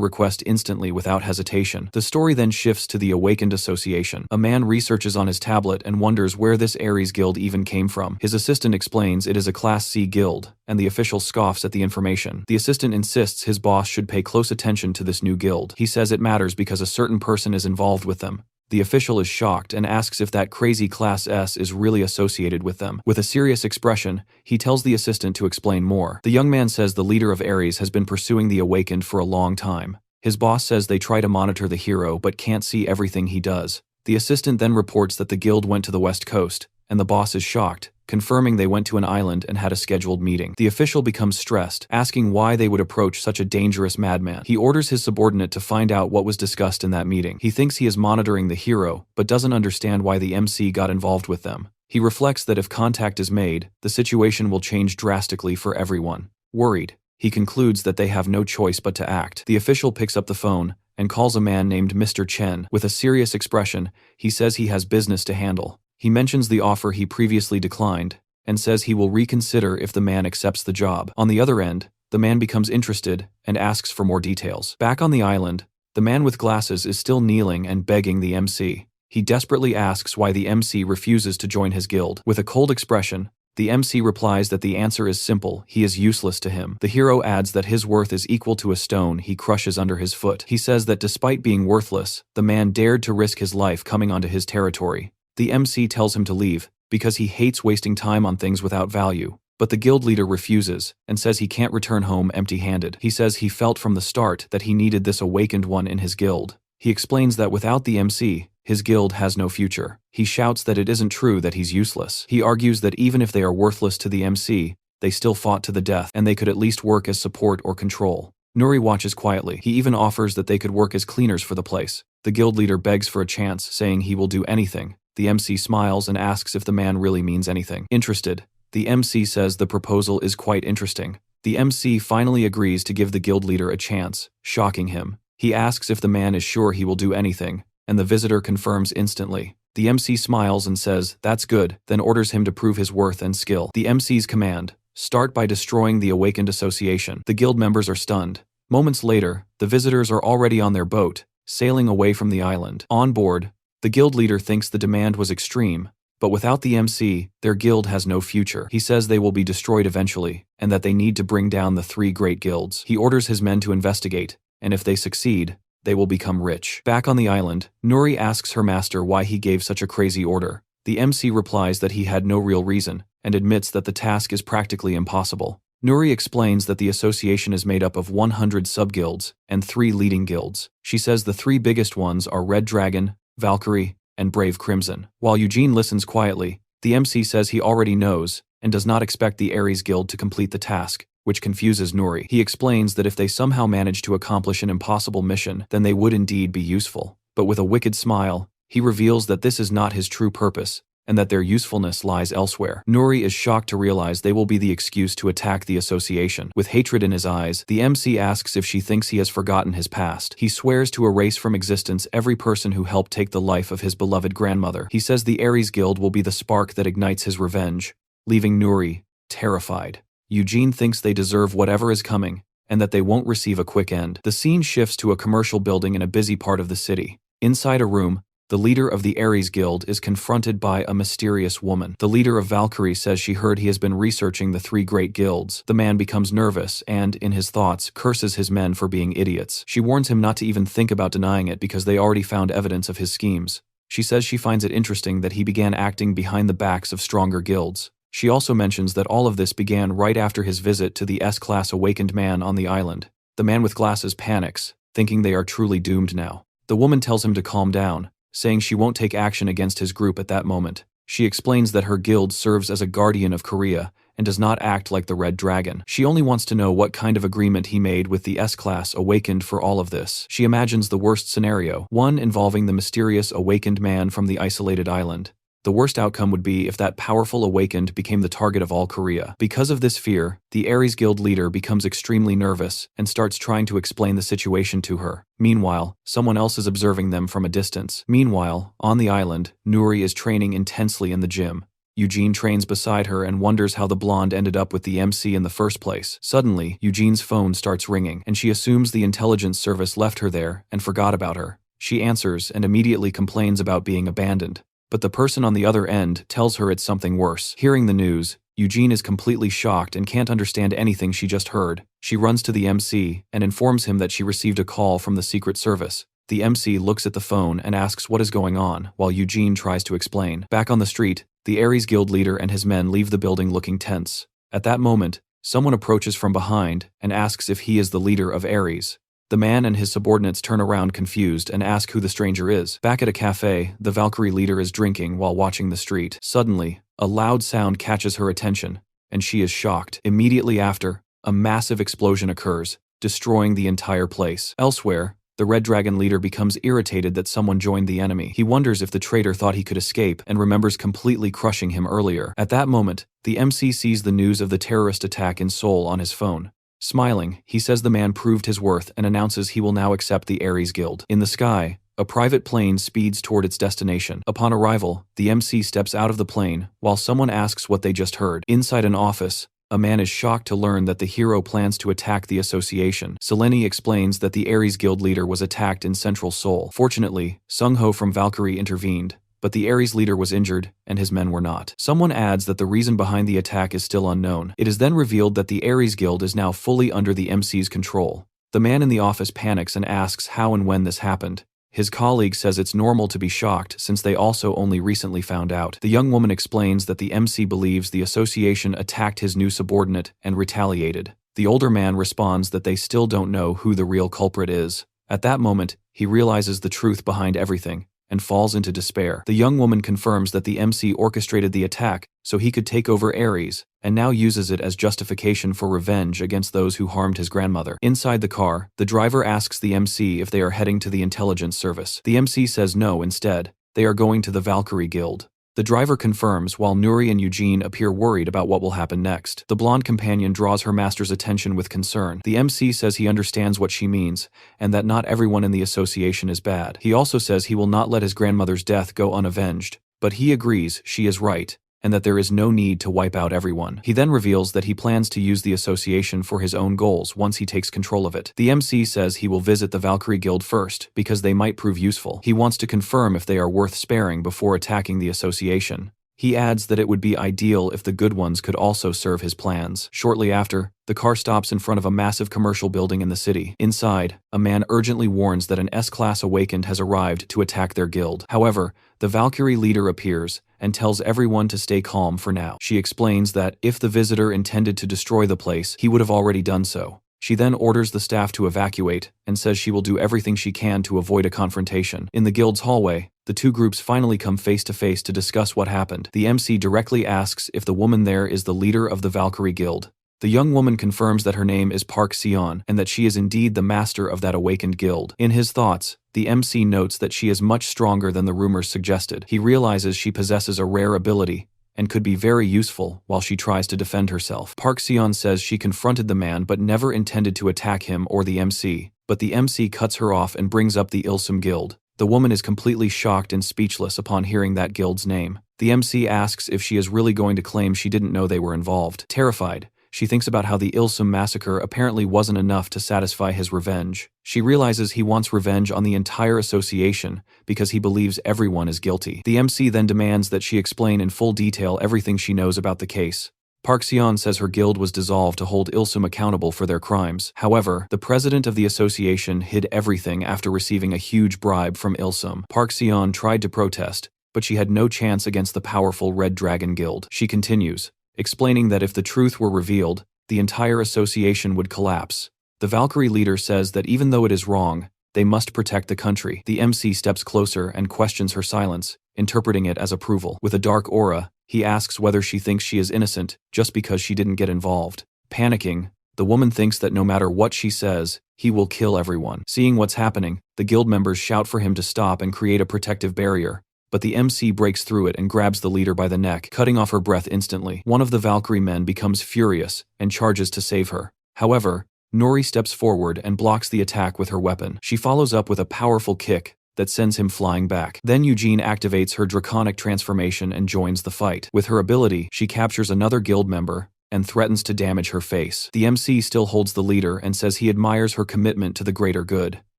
request instantly without hesitation. The story then shifts to the Awakened Association. A man researches on his tablet and wonders where this Aries Guild even came from. His assistant explains it is a Class C guild, and the official scoffs at the information. The assistant insists his boss should pay close attention to this new guild. He says it matters because a certain person is involved with them. The official is shocked and asks if that crazy Class S is really associated with them. With a serious expression, he tells the assistant to explain more. The young man says the leader of Aries has been pursuing the Awakened for a long time. His boss says they try to monitor the hero but can't see everything he does. The assistant then reports that the guild went to the West Coast, and the boss is shocked, confirming they went to an island and had a scheduled meeting. The official becomes stressed, asking why they would approach such a dangerous madman. He orders his subordinate to find out what was discussed in that meeting. He thinks he is monitoring the hero, but doesn't understand why the MC got involved with them. He reflects that if contact is made, the situation will change drastically for everyone. Worried, he concludes that they have no choice but to act. The official picks up the phone and calls a man named Mr. Chen. With a serious expression, he says he has business to handle. He mentions the offer he previously declined, and says he will reconsider if the man accepts the job. On the other end, the man becomes interested and asks for more details. Back on the island, the man with glasses is still kneeling and begging the MC. He desperately asks why the MC refuses to join his guild. With a cold expression, the MC replies that the answer is simple: he is useless to him. The hero adds that his worth is equal to a stone he crushes under his foot. He says that despite being worthless, the man dared to risk his life coming onto his territory. The MC tells him to leave, because he hates wasting time on things without value. But the guild leader refuses, and says he can't return home empty-handed. He says he felt from the start that he needed this awakened one in his guild. He explains that without the MC, his guild has no future. He shouts that it isn't true that he's useless. He argues that even if they are worthless to the MC, they still fought to the death, and they could at least work as support or control. Nuri watches quietly. He even offers that they could work as cleaners for the place. The guild leader begs for a chance, saying he will do anything. The MC smiles and asks if the man really means anything. Interested, the MC says the proposal is quite interesting. The MC finally agrees to give the guild leader a chance, shocking him. He asks if the man is sure he will do anything, and the visitor confirms instantly. The MC smiles and says, "That's good," then orders him to prove his worth and skill. The MC's command: start by destroying the Awakened Association. The guild members are stunned. Moments later, the visitors are already on their boat, sailing away from the island. On board, the guild leader thinks the demand was extreme, but without the MC, their guild has no future. He says they will be destroyed eventually, and that they need to bring down the 3 great guilds. He orders his men to investigate, and if they succeed, they will become rich. Back on the island, Nuri asks her master why he gave such a crazy order. The MC replies that he had no real reason, and admits that the task is practically impossible. Nuri explains that the association is made up of 100 sub-guilds and 3 leading guilds. She says the 3 biggest ones are Red Dragon, Valkyrie, and Brave Crimson. While Eugene listens quietly, the MC says he already knows and does not expect the Aries Guild to complete the task, which confuses Nuri. He explains that if they somehow manage to accomplish an impossible mission, then they would indeed be useful. But with a wicked smile, he reveals that this is not his true purpose, and that their usefulness lies elsewhere. Nuri is shocked to realize they will be the excuse to attack the association. With hatred in his eyes, the MC asks if she thinks he has forgotten his past. He swears to erase from existence every person who helped take the life of his beloved grandmother. He says the Aries Guild will be the spark that ignites his revenge, leaving Nuri terrified. Eugene thinks they deserve whatever is coming, and that they won't receive a quick end. The scene shifts to a commercial building in a busy part of the city. Inside a room, the leader of the Aries Guild is confronted by a mysterious woman. The leader of Valkyrie says she heard he has been researching the three great guilds. The man becomes nervous and, in his thoughts, curses his men for being idiots. She warns him not to even think about denying it because they already found evidence of his schemes. She says she finds it interesting that he began acting behind the backs of stronger guilds. She also mentions that all of this began right after his visit to the S-class awakened man on the island. The man with glasses panics, thinking they are truly doomed now. The woman tells him to calm down, saying she won't take action against his group at that moment. She explains that her guild serves as a guardian of Korea and does not act like the Red Dragon. She only wants to know what kind of agreement he made with the S-class awakened for all of this. She imagines the worst scenario, one involving the mysterious awakened man from the isolated island. The worst outcome would be if that powerful awakened became the target of all Korea. Because of this fear, the Aries Guild leader becomes extremely nervous and starts trying to explain the situation to her. Meanwhile, someone else is observing them from a distance. Meanwhile, on the island, Nuri is training intensely in the gym. Eugene trains beside her and wonders how the blonde ended up with the MC in the first place. Suddenly, Eugene's phone starts ringing, and she assumes the intelligence service left her there and forgot about her. She answers and immediately complains about being abandoned. But the person on the other end tells her it's something worse. Hearing the news, Eugene is completely shocked and can't understand anything she just heard. She runs to the MC and informs him that she received a call from the Secret Service. The MC looks at the phone and asks what is going on, while Eugene tries to explain. Back on the street, the Aries Guild leader and his men leave the building looking tense. At that moment, someone approaches from behind and asks if he is the leader of Aries. The man and his subordinates turn around confused and ask who the stranger is. Back at a cafe, the Valkyrie leader is drinking while watching the street. Suddenly, a loud sound catches her attention, and she is shocked. Immediately after, a massive explosion occurs, destroying the entire place. Elsewhere, the Red Dragon leader becomes irritated that someone joined the enemy. He wonders if the traitor thought he could escape and remembers completely crushing him earlier. At that moment, the MC sees the news of the terrorist attack in Seoul on his phone. Smiling, he says the man proved his worth and announces he will now accept the Aries Guild. In the sky, a private plane speeds toward its destination. Upon arrival, the MC steps out of the plane while someone asks what they just heard. Inside an office, a man is shocked to learn that the hero plans to attack the association. Selene explains that the Aries Guild leader was attacked in central Seoul. Fortunately, Sung-ho from Valkyrie intervened, but the Aries leader was injured, and his men were not. Someone adds that the reason behind the attack is still unknown. It is then revealed that the Aries Guild is now fully under the MC's control. The man in the office panics and asks how and when this happened. His colleague says it's normal to be shocked since they also only recently found out. The young woman explains that the MC believes the association attacked his new subordinate and retaliated. The older man responds that they still don't know who the real culprit is. At that moment, he realizes the truth behind everything and falls into despair. The young woman confirms that the MC orchestrated the attack so he could take over Aries, and now uses it as justification for revenge against those who harmed his grandmother. Inside the car, the driver asks the MC if they are heading to the intelligence service. The MC says no instead, they are going to the Valkyrie Guild. The driver confirms while Nuri and Eugene appear worried about what will happen next. The blonde companion draws her master's attention with concern. The MC says he understands what she means, and that not everyone in the association is bad. He also says he will not let his grandmother's death go unavenged, but he agrees she is right, and that there is no need to wipe out everyone. He then reveals that he plans to use the association for his own goals once he takes control of it. The MC says he will visit the Valkyrie Guild first, because they might prove useful. He wants to confirm if they are worth sparing before attacking the association. He adds that it would be ideal if the good ones could also serve his plans. Shortly after, the car stops in front of a massive commercial building in the city. Inside, a man urgently warns that an S-class awakened has arrived to attack their guild. However, the Valkyrie leader appears and tells everyone to stay calm for now. She explains that if the visitor intended to destroy the place, he would have already done so. She then orders the staff to evacuate and says she will do everything she can to avoid a confrontation. In the guild's hallway, the two groups finally come face to face to discuss what happened. The MC directly asks if the woman there is the leader of the Valkyrie Guild. The young woman confirms that her name is Park Seon and that she is indeed the master of that awakened guild. In his thoughts, the MC notes that she is much stronger than the rumors suggested. He realizes she possesses a rare ability and could be very useful while she tries to defend herself. Park Seon says she confronted the man but never intended to attack him or the MC, but the MC cuts her off and brings up the Ilsum Guild. The woman is completely shocked and speechless upon hearing that guild's name. The MC asks if she is really going to claim she didn't know they were involved. Terrified, she thinks about how the Ilsum massacre apparently wasn't enough to satisfy his revenge. She realizes he wants revenge on the entire association because he believes everyone is guilty. The MC then demands that she explain in full detail everything she knows about the case. Park Seon says her guild was dissolved to hold Ilsum accountable for their crimes. However, the president of the association hid everything after receiving a huge bribe from Ilsum. Park Seon tried to protest, but she had no chance against the powerful Red Dragon Guild. She continues, explaining that if the truth were revealed, the entire association would collapse. The Valkyrie leader says that even though it is wrong, they must protect the country. The MC steps closer and questions her silence, interpreting it as approval. With a dark aura, he asks whether she thinks she is innocent just because she didn't get involved. Panicking, the woman thinks that no matter what she says, he will kill everyone. Seeing what's happening, the guild members shout for him to stop and create a protective barrier, but the MC breaks through it and grabs the leader by the neck, cutting off her breath instantly. One of the Valkyrie men becomes furious and charges to save her. However, Nori steps forward and blocks the attack with her weapon. She follows up with a powerful kick that sends him flying back. Then Eugene activates her draconic transformation and joins the fight. With her ability, she captures another guild member and threatens to damage her face. The MC still holds the leader and says he admires her commitment to the greater good.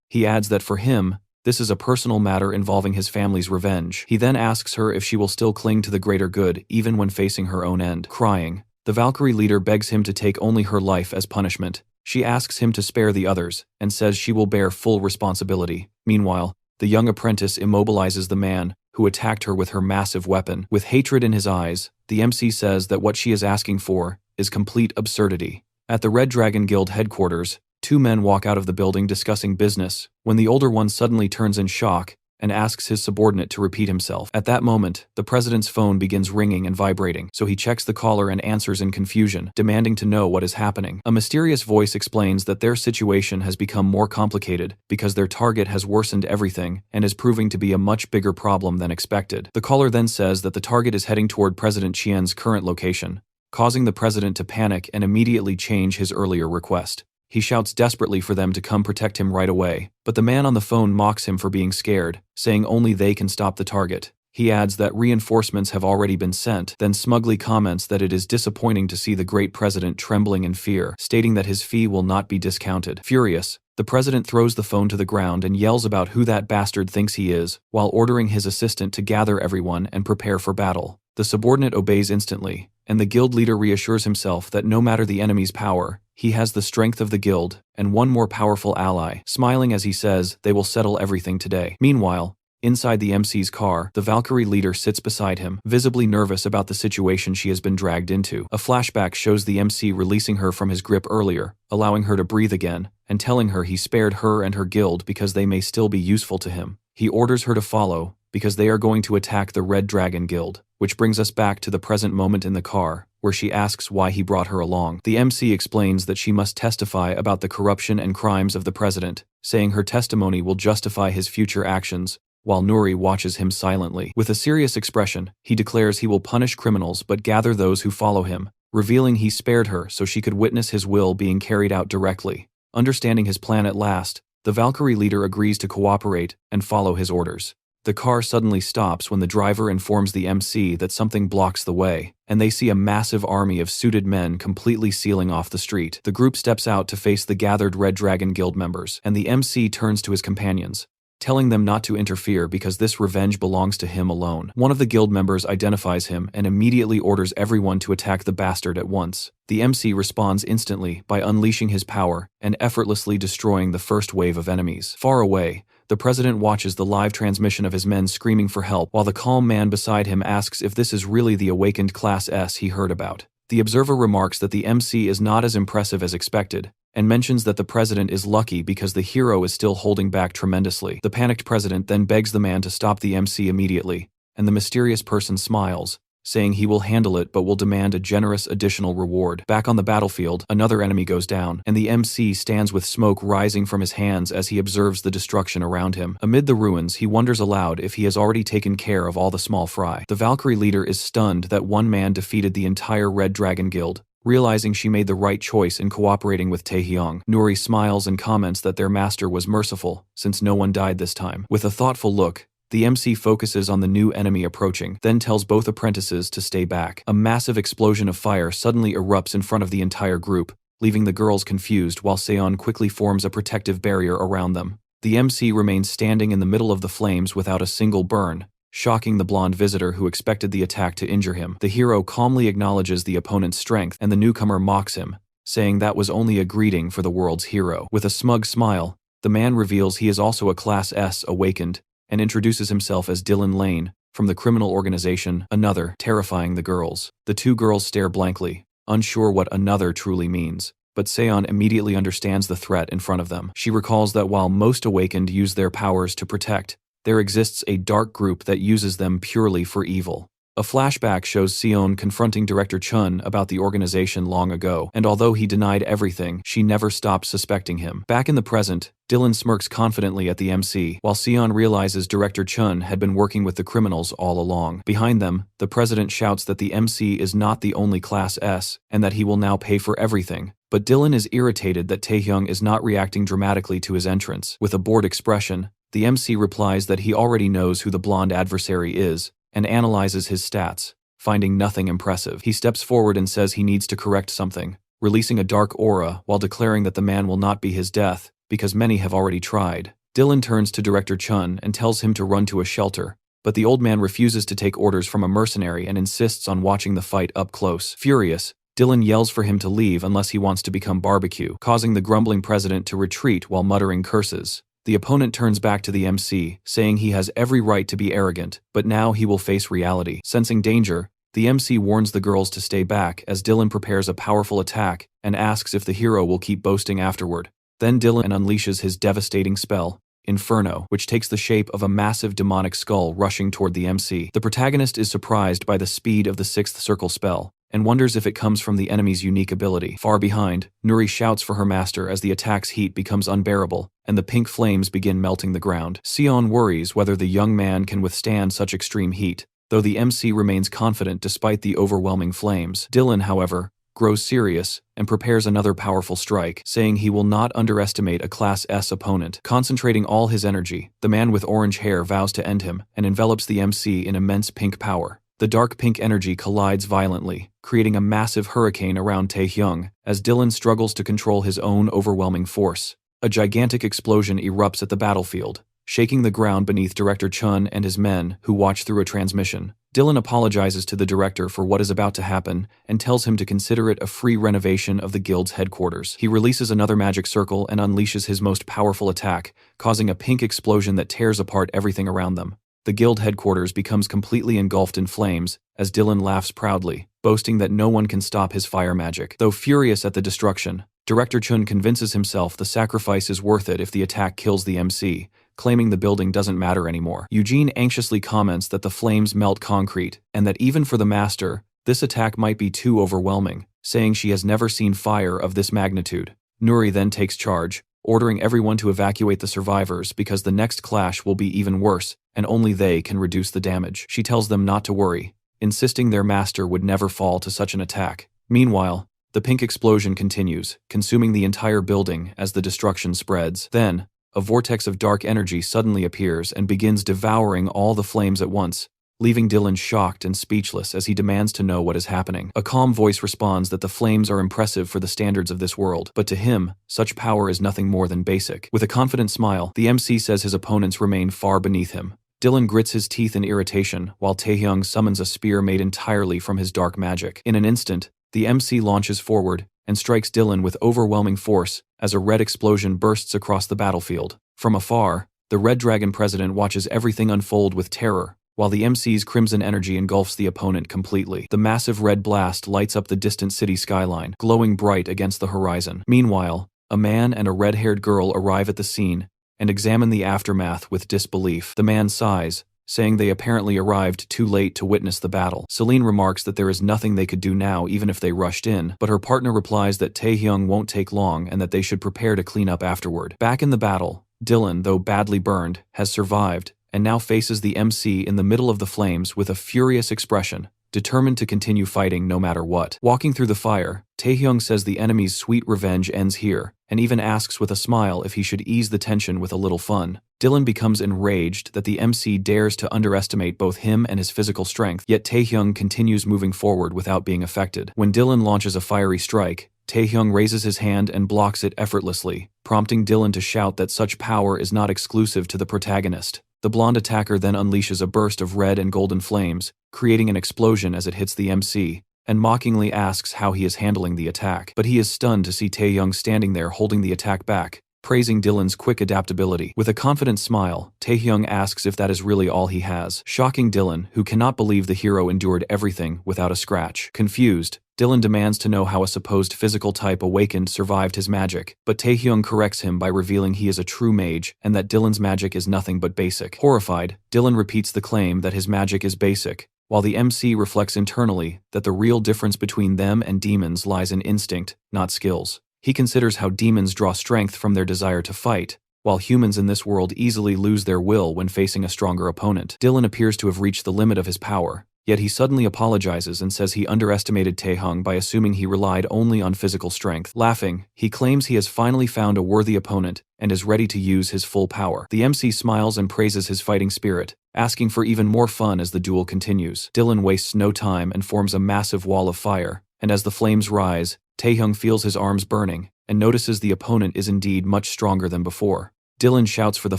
He adds that for him, this is a personal matter involving his family's revenge. He then asks her if she will still cling to the greater good even when facing her own end. Crying, the Valkyrie leader begs him to take only her life as punishment. She asks him to spare the others and says she will bear full responsibility. Meanwhile, the young apprentice immobilizes the man who attacked her with her massive weapon. With hatred in his eyes, the MC says that what she is asking for is complete absurdity. At the Red Dragon Guild headquarters, two men walk out of the building discussing business, when the older one suddenly turns in shock and asks his subordinate to repeat himself. At that moment, the president's phone begins ringing and vibrating, so he checks the caller and answers in confusion, demanding to know what is happening. A mysterious voice explains that their situation has become more complicated because their target has worsened everything and is proving to be a much bigger problem than expected. The caller then says that the target is heading toward President Qian's current location, causing the president to panic and immediately change his earlier request. He shouts desperately for them to come protect him right away, but the man on the phone mocks him for being scared, saying only they can stop the target. He adds that reinforcements have already been sent, then smugly comments that it is disappointing to see the great president trembling in fear, stating that his fee will not be discounted. Furious, the president throws the phone to the ground and yells about who that bastard thinks he is, while ordering his assistant to gather everyone and prepare for battle. The subordinate obeys instantly, and the guild leader reassures himself that no matter the enemy's power, he has the strength of the guild and one more powerful ally, smiling as he says they will settle everything today. Meanwhile, inside the MC's car, the Valkyrie leader sits beside him, visibly nervous about the situation she has been dragged into. A flashback shows the MC releasing her from his grip earlier, allowing her to breathe again, and telling her he spared her and her guild because they may still be useful to him. He orders her to follow, because they are going to attack the Red Dragon Guild, which brings us back to the present moment in the car, where she asks why he brought her along. The MC explains that she must testify about the corruption and crimes of the president, saying her testimony will justify his future actions, while Nuri watches him silently. With a serious expression, he declares he will punish criminals but gather those who follow him, revealing he spared her so she could witness his will being carried out directly. Understanding his plan at last, the Valkyrie leader agrees to cooperate and follow his orders. The car suddenly stops when the driver informs the MC that something blocks the way, and they see a massive army of suited men completely sealing off the street. The group steps out to face the gathered Red Dragon Guild members, and the MC turns to his companions, telling them not to interfere because this revenge belongs to him alone. One of the guild members identifies him and immediately orders everyone to attack the bastard at once. The MC responds instantly by unleashing his power and effortlessly destroying the first wave of enemies. Far away, the president watches the live transmission of his men screaming for help while the calm man beside him asks if this is really the awakened Class S he heard about. The observer remarks that the MC is not as impressive as expected, and mentions that the president is lucky because the hero is still holding back tremendously. The panicked president then begs the man to stop the MC immediately, and the mysterious person smiles, saying he will handle it but will demand a generous additional reward. Back on the battlefield, another enemy goes down, and the MC stands with smoke rising from his hands as he observes the destruction around him. Amid the ruins, he wonders aloud if he has already taken care of all the small fry. The Valkyrie leader is stunned that one man defeated the entire Red Dragon Guild. Realizing she made the right choice in cooperating with Taehyung, Nuri smiles and comments that their master was merciful, since no one died this time. With a thoughtful look, the MC focuses on the new enemy approaching, then tells both apprentices to stay back. A massive explosion of fire suddenly erupts in front of the entire group, leaving the girls confused while Seon quickly forms a protective barrier around them. The MC remains standing in the middle of the flames without a single burn, shocking the blonde visitor who expected the attack to injure him. The hero calmly acknowledges the opponent's strength, and the newcomer mocks him, saying that was only a greeting for the world's hero. With a smug smile, the man reveals he is also a Class S awakened, and introduces himself as Dylan Lane, from the criminal organization Another, terrifying the girls. The two girls stare blankly, unsure what Another truly means, but Seon immediately understands the threat in front of them. She recalls that while most awakened use their powers to protect, there exists a dark group that uses them purely for evil. A flashback shows Seon confronting Director Chun about the organization long ago, and although he denied everything, she never stopped suspecting him. Back in the present, Dylan smirks confidently at the MC, while Seon realizes Director Chun had been working with the criminals all along. Behind them, the president shouts that the MC is not the only Class S, and that he will now pay for everything. But Dylan is irritated that Taehyung is not reacting dramatically to his entrance. With a bored expression, the MC replies that he already knows who the blonde adversary is, and analyzes his stats, finding nothing impressive. He steps forward and says he needs to correct something, releasing a dark aura while declaring that the man will not be his death, because many have already tried. Dylan turns to Director Chun and tells him to run to a shelter, but the old man refuses to take orders from a mercenary and insists on watching the fight up close. Furious, Dylan yells for him to leave unless he wants to become barbecue, causing the grumbling president to retreat while muttering curses. The opponent turns back to the MC, saying he has every right to be arrogant, but now he will face reality. Sensing danger, the MC warns the girls to stay back as Dylan prepares a powerful attack and asks if the hero will keep boasting afterward. Then Dylan unleashes his devastating spell, Inferno, which takes the shape of a massive demonic skull rushing toward the MC. The protagonist is surprised by the speed of the Sixth Circle spell, and wonders if it comes from the enemy's unique ability. Far behind, Nuri shouts for her master as the attack's heat becomes unbearable, and the pink flames begin melting the ground. Seon worries whether the young man can withstand such extreme heat, though the MC remains confident despite the overwhelming flames. Dylan, however, grows serious and prepares another powerful strike, saying he will not underestimate a Class S opponent. Concentrating all his energy, the man with orange hair vows to end him and envelops the MC in immense pink power. The dark pink energy collides violently, creating a massive hurricane around Taehyung as Dylan struggles to control his own overwhelming force. A gigantic explosion erupts at the battlefield, shaking the ground beneath Director Chun and his men who watch through a transmission. Dylan apologizes to the director for what is about to happen and tells him to consider it a free renovation of the guild's headquarters. He releases another magic circle and unleashes his most powerful attack, causing a pink explosion that tears apart everything around them. The guild headquarters becomes completely engulfed in flames as Dylan laughs proudly, boasting that no one can stop his fire magic. Though furious at the destruction, Director Chun convinces himself the sacrifice is worth it if the attack kills the MC, claiming the building doesn't matter anymore. Eugene anxiously comments that the flames melt concrete, and that even for the master, this attack might be too overwhelming, saying she has never seen fire of this magnitude. Nuri then takes charge, ordering everyone to evacuate the survivors because the next clash will be even worse, and only they can reduce the damage. She tells them not to worry, insisting their master would never fall to such an attack. Meanwhile, the pink explosion continues, consuming the entire building as the destruction spreads. Then, a vortex of dark energy suddenly appears and begins devouring all the flames at once, leaving Dylan shocked and speechless as he demands to know what is happening. A calm voice responds that the flames are impressive for the standards of this world, but to him, such power is nothing more than basic. With a confident smile, the MC says his opponents remain far beneath him. Dylan grits his teeth in irritation, while Taehyung summons a spear made entirely from his dark magic. In an instant, the MC launches forward and strikes Dylan with overwhelming force as a red explosion bursts across the battlefield. From afar, the Red Dragon president watches everything unfold with terror, while the MC's crimson energy engulfs the opponent completely. The massive red blast lights up the distant city skyline, glowing bright against the horizon. Meanwhile, a man and a red-haired girl arrive at the scene and examine the aftermath with disbelief. The man sighs, saying they apparently arrived too late to witness the battle. Celine remarks that there is nothing they could do now even if they rushed in, but her partner replies that Taehyung won't take long and that they should prepare to clean up afterward. Back in the battle, Dylan, though badly burned, has survived and now faces the MC in the middle of the flames with a furious expression, determined to continue fighting no matter what. Walking through the fire, Taehyung says the enemy's sweet revenge ends here, and even asks with a smile if he should ease the tension with a little fun. Dylan becomes enraged that the MC dares to underestimate both him and his physical strength, yet Taehyung continues moving forward without being affected. When Dylan launches a fiery strike, Taehyung raises his hand and blocks it effortlessly, prompting Dylan to shout that such power is not exclusive to the protagonist. The blonde attacker then unleashes a burst of red and golden flames, creating an explosion as it hits the MC, and mockingly asks how he is handling the attack. But he is stunned to see Taehyung standing there holding the attack back, praising Dylan's quick adaptability. With a confident smile, Taehyung asks if that is really all he has, shocking Dylan, who cannot believe the hero endured everything without a scratch. Confused, Dylan demands to know how a supposed physical type awakened survived his magic, but Taehyung corrects him by revealing he is a true mage and that Dylan's magic is nothing but basic. Horrified, Dylan repeats the claim that his magic is basic, while the MC reflects internally that the real difference between them and demons lies in instinct, not skills. He considers how demons draw strength from their desire to fight, while humans in this world easily lose their will when facing a stronger opponent. Dylan appears to have reached the limit of his power, yet he suddenly apologizes and says he underestimated Taehyung by assuming he relied only on physical strength. Laughing, he claims he has finally found a worthy opponent and is ready to use his full power. The MC smiles and praises his fighting spirit, asking for even more fun as the duel continues. Dylan wastes no time and forms a massive wall of fire, and as the flames rise, Taehyung feels his arms burning and notices the opponent is indeed much stronger than before. Dylan shouts for the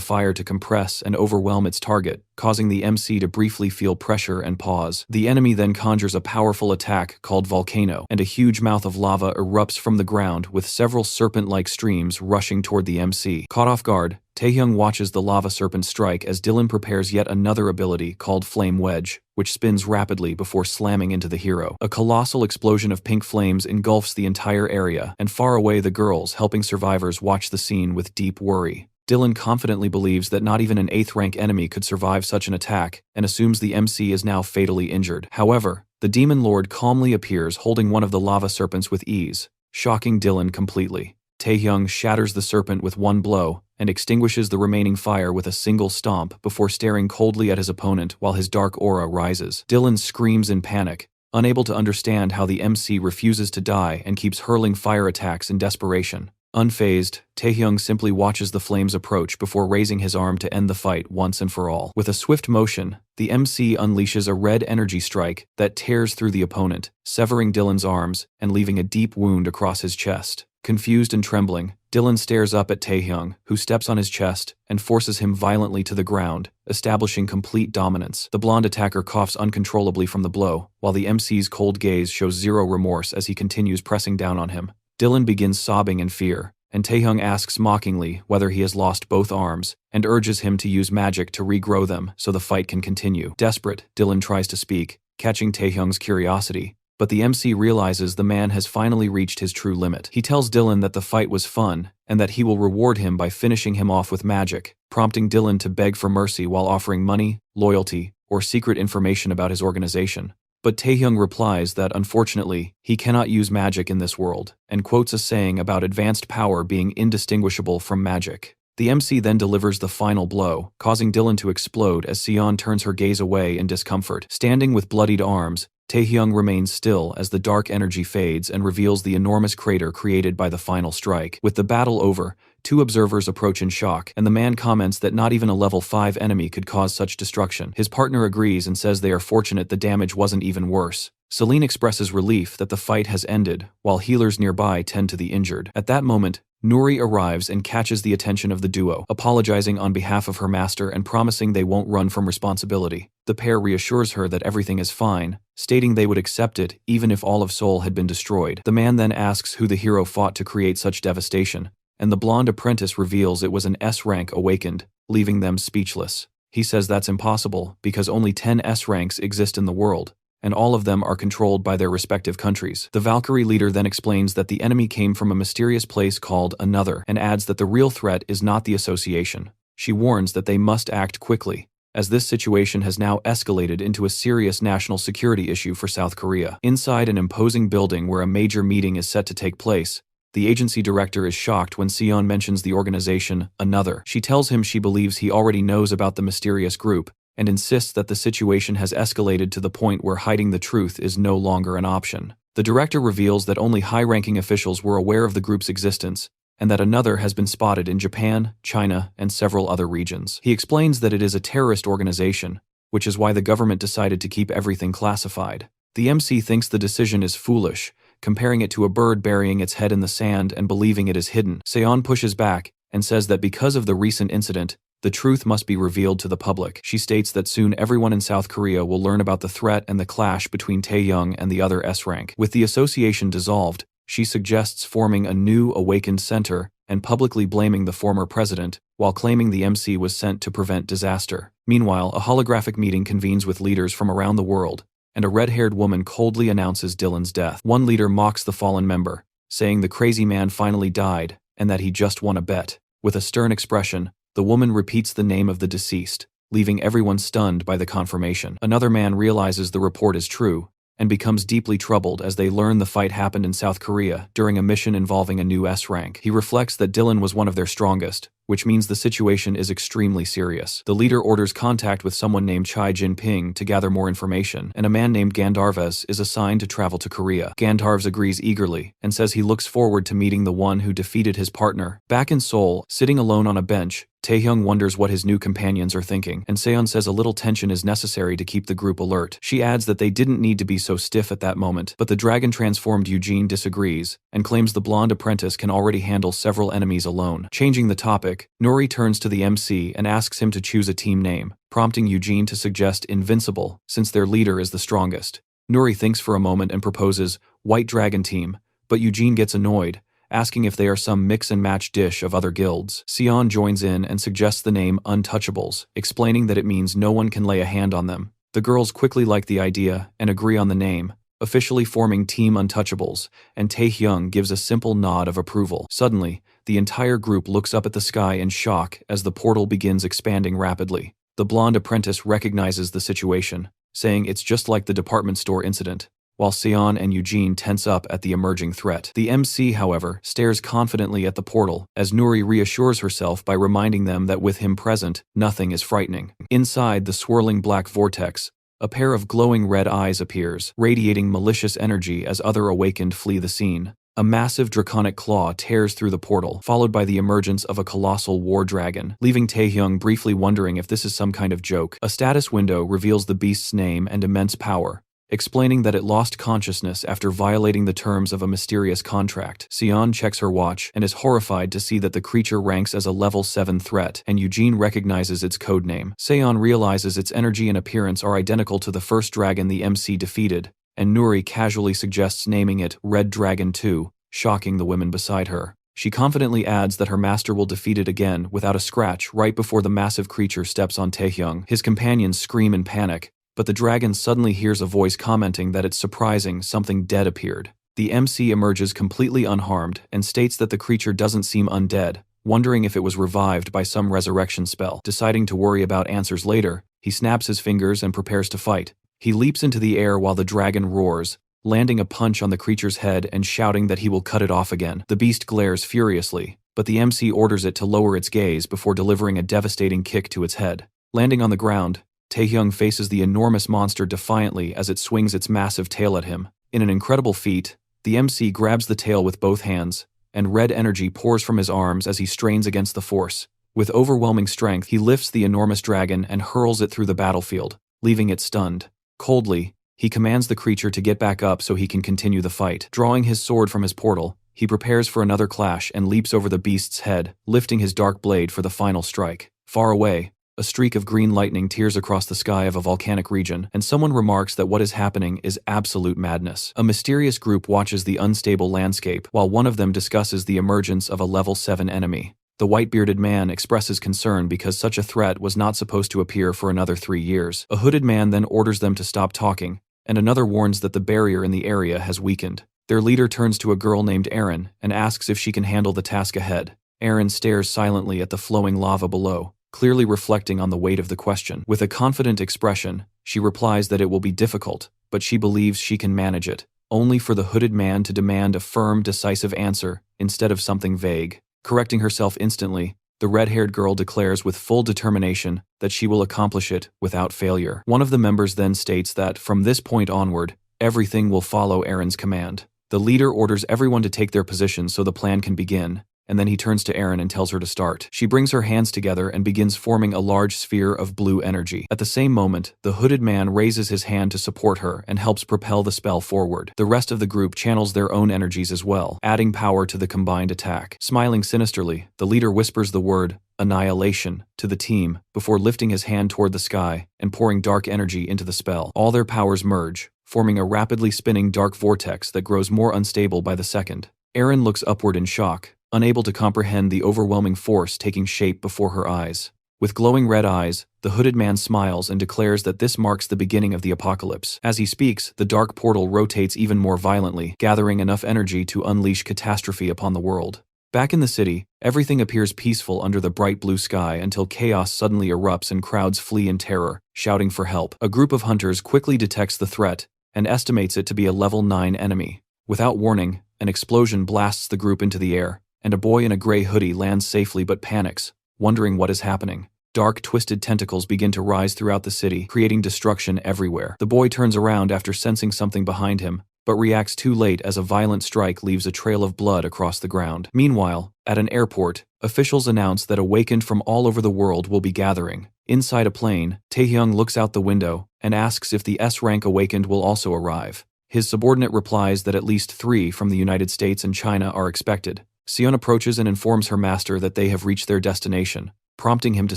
fire to compress and overwhelm its target, causing the MC to briefly feel pressure and pause. The enemy then conjures a powerful attack called Volcano, and a huge mouth of lava erupts from the ground with several serpent-like streams rushing toward the MC. Caught off guard, Taehyung watches the lava serpent strike as Dylan prepares yet another ability called Flame Wedge, which spins rapidly before slamming into the hero. A colossal explosion of pink flames engulfs the entire area, and far away the girls helping survivors watch the scene with deep worry. Dylan confidently believes that not even an 8th rank enemy could survive such an attack, and assumes the MC is now fatally injured. However, the Demon Lord calmly appears holding one of the lava serpents with ease, shocking Dylan completely. Taehyung shatters the serpent with one blow, and extinguishes the remaining fire with a single stomp before staring coldly at his opponent while his dark aura rises. Dylan screams in panic, unable to understand how the MC refuses to die and keeps hurling fire attacks in desperation. Unfazed, Taehyung simply watches the flames approach before raising his arm to end the fight once and for all. With a swift motion, the MC unleashes a red energy strike that tears through the opponent, severing Dylan's arms and leaving a deep wound across his chest. Confused and trembling, Dylan stares up at Taehyung, who steps on his chest and forces him violently to the ground, establishing complete dominance. The blonde attacker coughs uncontrollably from the blow, while the MC's cold gaze shows zero remorse as he continues pressing down on him. Dylan begins sobbing in fear, and Taehyung asks mockingly whether he has lost both arms, and urges him to use magic to regrow them so the fight can continue. Desperate, Dylan tries to speak, catching Taehyung's curiosity, but the MC realizes the man has finally reached his true limit. He tells Dylan that the fight was fun, and that he will reward him by finishing him off with magic, prompting Dylan to beg for mercy while offering money, loyalty, or secret information about his organization. But Taehyung replies that unfortunately, he cannot use magic in this world, and quotes a saying about advanced power being indistinguishable from magic. The MC then delivers the final blow, causing Dylan to explode as Sion turns her gaze away in discomfort. Standing with bloodied arms, Taehyung remains still as the dark energy fades and reveals the enormous crater created by the final strike. With the battle over, 2 observers approach in shock, and the man comments that not even a level 5 enemy could cause such destruction. His partner agrees and says they are fortunate the damage wasn't even worse. Celine expresses relief that the fight has ended, while healers nearby tend to the injured. At that moment, Nuri arrives and catches the attention of the duo, apologizing on behalf of her master and promising they won't run from responsibility. The pair reassures her that everything is fine, stating they would accept it even if all of Seoul had been destroyed. The man then asks who the hero fought to create such devastation, and the blonde apprentice reveals it was an S-rank awakened, leaving them speechless. He says that's impossible because only 10 S-ranks exist in the world, and all of them are controlled by their respective countries. The Valkyrie leader then explains that the enemy came from a mysterious place called Another, and adds that the real threat is not the association. She warns that they must act quickly, as this situation has now escalated into a serious national security issue for South Korea. Inside an imposing building where a major meeting is set to take place, the agency director is shocked when Seon mentions the organization, Another. She tells him she believes he already knows about the mysterious group, and insists that the situation has escalated to the point where hiding the truth is no longer an option. The director reveals that only high-ranking officials were aware of the group's existence, and that Another has been spotted in Japan, China, and several other regions. He explains that it is a terrorist organization, which is why the government decided to keep everything classified. The MC thinks the decision is foolish, comparing it to a bird burying its head in the sand and believing it is hidden. Seon pushes back and says that because of the recent incident, the truth must be revealed to the public. She states that soon everyone in South Korea will learn about the threat and the clash between Taehyung and the other S-rank. With the association dissolved, she suggests forming a new awakened center and publicly blaming the former president, while claiming the MC was sent to prevent disaster. Meanwhile, a holographic meeting convenes with leaders from around the world, and a red-haired woman coldly announces Dylan's death. One leader mocks the fallen member, saying the crazy man finally died and that he just won a bet. With a stern expression, the woman repeats the name of the deceased, leaving everyone stunned by the confirmation. Another man realizes the report is true and becomes deeply troubled as they learn the fight happened in South Korea during a mission involving a new S-rank. He reflects that Dylan was one of their strongest, which means the situation is extremely serious. The leader orders contact with someone named Chai Jinping to gather more information, and a man named Gandharves is assigned to travel to Korea. Gandharves agrees eagerly and says he looks forward to meeting the one who defeated his partner. Back in Seoul, sitting alone on a bench, Taehyung wonders what his new companions are thinking, and Seon says a little tension is necessary to keep the group alert. She adds that they didn't need to be so stiff at that moment, but the dragon-transformed Eugene disagrees and claims the blonde apprentice can already handle several enemies alone. Changing the topic, Nori turns to the MC and asks him to choose a team name, prompting Eugene to suggest Invincible, since their leader is the strongest. Nori thinks for a moment and proposes White Dragon Team, but Eugene gets annoyed, asking if they are some mix-and-match dish of other guilds. Seon joins in and suggests the name Untouchables, explaining that it means no one can lay a hand on them. The girls quickly like the idea and agree on the name, officially forming Team Untouchables, and Taehyung gives a simple nod of approval. Suddenly, the entire group looks up at the sky in shock as the portal begins expanding rapidly. The blonde apprentice recognizes the situation, saying it's just like the department store incident, while Seon and Eugene tense up at the emerging threat. The MC, however, stares confidently at the portal, as Nuri reassures herself by reminding them that with him present, nothing is frightening. Inside the swirling black vortex, a pair of glowing red eyes appears, radiating malicious energy as other awakened flee the scene. A massive draconic claw tears through the portal, followed by the emergence of a colossal war dragon, leaving Taehyung briefly wondering if this is some kind of joke. A status window reveals the beast's name and immense power, explaining that it lost consciousness after violating the terms of a mysterious contract. Seon checks her watch and is horrified to see that the creature ranks as a level 7 threat, and Eugene recognizes its codename. Seon realizes its energy and appearance are identical to the first dragon the MC defeated, and Nuri casually suggests naming it Red Dragon 2, shocking the women beside her. She confidently adds that her master will defeat it again without a scratch right before the massive creature steps on Taehyung. His companions scream in panic, but the dragon suddenly hears a voice commenting that it's surprising something dead appeared. The MC emerges completely unharmed and states that the creature doesn't seem undead, wondering if it was revived by some resurrection spell. Deciding to worry about answers later, he snaps his fingers and prepares to fight. He leaps into the air while the dragon roars, landing a punch on the creature's head and shouting that he will cut it off again. The beast glares furiously, but the MC orders it to lower its gaze before delivering a devastating kick to its head. Landing on the ground, Taehyung faces the enormous monster defiantly as it swings its massive tail at him. In an incredible feat, the MC grabs the tail with both hands, and red energy pours from his arms as he strains against the force. With overwhelming strength, he lifts the enormous dragon and hurls it through the battlefield, leaving it stunned. Coldly, he commands the creature to get back up so he can continue the fight. Drawing his sword from his portal, he prepares for another clash and leaps over the beast's head, lifting his dark blade for the final strike. Far away, a streak of green lightning tears across the sky of a volcanic region, and someone remarks that what is happening is absolute madness. A mysterious group watches the unstable landscape, while one of them discusses the emergence of a level 7 enemy. The white-bearded man expresses concern because such a threat was not supposed to appear for another 3 years. A hooded man then orders them to stop talking, and another warns that the barrier in the area has weakened. Their leader turns to a girl named Erin and asks if she can handle the task ahead. Erin stares silently at the flowing lava below, clearly reflecting on the weight of the question. With a confident expression, she replies that it will be difficult, but she believes she can manage it, only for the hooded man to demand a firm, decisive answer instead of something vague. Correcting herself instantly, the red-haired girl declares with full determination that she will accomplish it without failure. One of the members then states that, from this point onward, everything will follow Aaron's command. The leader orders everyone to take their positions so the plan can begin, and then he turns to Aaron and tells her to start. She brings her hands together and begins forming a large sphere of blue energy. At the same moment, the hooded man raises his hand to support her and helps propel the spell forward. The rest of the group channels their own energies as well, adding power to the combined attack. Smiling sinisterly, the leader whispers the word, "Annihilation," to the team, before lifting his hand toward the sky and pouring dark energy into the spell. All their powers merge, forming a rapidly spinning dark vortex that grows more unstable by the second. Aaron looks upward in shock, unable to comprehend the overwhelming force taking shape before her eyes. With glowing red eyes, the hooded man smiles and declares that this marks the beginning of the apocalypse. As he speaks, the dark portal rotates even more violently, gathering enough energy to unleash catastrophe upon the world. Back in the city, everything appears peaceful under the bright blue sky until chaos suddenly erupts and crowds flee in terror, shouting for help. A group of hunters quickly detects the threat and estimates it to be a level 9 enemy. Without warning, an explosion blasts the group into the air, and a boy in a gray hoodie lands safely but panics, wondering what is happening. Dark, twisted tentacles begin to rise throughout the city, creating destruction everywhere. The boy turns around after sensing something behind him, but reacts too late as a violent strike leaves a trail of blood across the ground. Meanwhile, at an airport, officials announce that awakened from all over the world will be gathering. Inside a plane, Taehyung looks out the window and asks if the S-rank awakened will also arrive. His subordinate replies that at least 3 from the United States and China are expected. Sion approaches and informs her master that they have reached their destination, prompting him to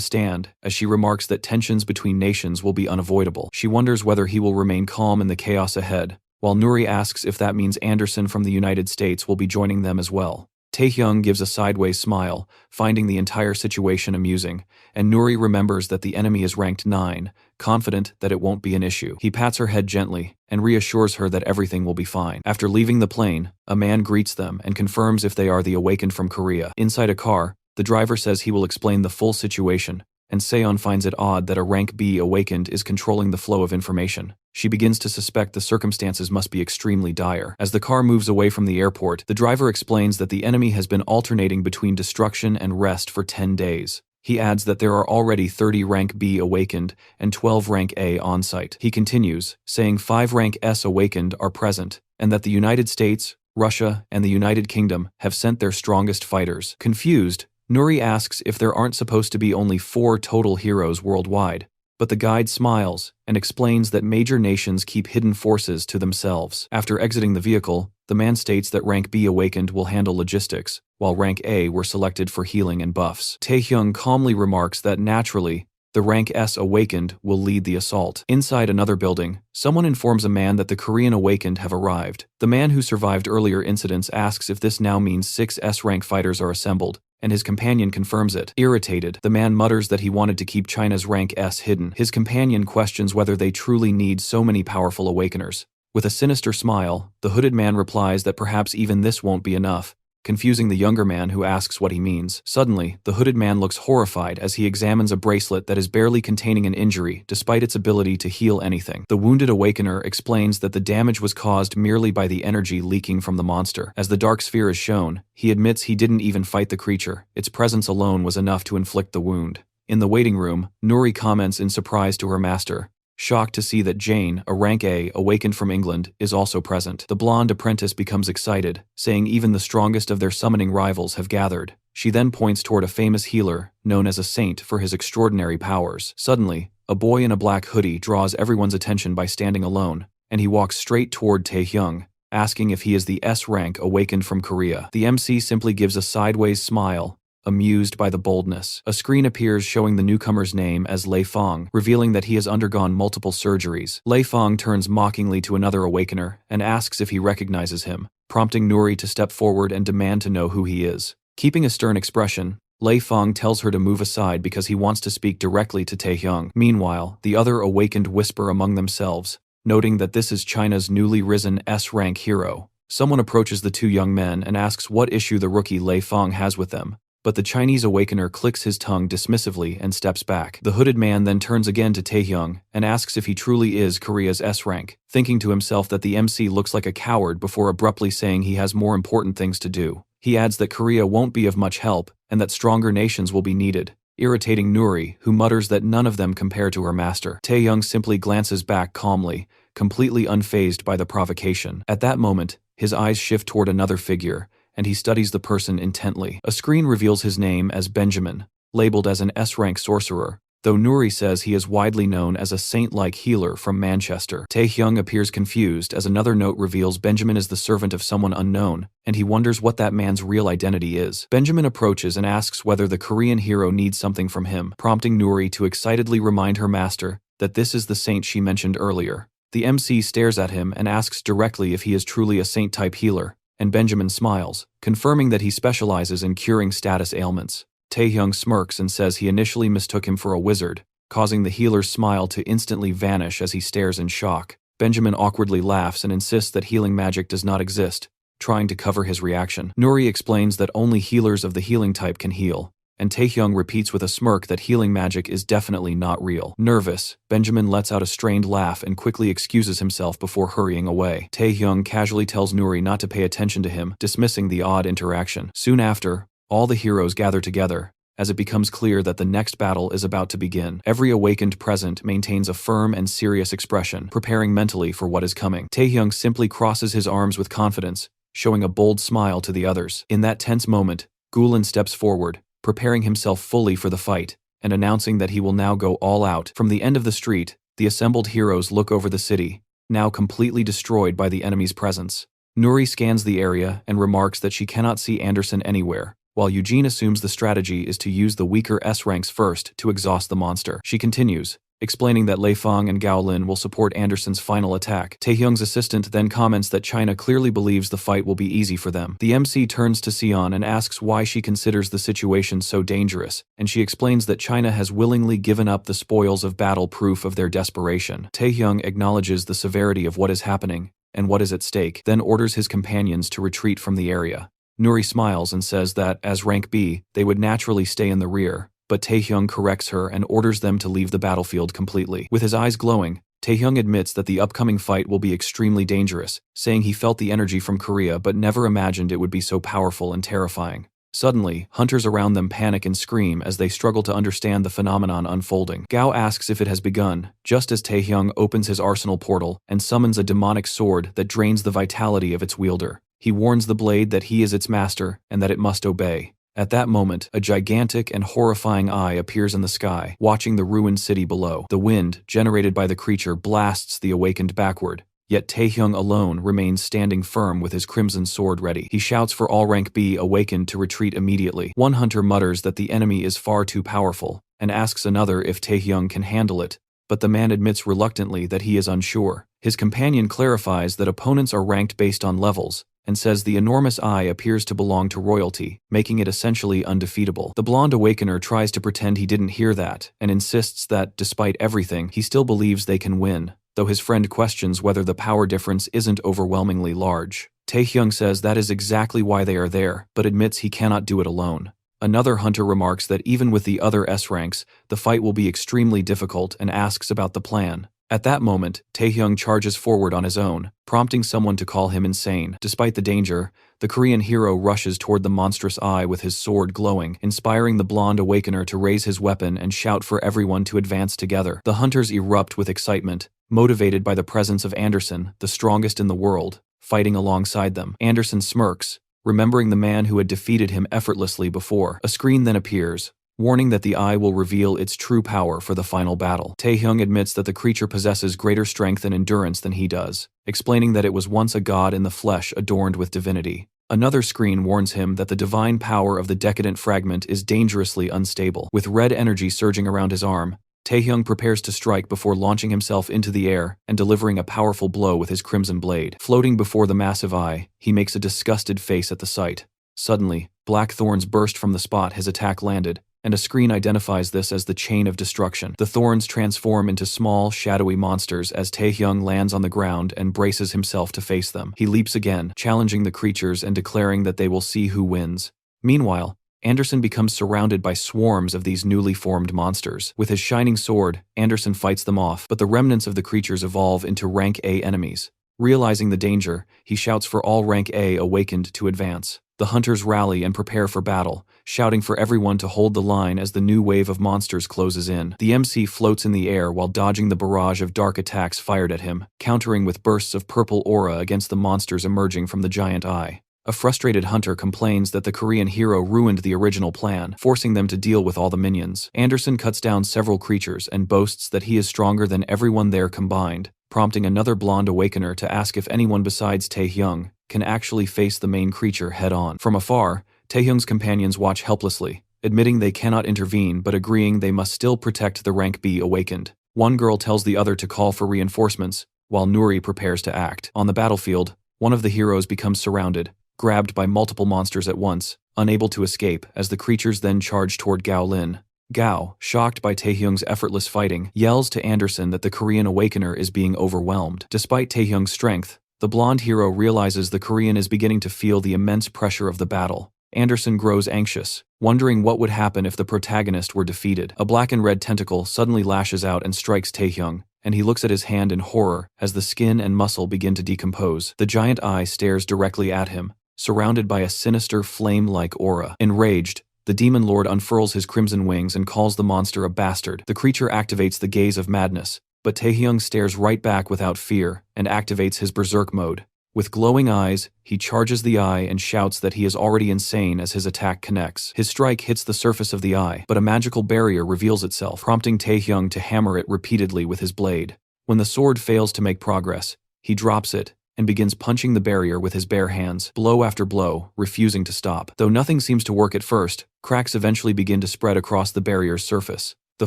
stand, as she remarks that tensions between nations will be unavoidable. She wonders whether he will remain calm in the chaos ahead, while Nuri asks if that means Anderson from the United States will be joining them as well. Taehyung gives a sideways smile, finding the entire situation amusing, and Nuri remembers that the enemy is ranked 9, confident that it won't be an issue. He pats her head gently and reassures her that everything will be fine. After leaving the plane, a man greets them and confirms if they are the awakened from Korea. Inside a car, the driver says he will explain the full situation, and Seon finds it odd that a rank B awakened is controlling the flow of information. She begins to suspect the circumstances must be extremely dire. As the car moves away from the airport, the driver explains that the enemy has been alternating between destruction and rest for 10 days. He adds that there are already 30 rank B awakened and 12 rank A on site. He continues, saying 5 rank S awakened are present, and that the United States, Russia, and the United Kingdom have sent their strongest fighters. Confused, Nuri asks if there aren't supposed to be only 4 total heroes worldwide, but the guide smiles and explains that major nations keep hidden forces to themselves. After exiting the vehicle, the man states that rank B awakened will handle logistics, while rank A were selected for healing and buffs. Taehyung calmly remarks that naturally, the rank S awakened will lead the assault. Inside another building, someone informs a man that the Korean awakened have arrived. The man who survived earlier incidents asks if this now means 6 S-rank fighters are assembled, and his companion confirms it. Irritated, the man mutters that he wanted to keep China's rank S hidden. His companion questions whether they truly need so many powerful awakeners. With a sinister smile, the hooded man replies that perhaps even this won't be enough, confusing the younger man who asks what he means. Suddenly, the hooded man looks horrified as he examines a bracelet that is barely containing an injury despite its ability to heal anything. The wounded awakener explains that the damage was caused merely by the energy leaking from the monster. As the dark sphere is shown, he admits he didn't even fight the creature. Its presence alone was enough to inflict the wound. In the waiting room, Nuri comments in surprise to her master, shocked to see that Jane, a rank A awakened from England, is also present. The blonde apprentice becomes excited, saying even the strongest of their summoning rivals have gathered. She then points toward a famous healer, known as a saint for his extraordinary powers. Suddenly, a boy in a black hoodie draws everyone's attention by standing alone, and he walks straight toward Taehyung, asking if he is the S rank awakened from Korea. The MC simply gives a sideways smile, amused by the boldness. A screen appears showing the newcomer's name as Lei Fong, revealing that he has undergone multiple surgeries. Lei Fong turns mockingly to another awakener and asks if he recognizes him, prompting Nuri to step forward and demand to know who he is. Keeping a stern expression, Lei Fong tells her to move aside because he wants to speak directly to Taehyung. Meanwhile, the other awakened whisper among themselves, noting that this is China's newly risen S-rank hero. Someone approaches the 2 young men and asks what issue the rookie Lei Fong has with them, but the Chinese awakener clicks his tongue dismissively and steps back. The hooded man then turns again to Taehyung and asks if he truly is Korea's S-rank, thinking to himself that the MC looks like a coward before abruptly saying he has more important things to do. He adds that Korea won't be of much help and that stronger nations will be needed, irritating Nuri, who mutters that none of them compare to her master. Taehyung simply glances back calmly, completely unfazed by the provocation. At that moment, his eyes shift toward another figure, and he studies the person intently. A screen reveals his name as Benjamin, labeled as an S-rank sorcerer, though Nuri says he is widely known as a saint-like healer from Manchester. Taehyung appears confused as another note reveals Benjamin is the servant of someone unknown, and he wonders what that man's real identity is. Benjamin approaches and asks whether the Korean hero needs something from him, prompting Nuri to excitedly remind her master that this is the saint she mentioned earlier. The MC stares at him and asks directly if he is truly a saint-type healer, and Benjamin smiles, confirming that he specializes in curing status ailments. Taehyung smirks and says he initially mistook him for a wizard, causing the healer's smile to instantly vanish as he stares in shock. Benjamin awkwardly laughs and insists that healing magic does not exist, trying to cover his reaction. Nuri explains that only healers of the healing type can heal, and Taehyung repeats with a smirk that healing magic is definitely not real. Nervous, Benjamin lets out a strained laugh and quickly excuses himself before hurrying away. Taehyung casually tells Nuri not to pay attention to him, dismissing the odd interaction. Soon after, all the heroes gather together, as it becomes clear that the next battle is about to begin. Every awakened present maintains a firm and serious expression, preparing mentally for what is coming. Taehyung simply crosses his arms with confidence, showing a bold smile to the others. In that tense moment, Gulen steps forward, preparing himself fully for the fight, and announcing that he will now go all out. From the end of the street, the assembled heroes look over the city, now completely destroyed by the enemy's presence. Nuri scans the area and remarks that she cannot see Anderson anywhere, while Eugene assumes the strategy is to use the weaker S-ranks first to exhaust the monster. She continues, explaining that Lei Feng and Gao Lin will support Anderson's final attack. Taehyung's assistant then comments that China clearly believes the fight will be easy for them. The MC turns to Sion and asks why she considers the situation so dangerous, and she explains that China has willingly given up the spoils of battle, proof of their desperation. Taehyung acknowledges the severity of what is happening and what is at stake, then orders his companions to retreat from the area. Nuri smiles and says that, as rank B, they would naturally stay in the rear, but Taehyung corrects her and orders them to leave the battlefield completely. With his eyes glowing, Taehyung admits that the upcoming fight will be extremely dangerous, saying he felt the energy from Korea but never imagined it would be so powerful and terrifying. Suddenly, hunters around them panic and scream as they struggle to understand the phenomenon unfolding. Gao asks if it has begun, just as Taehyung opens his arsenal portal and summons a demonic sword that drains the vitality of its wielder. He warns the blade that he is its master and that it must obey. At that moment, a gigantic and horrifying eye appears in the sky, watching the ruined city below. The wind, generated by the creature, blasts the awakened backward, yet Taehyung alone remains standing firm with his crimson sword ready. He shouts for all rank B awakened to retreat immediately. One hunter mutters that the enemy is far too powerful, and asks another if Taehyung can handle it, but the man admits reluctantly that he is unsure. His companion clarifies that opponents are ranked based on levels, and says the enormous eye appears to belong to royalty, making it essentially undefeatable. The blonde awakener tries to pretend he didn't hear that, and insists that, despite everything, he still believes they can win, though his friend questions whether the power difference isn't overwhelmingly large. Taehyung says that is exactly why they are there, but admits he cannot do it alone. Another hunter remarks that even with the other S-ranks, the fight will be extremely difficult and asks about the plan. At that moment, Taehyung charges forward on his own, prompting someone to call him insane. Despite the danger, the Korean hero rushes toward the monstrous eye with his sword glowing, inspiring the blonde awakener to raise his weapon and shout for everyone to advance together. The hunters erupt with excitement, motivated by the presence of Anderson, the strongest in the world, fighting alongside them. Anderson smirks, remembering the man who had defeated him effortlessly before. A screen then appears, warning that the eye will reveal its true power for the final battle. Taehyung admits that the creature possesses greater strength and endurance than he does, explaining that it was once a god in the flesh adorned with divinity. Another screen warns him that the divine power of the decadent fragment is dangerously unstable. With red energy surging around his arm, Taehyung prepares to strike before launching himself into the air and delivering a powerful blow with his crimson blade. Floating before the massive eye, he makes a disgusted face at the sight. Suddenly, black thorns burst from the spot his attack landed, and a screen identifies this as the chain of destruction. The thorns transform into small, shadowy monsters as Taehyung lands on the ground and braces himself to face them. He leaps again, challenging the creatures and declaring that they will see who wins. Meanwhile, Anderson becomes surrounded by swarms of these newly formed monsters. With his shining sword, Anderson fights them off, but the remnants of the creatures evolve into Rank A enemies. Realizing the danger, he shouts for all Rank A awakened to advance. The hunters rally and prepare for battle, shouting for everyone to hold the line as the new wave of monsters closes in. The MC floats in the air while dodging the barrage of dark attacks fired at him, countering with bursts of purple aura against the monsters emerging from the giant eye. A frustrated hunter complains that the Korean hero ruined the original plan, forcing them to deal with all the minions. Anderson cuts down several creatures and boasts that he is stronger than everyone there combined, prompting another blonde awakener to ask if anyone besides Taehyung can actually face the main creature head-on. From afar, Taehyung's companions watch helplessly, admitting they cannot intervene but agreeing they must still protect the Rank B awakened. One girl tells the other to call for reinforcements, while Nuri prepares to act. On the battlefield, one of the heroes becomes surrounded, grabbed by multiple monsters at once, unable to escape as the creatures then charge toward Gao Lin. Gao, shocked by Taehyung's effortless fighting, yells to Anderson that the Korean awakener is being overwhelmed. Despite Taehyung's strength, the blonde hero realizes the Korean is beginning to feel the immense pressure of the battle. Anderson grows anxious, wondering what would happen if the protagonist were defeated. A black and red tentacle suddenly lashes out and strikes Taehyung, and he looks at his hand in horror as the skin and muscle begin to decompose. The giant eye stares directly at him, surrounded by a sinister flame-like aura. Enraged, the demon lord unfurls his crimson wings and calls the monster a bastard. The creature activates the gaze of madness, but Taehyung stares right back without fear and activates his berserk mode. With glowing eyes, he charges the eye and shouts that he is already insane as his attack connects. His strike hits the surface of the eye, but a magical barrier reveals itself, prompting Taehyung to hammer it repeatedly with his blade. When the sword fails to make progress, he drops it and begins punching the barrier with his bare hands, blow after blow, refusing to stop. Though nothing seems to work at first, cracks eventually begin to spread across the barrier's surface. The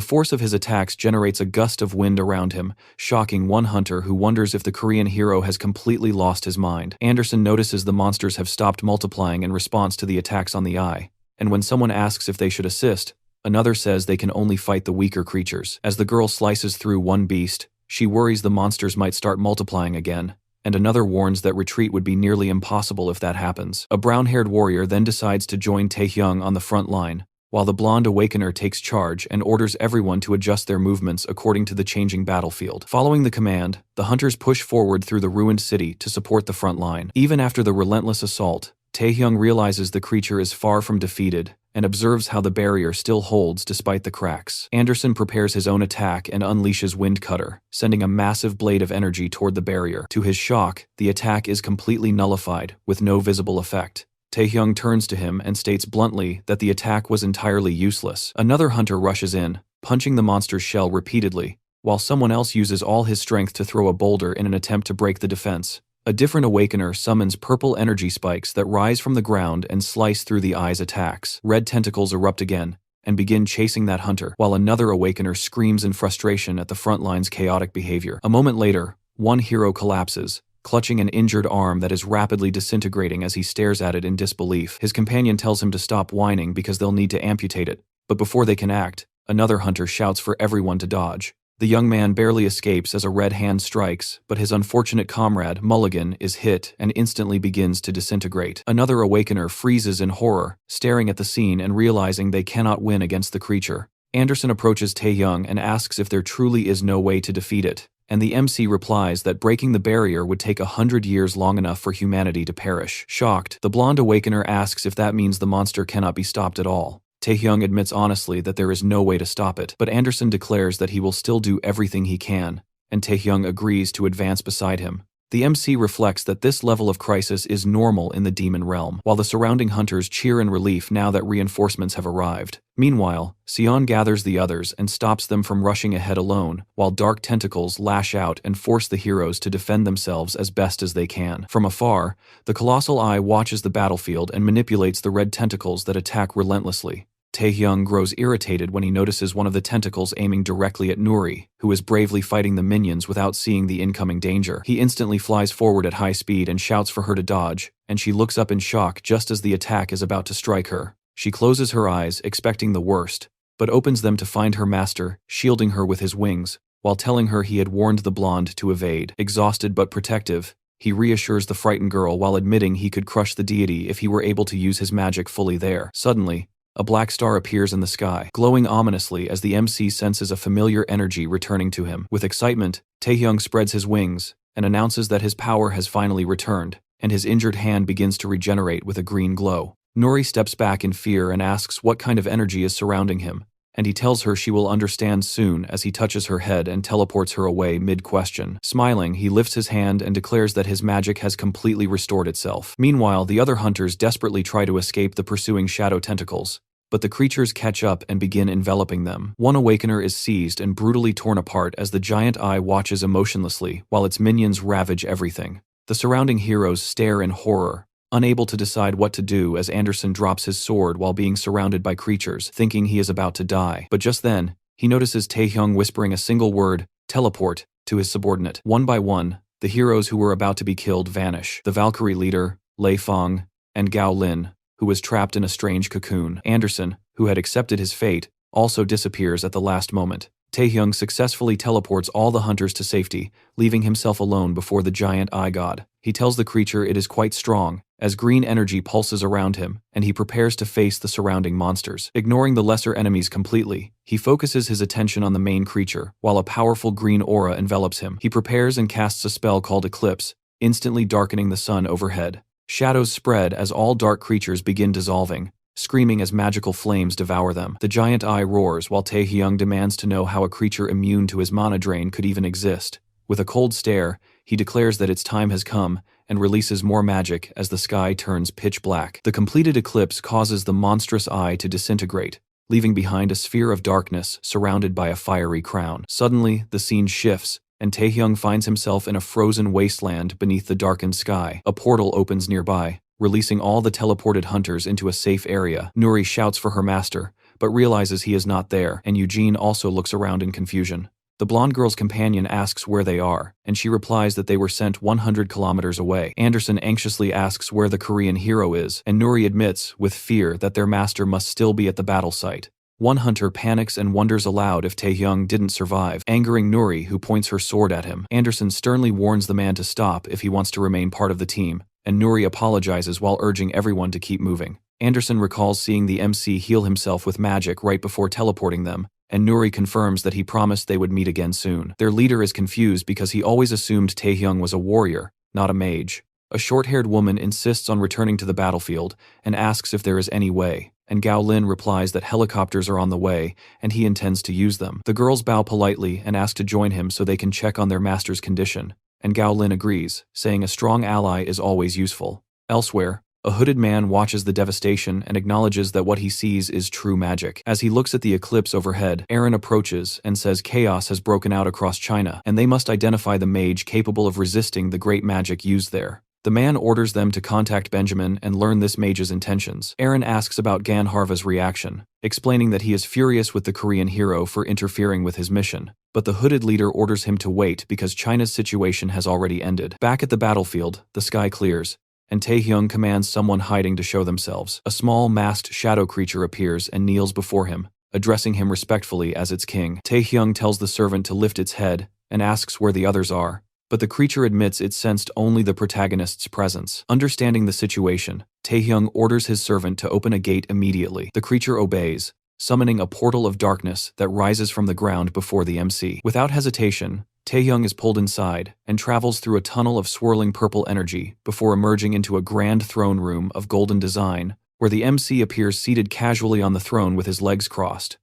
force of his attacks generates a gust of wind around him, shocking one hunter who wonders if the Korean hero has completely lost his mind. Anderson notices the monsters have stopped multiplying in response to the attacks on the eye, and when someone asks if they should assist, another says they can only fight the weaker creatures. As the girl slices through one beast, she worries the monsters might start multiplying again, and another warns that retreat would be nearly impossible if that happens. A brown-haired warrior then decides to join Taehyung on the front line, while the blonde awakener takes charge and orders everyone to adjust their movements according to the changing battlefield. Following the command, the hunters push forward through the ruined city to support the front line. Even after the relentless assault, Taehyung realizes the creature is far from defeated and observes how the barrier still holds despite the cracks. Anderson prepares his own attack and unleashes Wind Cutter, sending a massive blade of energy toward the barrier. To his shock, the attack is completely nullified, with no visible effect. Taehyung turns to him and states bluntly that the attack was entirely useless. Another hunter rushes in, punching the monster's shell repeatedly, while someone else uses all his strength to throw a boulder in an attempt to break the defense. A different awakener summons purple energy spikes that rise from the ground and slice through the eye's attacks. Red tentacles erupt again and begin chasing that hunter, while another awakener screams in frustration at the front line's chaotic behavior. A moment later, one hero collapses, clutching an injured arm that is rapidly disintegrating as he stares at it in disbelief. His companion tells him to stop whining because they'll need to amputate it, but before they can act, another hunter shouts for everyone to dodge. The young man barely escapes as a red hand strikes, but his unfortunate comrade, Mulligan, is hit and instantly begins to disintegrate. Another awakener freezes in horror, staring at the scene and realizing they cannot win against the creature. Anderson approaches Taehyung and asks if there truly is no way to defeat it, and the MC replies that breaking the barrier would take 100 years long enough for humanity to perish. Shocked, the blonde awakener asks if that means the monster cannot be stopped at all. Taehyung admits honestly that there is no way to stop it, but Anderson declares that he will still do everything he can, and Taehyung agrees to advance beside him. The MC reflects that this level of crisis is normal in the demon realm, while the surrounding hunters cheer in relief now that reinforcements have arrived. Meanwhile, Sion gathers the others and stops them from rushing ahead alone, while dark tentacles lash out and force the heroes to defend themselves as best as they can. From afar, the colossal eye watches the battlefield and manipulates the red tentacles that attack relentlessly. Taehyung grows irritated when he notices one of the tentacles aiming directly at Nuri, who is bravely fighting the minions without seeing the incoming danger. He instantly flies forward at high speed and shouts for her to dodge, and she looks up in shock just as the attack is about to strike her. She closes her eyes, expecting the worst, but opens them to find her master, shielding her with his wings, while telling her he had warned the blonde to evade. Exhausted but protective, he reassures the frightened girl while admitting he could crush the deity if he were able to use his magic fully there. Suddenly, A black star appears in the sky, glowing ominously as the MC senses a familiar energy returning to him. With excitement, Taehyung spreads his wings and announces that his power has finally returned, and his injured hand begins to regenerate with a green glow. Nori steps back in fear and asks what kind of energy is surrounding him, and he tells her she will understand soon as he touches her head and teleports her away mid-question. Smiling, he lifts his hand and declares that his magic has completely restored itself. Meanwhile, the other hunters desperately try to escape the pursuing shadow tentacles, but the creatures catch up and begin enveloping them. One awakener is seized and brutally torn apart as the giant eye watches emotionlessly while its minions ravage everything. The surrounding heroes stare in horror, unable to decide what to do as Anderson drops his sword while being surrounded by creatures, thinking he is about to die. But just then, he notices Taehyung whispering a single word, teleport, to his subordinate. One by one, the heroes who were about to be killed vanish. The Valkyrie leader, Lei Feng, and Gao Lin, who was trapped in a strange cocoon. Anderson, who had accepted his fate, also disappears at the last moment. Taehyung successfully teleports all the hunters to safety, leaving himself alone before the giant eye god. He tells the creature it is quite strong, as green energy pulses around him, and he prepares to face the surrounding monsters. Ignoring the lesser enemies completely, he focuses his attention on the main creature, while a powerful green aura envelops him. He prepares and casts a spell called Eclipse, instantly darkening the sun overhead. Shadows spread as all dark creatures begin dissolving, screaming as magical flames devour them. The giant eye roars while Taehyung demands to know how a creature immune to his mana drain could even exist. With a cold stare, he declares that its time has come and releases more magic as the sky turns pitch black. The completed eclipse causes the monstrous eye to disintegrate, leaving behind a sphere of darkness surrounded by a fiery crown. Suddenly, the scene shifts, and Taehyung finds himself in a frozen wasteland beneath the darkened sky. A portal opens nearby, releasing all the teleported hunters into a safe area. Nuri shouts for her master, but realizes he is not there, and Eugene also looks around in confusion. The blonde girl's companion asks where they are, and she replies that they were sent 100 kilometers away. Anderson anxiously asks where the Korean hero is, and Nuri admits, with fear, that their master must still be at the battle site. One hunter panics and wonders aloud if Taehyung didn't survive, angering Nuri, who points her sword at him. Anderson sternly warns the man to stop if he wants to remain part of the team, and Nuri apologizes while urging everyone to keep moving. Anderson recalls seeing the MC heal himself with magic right before teleporting them, and Nuri confirms that he promised they would meet again soon. Their leader is confused because he always assumed Taehyung was a warrior, not a mage. A short-haired woman insists on returning to the battlefield and asks if there is any way, and Gao Lin replies that helicopters are on the way and he intends to use them. The girls bow politely and ask to join him so they can check on their master's condition, and Gao Lin agrees, saying a strong ally is always useful. Elsewhere, a hooded man watches the devastation and acknowledges that what he sees is true magic. As he looks at the eclipse overhead, Aaron approaches and says chaos has broken out across China, and they must identify the mage capable of resisting the great magic used there. The man orders them to contact Benjamin and learn this mage's intentions. Aaron asks about Ganharva's reaction, explaining that he is furious with the Korean hero for interfering with his mission. But the hooded leader orders him to wait because China's situation has already ended. Back at the battlefield, the sky clears, and Taehyung commands someone hiding to show themselves. A small masked shadow creature appears and kneels before him, addressing him respectfully as its king. Taehyung tells the servant to lift its head and asks where the others are, but the creature admits it sensed only the protagonist's presence. Understanding the situation, Taehyung orders his servant to open a gate immediately. The creature obeys, summoning a portal of darkness that rises from the ground before the MC. Without hesitation, Taehyung is pulled inside and travels through a tunnel of swirling purple energy before emerging into a grand throne room of golden design, where the MC appears seated casually on the throne with his legs crossed.